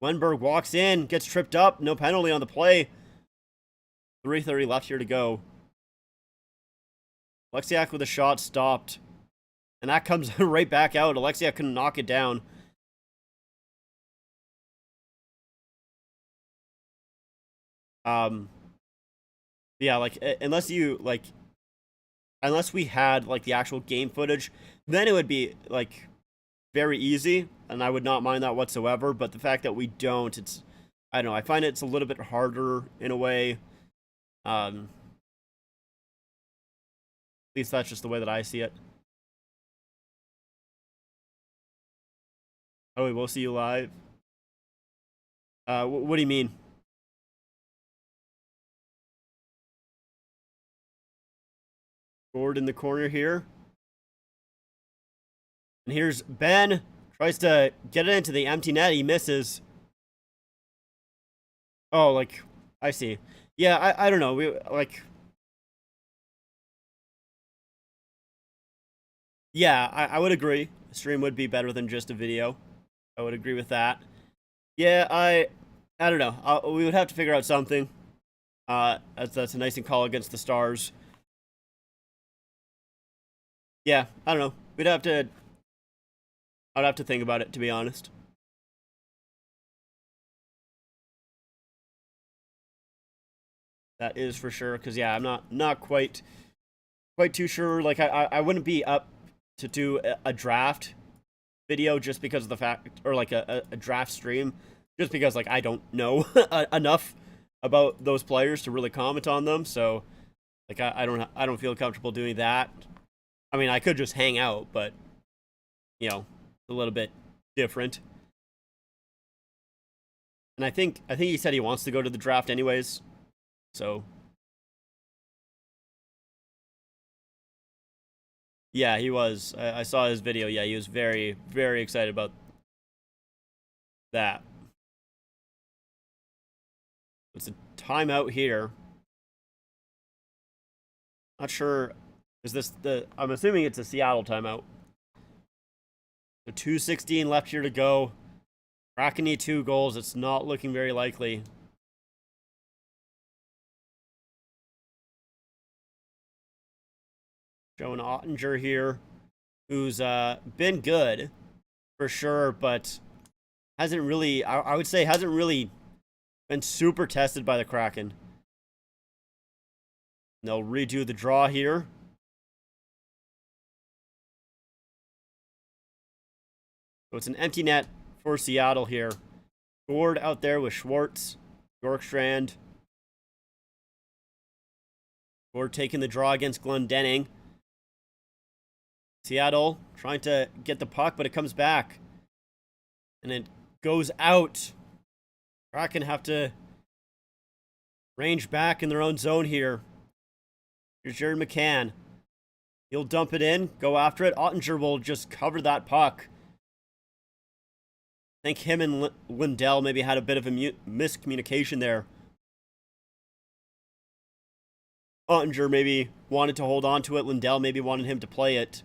A: Wenberg walks in, gets tripped up, no penalty on the play. 3:30 left here to go. Alexiak with a shot stopped. And that comes right back out. Alexiak couldn't knock it down. Yeah, like, unless we had, like, the actual game footage, then it would be, like, very easy, and I would not mind that whatsoever, but the fact that we don't, I don't know, I find it's a little bit harder in a way. At least that's just the way that I see it. Oh, we will see you live? What do you mean? Gord in the corner here. And here's Ben. Tries to get it into the empty net. He misses. Oh, like, I see. Yeah, I don't know. Yeah, I would agree. A stream would be better than just a video. I would agree with that. Yeah, I don't know. We would have to figure out something. That's a nice call against the Stars. Yeah, I don't know. I'd have to think about it, to be honest. That is for sure, because yeah, I'm not quite too sure. Like I wouldn't be up to do a draft video just because of the fact, or like a draft stream, just because like I don't know enough about those players to really comment on them. So like I don't feel comfortable doing that. I mean, I could just hang out, but you know, a little bit different. And I think he said he wants to go to the draft anyways. So yeah, he was. I saw his video. Yeah, he was very, very excited about that. It's a timeout here. Not sure. Is this I'm assuming it's a Seattle timeout. So 2:16 left here to go. Kraken need 2 goals. It's not looking very likely. Showing Ottinger here, who's been good for sure, but hasn't really, I would say, hasn't really been super tested by the Kraken. They'll redo the draw here. So it's an empty net for Seattle here. Gord out there with Schwartz, Bjorkstrand. Gord taking the draw against Glendening. Seattle trying to get the puck, but it comes back. And it goes out. Kraken have to range back in their own zone here. Here's Jared McCann. He'll dump it in, go after it. Ottinger will just cover that puck. I think him and Lindell maybe had a bit of a miscommunication there. Ottinger maybe wanted to hold on to it. Lindell maybe wanted him to play it.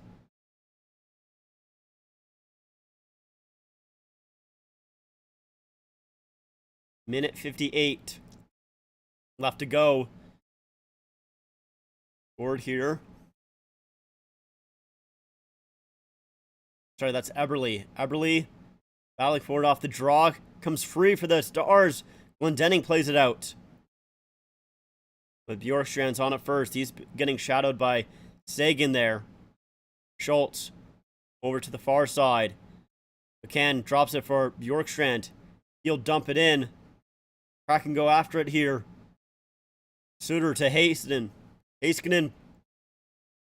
A: Minute 58 left to go. Forward here. Sorry, that's Eberle. Eberle battling forward off the draw. Comes free for the Stars. Glendening plays it out. But Bjorkstrand's on it first. He's getting shadowed by Sagan there. Schultz over to the far side. McCann drops it for Bjorkstrand. He'll dump it in. Kraken go after it here. Suter to Heiskanen. Heiskanen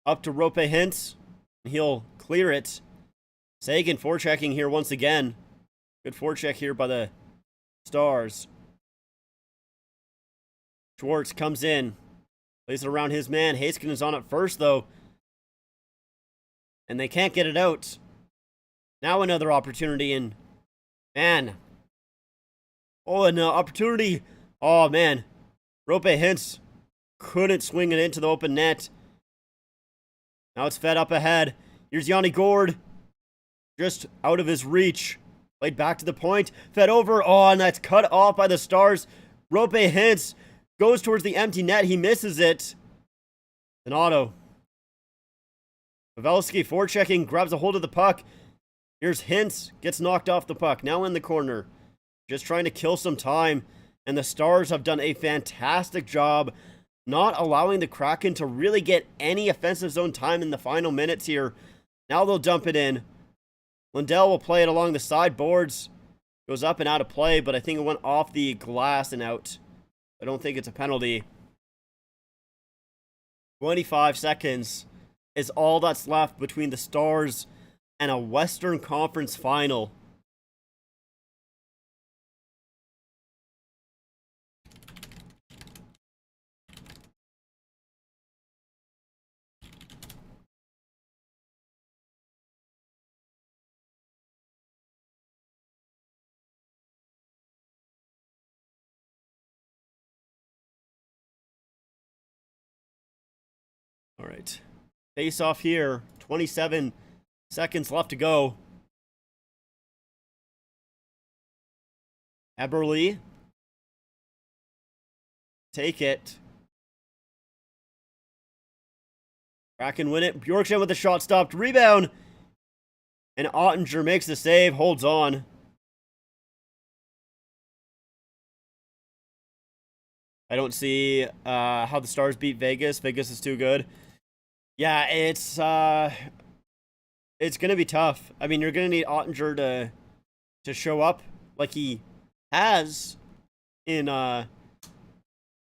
A: up to Rope Hintz. He'll clear it. Sagan forechecking here once again. Good forecheck here by the Stars. Schwartz comes in. Plays it around his man. Heiskanen's on it first, though. And they can't get it out. Now another opportunity, and man. Oh, an opportunity. Oh, man. Rope Hintz couldn't swing it into the open net. Now it's fed up ahead. Here's Yanni Gord. Just out of his reach. Played back to the point. Fed over. Oh, and that's cut off by the Stars. Rope Hintz goes towards the empty net. He misses it. Donato. Pavelski forechecking. Grabs a hold of the puck. Here's Hintz. Gets knocked off the puck. Now in the corner. Just trying to kill some time. And the Stars have done a fantastic job not allowing the Kraken to really get any offensive zone time in the final minutes here. Now they'll dump it in. Lindell will play it along the sideboards. Goes up and out of play, but I think it went off the glass and out. I don't think it's a penalty. 25 seconds is all that's left between the Stars and a Western Conference final. All right. Face off here. 27 seconds left to go. Eberle. Take it. Kraken win it. Bjorkstrand with the shot stopped. Rebound. And Ottinger makes the save. Holds on. I don't see how the Stars beat Vegas. Vegas is too good. Yeah, it's going to be tough. I mean, you're going to need Ottinger to show up like he has in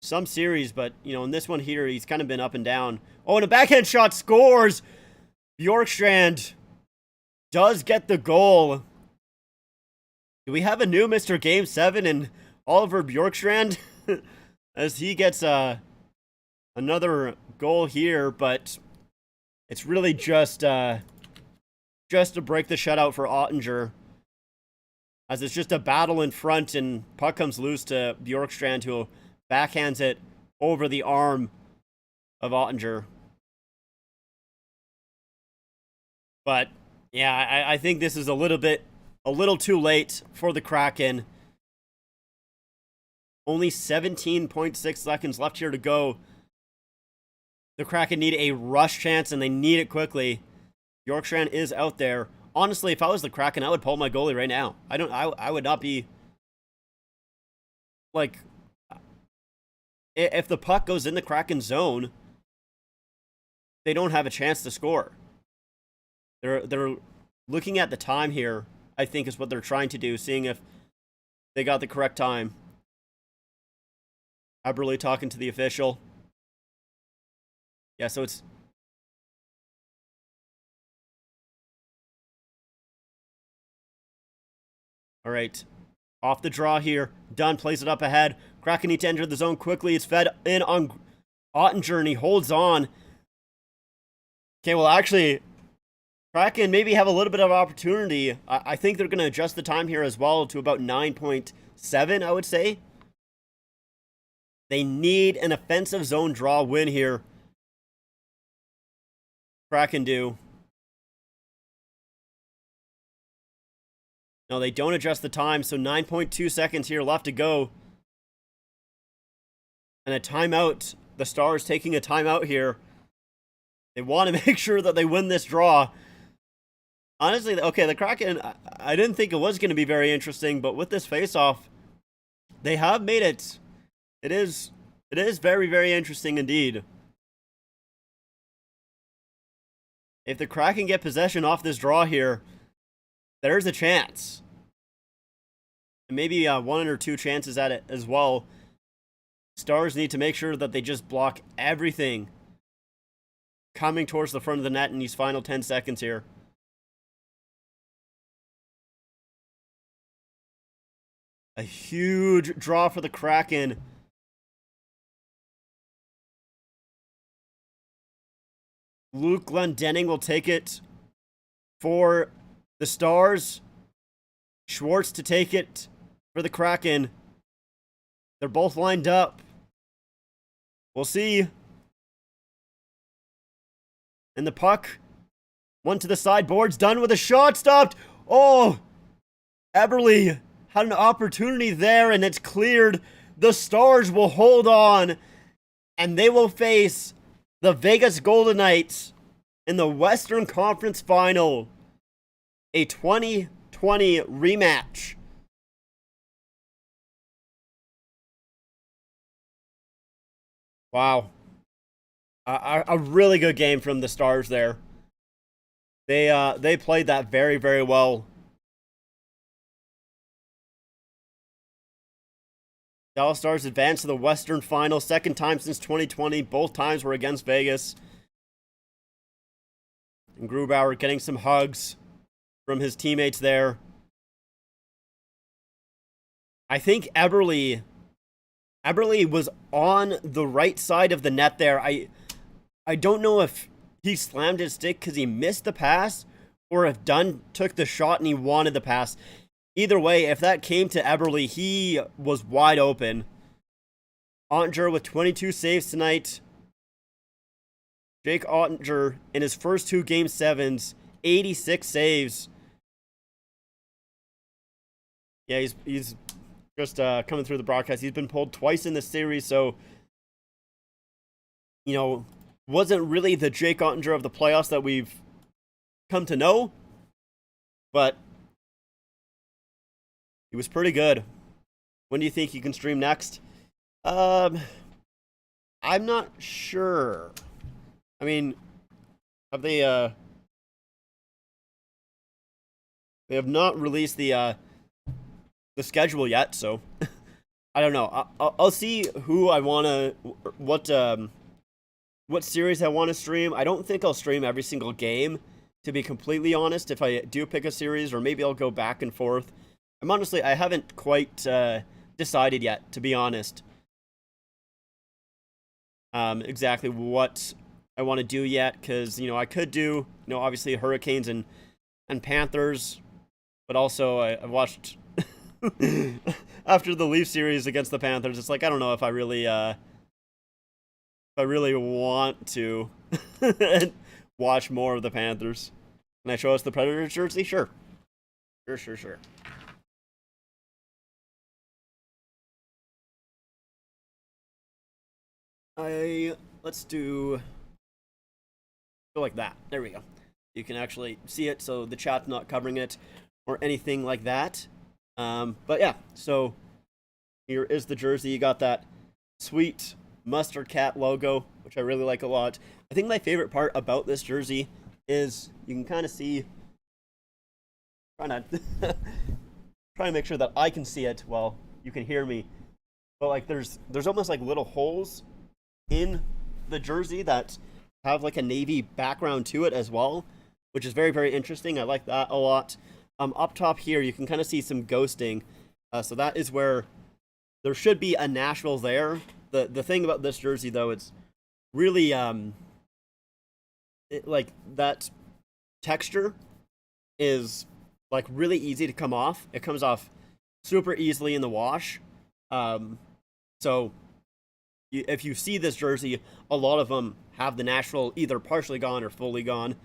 A: some series, but you know, in this one here, he's kind of been up and down. Oh, and a backhand shot scores. Bjorkstrand does get the goal. Do we have a new Mr. Game 7 in Oliver Bjorkstrand? As he gets another goal here, but it's really just to break the shutout for Ottinger. As it's just a battle in front, and puck comes loose to Bjorkstrand, who backhands it over the arm of Ottinger. But yeah, I think this is a little too late for the Kraken. Only 17.6 seconds left here to go. The Kraken need a rush chance, and they need it quickly. Bjorkstrand is out there. Honestly, if I was the Kraken, I would pull my goalie right now. I would not be like, if the puck goes in the Kraken zone, they don't have a chance to score. They're looking at the time here, I think, is what they're trying to do, seeing if they got the correct time. Eberle talking to the official. Yeah, so it's... All right. Off the draw here. Dunn plays it up ahead. Kraken need to enter the zone quickly. It's fed in on Ottinger, and he holds on. Okay, well, actually, Kraken maybe have a little bit of opportunity. I think they're going to adjust the time here as well to about 9.7, I would say. They need an offensive zone draw win here. Kraken do. No, they don't adjust the time, so 9.2 seconds here left to go. And a timeout. The Stars taking a timeout here. They want to make sure that they win this draw. Honestly, okay, the Kraken, I didn't think it was going to be very interesting, but with this face-off, they have made it. It is very, very interesting indeed. If the Kraken get possession off this draw here, there's a chance. And maybe one or two chances at it as well. Stars need to make sure that they just block everything coming towards the front of the net in these final 10 seconds here. A huge draw for the Kraken. Luke Glendening will take it for the Stars. Schwartz to take it for the Kraken. They're both lined up. We'll see. And the puck. One to the sideboards. Done with a shot. Stopped. Oh! Eberle had an opportunity there and it's cleared. The Stars will hold on. And they will face the Vegas Golden Knights in the Western Conference Final. A 2020 rematch. Wow. A really good game from the Stars there. They played that very, very well. Dallas Stars advanced to the Western Final, second time since 2020. Both times were against Vegas. And Grubauer getting some hugs from his teammates there. I think Eberle was on the right side of the net there. I don't know if he slammed his stick because he missed the pass or if Dunn took the shot and he wanted the pass. Either way, if that came to Eberle, he was wide open. Ottinger with 22 saves tonight. Jake Ottinger in his first two Game 7s, 86 saves. Yeah, he's just coming through the broadcast. He's been pulled twice in this series, so, you know, wasn't really the Jake Ottinger of the playoffs that we've come to know, but he was pretty good. When do you think you can stream next? I'm not sure. I mean, have they have not released the schedule yet, so I don't know. I'll see who I want to, what series I want to stream. I don't think I'll stream every single game, to be completely honest, if I do pick a series, or maybe I'll go back and forth. I haven't quite decided yet, to be honest, exactly what I want to do yet, because, you know, I could do, you know, obviously Hurricanes and Panthers, but also I watched after the Leaf series against the Panthers, it's like, I don't know if I really want to watch more of the Panthers. Can I show us the Predators jersey? Sure. Sure. Let's do like that. There we go. You can actually see it, so the chat's not covering it or anything like that. But yeah, so here is the jersey. You got that sweet mustard cat logo, which I really like a lot. I think my favorite part about this jersey is you can kind of see, trying to make sure that I can see it while you can hear me. But like there's almost like little holes in the jersey that have like a navy background to it as well, which is very, very interesting. I like that a lot. Up top here, you can kind of see some ghosting. So that is where there should be a Nashville there. The thing about this jersey, though, it's really, like, that texture is, like, really easy to come off. It comes off super easily in the wash. So if you see this jersey, a lot of them have the Nashville either partially gone or fully gone.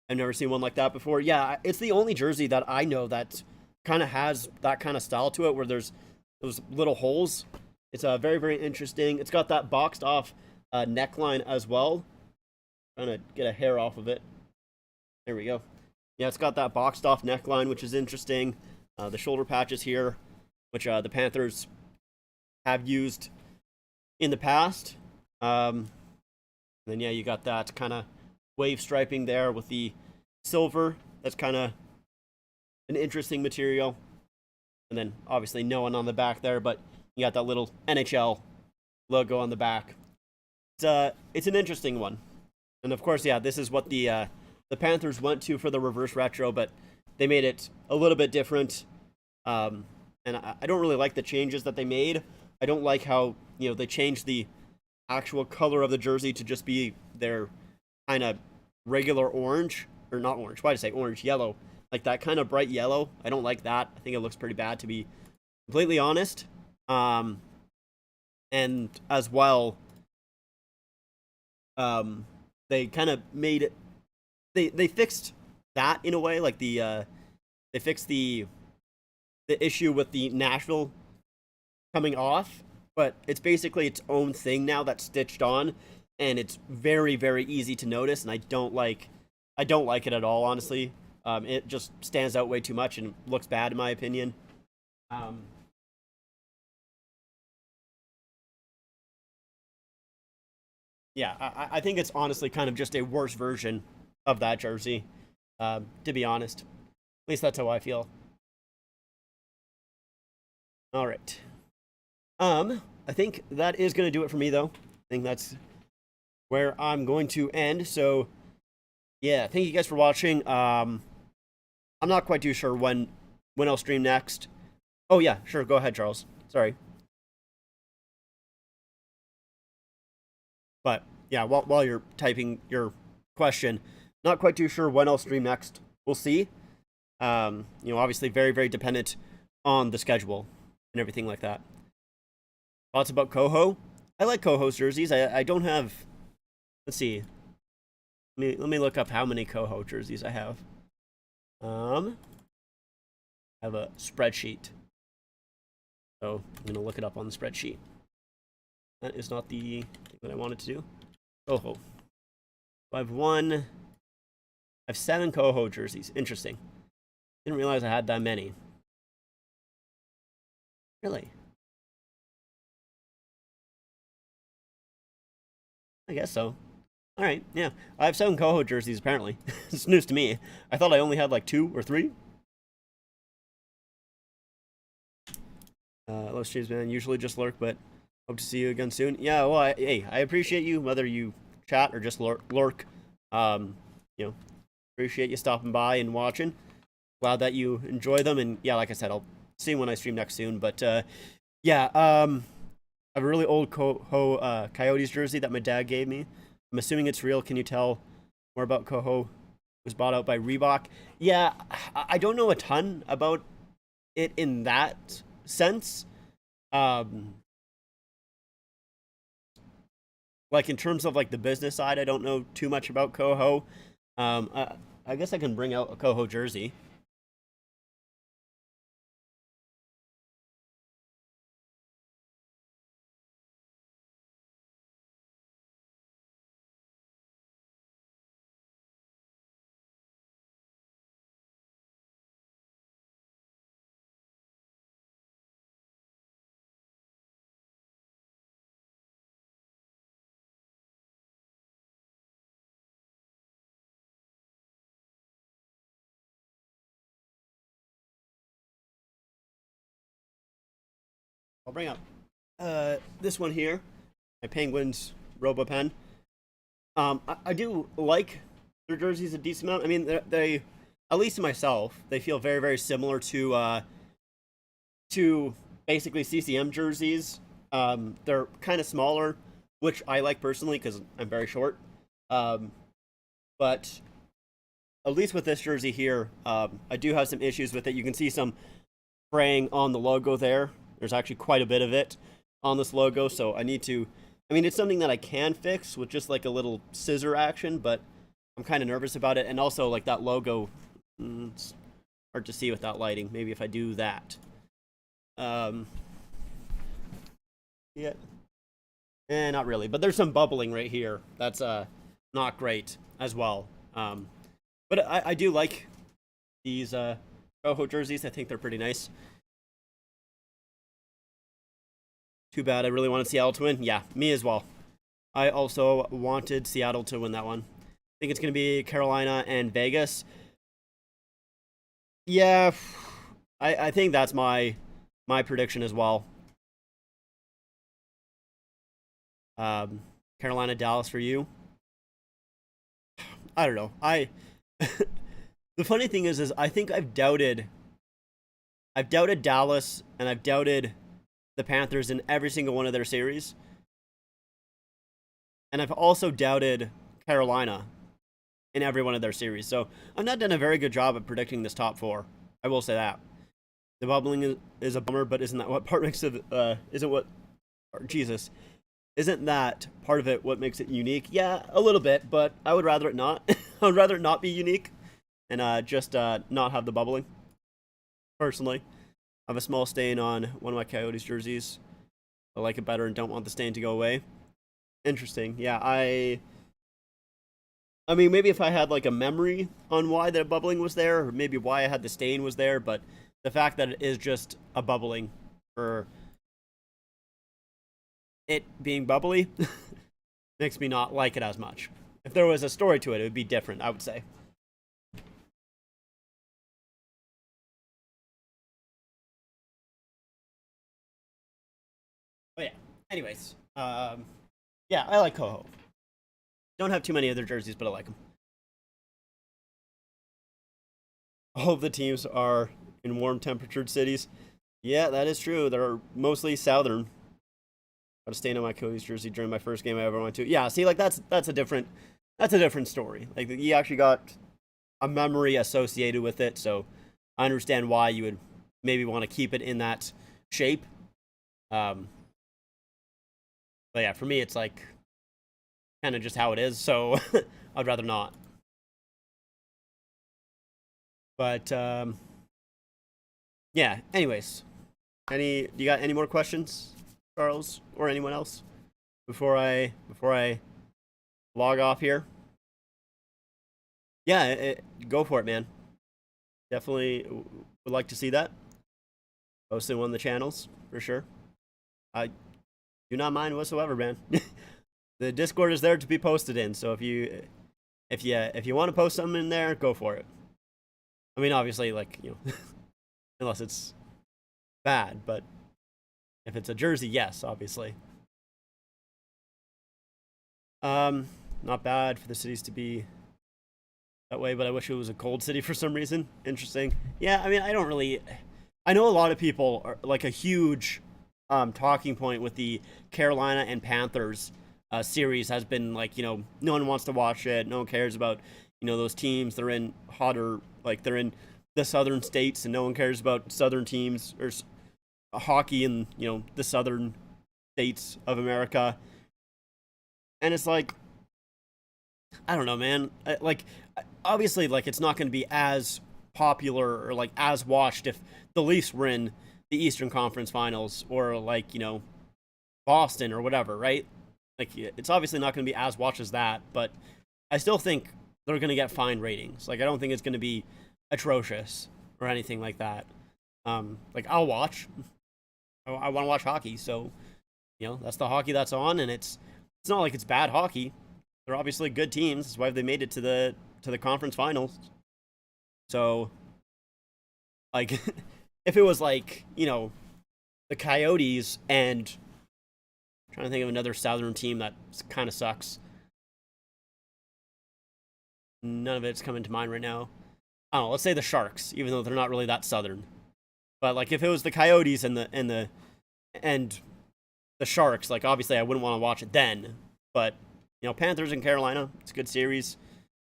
A: I've never seen one like that before. Yeah, it's the only jersey that I know that kind of has that kind of style to it, where there's those little holes. It's very, very interesting. It's got that boxed off neckline as well. Trying to get a hair off of it. There we go. Yeah, it's got that boxed off neckline, which is interesting. The shoulder patches here, which the Panthers have used in the past. And then, yeah, you got that kind of wave striping there with the silver. That's kind of an interesting material. And then, obviously, no one on the back there, but you got that little NHL logo on the back. It's an interesting one. And, of course, yeah, this is what the Panthers went to for the reverse retro, but they made it a little bit different. And I don't really like the changes that they made. I don't like how, they changed the actual color of the jersey to just be their kind of regular orange, or not orange, why did I say orange, yellow, like that kind of bright yellow. I don't like that. I think it looks pretty bad, to be completely honest. And as well, they kind of made it, they fixed that in a way, like they fixed the issue with the Nashville coming off, but it's basically its own thing now that's stitched on, and it's very, very easy to notice, and I don't like it at all, honestly. It just stands out way too much and looks bad in my opinion. Yeah, I think it's honestly kind of just a worse version of that jersey, to be honest. At least that's how I feel. All right. I think that is going to do it for me, though. I think that's where I'm going to end. So, yeah, thank you guys for watching. I'm not quite too sure when I'll stream next. Oh, yeah, sure. Go ahead, Charles. Sorry. But, yeah, while you're typing your question, not quite too sure when I'll stream next. We'll see. Obviously very, very dependent on the schedule and everything like that. Thoughts about Coho? I like Coho's jerseys. I don't have... Let's see. Let me look up how many Coho jerseys I have. I have a spreadsheet. So I'm going to look it up on the spreadsheet. That is not the thing that I wanted to do. Coho. So I have 7 Coho jerseys. Interesting. Didn't realize I had that many. Really? I guess so. Alright, yeah. I have 7 Coho jerseys, apparently. It's news to me. I thought I only had like 2 or 3. Hello, Streams, man. Usually just lurk, but hope to see you again soon. Yeah, well, I appreciate you, whether you chat or just lurk. Appreciate you stopping by and watching. Glad that you enjoy them, and yeah, like I said, I'll see you when I stream next soon. But yeah, I have a really old Coyotes jersey that my dad gave me. I'm assuming it's real. Can you tell more about Coho? It was bought out by Reebok. Yeah, I don't know a ton about it in that sense. Like in terms of like the business side, I don't know too much about Coho. I guess I can bring out a Coho jersey. I'll bring up this one here, my Penguins RoboPen. I do like their jerseys a decent amount. I mean, they at least to myself, they feel very, very similar to basically CCM jerseys. They're kind of smaller, which I like personally because I'm very short. But at least with this jersey here, I do have some issues with it. You can see some fraying on the logo there. There's actually quite a bit of it on this logo, so I need to I mean, it's something that I can fix with just like a little scissor action, but I'm kind of nervous about it. And also, like that logo, it's hard to see without lighting. Maybe if I do that. Yeah. Not really, but there's some bubbling right here. That's not great as well. But I do like these Coho jerseys. I think they're pretty nice. Too bad. I really wanted Seattle to win. Yeah, me as well. I also wanted Seattle to win that one. I think it's going to be Carolina and Vegas. Yeah, I think that's my prediction as well. Carolina, Dallas for you. I don't know. The funny thing is I think I've doubted Dallas and I've doubted the Panthers in every single one of their series. And I've also doubted Carolina in every one of their series. So I've not done a very good job of predicting this top four. I will say that. The bubbling is a bummer, but isn't that what part makes it, isn't that part of it what makes it unique? Yeah, a little bit, but I would rather it not. I would rather it not be unique and just not have the bubbling, personally. I have a small stain on one of my Coyotes jerseys. I like it better and don't want the stain to go away. Interesting. Yeah, I mean, maybe if I had like a memory on why the bubbling was there, or maybe why I had the stain was there, but the fact that it is just a bubbling for it being bubbly makes me not like it as much. If there was a story to it, it would be different, I would say. But yeah, anyways, yeah, I like Coho. Don't have too many other jerseys, but I like them. All of the teams are in warm temperatured cities. Yeah, that is true. They're mostly southern. Got a stain on my Coyotes jersey during my first game I ever went to. Yeah, see, like that's a different story. Like you actually got a memory associated with it, so I understand why you would maybe want to keep it in that shape. But yeah, for me, it's like kind of just how it is, so I'd rather not. But yeah. Anyways, do you got any more questions, Charles, or anyone else before I log off here? Yeah, go for it, man. Definitely would like to see that. Post in one of the channels for sure. I do not mind whatsoever, man. The Discord is there to be posted in, so if you want to post something in there, go for it. I mean, obviously, like, you know, unless it's bad, but if it's a jersey, yes, obviously. Not bad for the cities to be that way, but I wish it was a cold city for some reason. Interesting. Yeah, I mean, I know a lot of people are like a huge talking point with the Carolina and Panthers series has been like, you know, no one wants to watch it. No one cares about, you know, those teams. They're in hotter, like they're in the southern states, and no one cares about southern teams or hockey in, you know, the southern states of America. And it's like, I don't know, man. Like, obviously, like it's not going to be as popular or like as watched if the Leafs were in the Eastern Conference Finals or like, you know, Boston or whatever, right? Like, it's obviously not going to be as watched as that, but I still think they're going to get fine ratings. Like, I don't think it's going to be atrocious or anything like that. Like, I'll watch. I want to watch hockey, so, you know, that's the hockey that's on, and it's not like it's bad hockey. They're obviously good teams. That's why they made it to the conference finals. So, like, if it was like, you know, the Coyotes and I'm trying to think of another southern team that kind of sucks. None of it's coming to mind right now. I don't know, let's say the Sharks, even though they're not really that southern. But like if it was the Coyotes and the Sharks, like obviously I wouldn't want to watch it then. But, you know, Panthers and Carolina, it's a good series.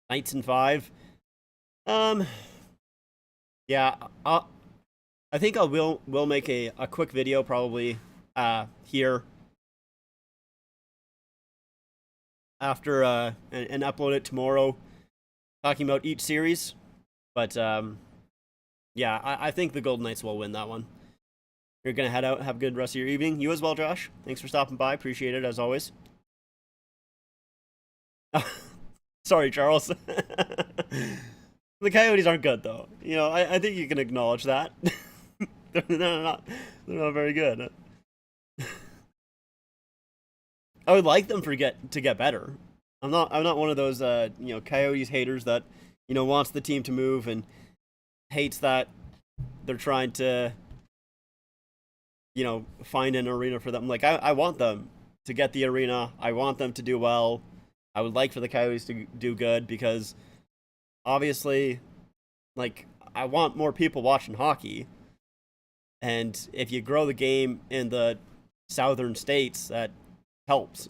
A: Knights in 5. Yeah, I think we'll make a quick video probably here after and upload it tomorrow, talking about each series. But yeah, I think the Golden Knights will win that one. You're gonna head out. Have a good rest of your evening. You as well, Josh. Thanks for stopping by. Appreciate it as always. Sorry, Charles. The Coyotes aren't good though. You know, I think you can acknowledge that. They're not very good. I would like them to get better. I'm not one of those Coyotes haters that wants the team to move and hates that they're trying to find an arena for them. Like I want them to get the arena. I want them to do well. I would like for the Coyotes to do good because obviously, like, I want more people watching hockey. And if you grow the game in the southern states, that helps.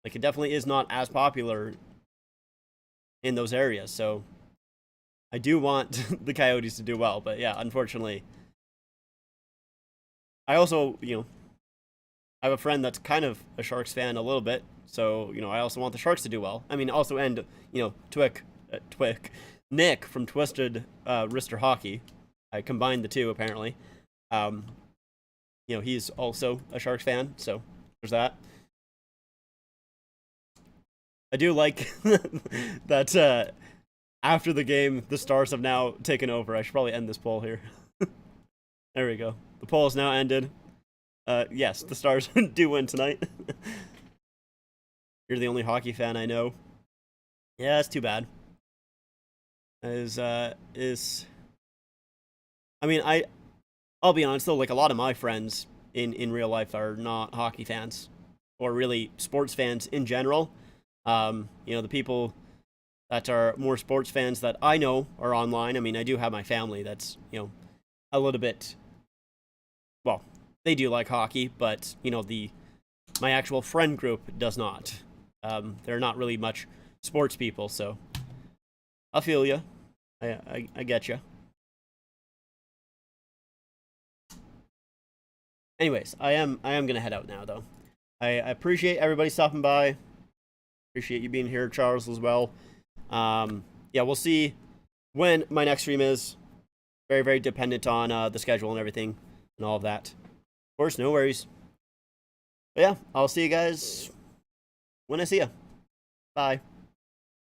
A: Like, it definitely is not as popular in those areas. So I do want the Coyotes to do well. But yeah, unfortunately, I also, I have a friend that's kind of a Sharks fan a little bit. So, I also want the Sharks to do well. I mean, also, and, Nick from Twisted Wrister Hockey. I combined the two, apparently. He's also a Sharks fan, so there's that. I do like that after the game, the Stars have now taken over. I should probably end this poll here. There we go. The poll is now ended. Yes, the Stars do win tonight. You're the only hockey fan I know. Yeah, that's too bad. I mean, I'll be honest though, like a lot of my friends in real life are not hockey fans or really sports fans in general. The people that are more sports fans that I know are online. I mean, I do have my family that's, a little bit, well, they do like hockey, but my actual friend group does not. They're not really much sports people, so I feel you. I get you. Anyways, I am gonna head out now though. I appreciate everybody stopping by. Appreciate you being here, Charles, as well. Yeah, we'll see when my next stream is. Very, very dependent on the schedule and everything and all of that. Of course, no worries. But yeah, I'll see you guys when I see you. Bye.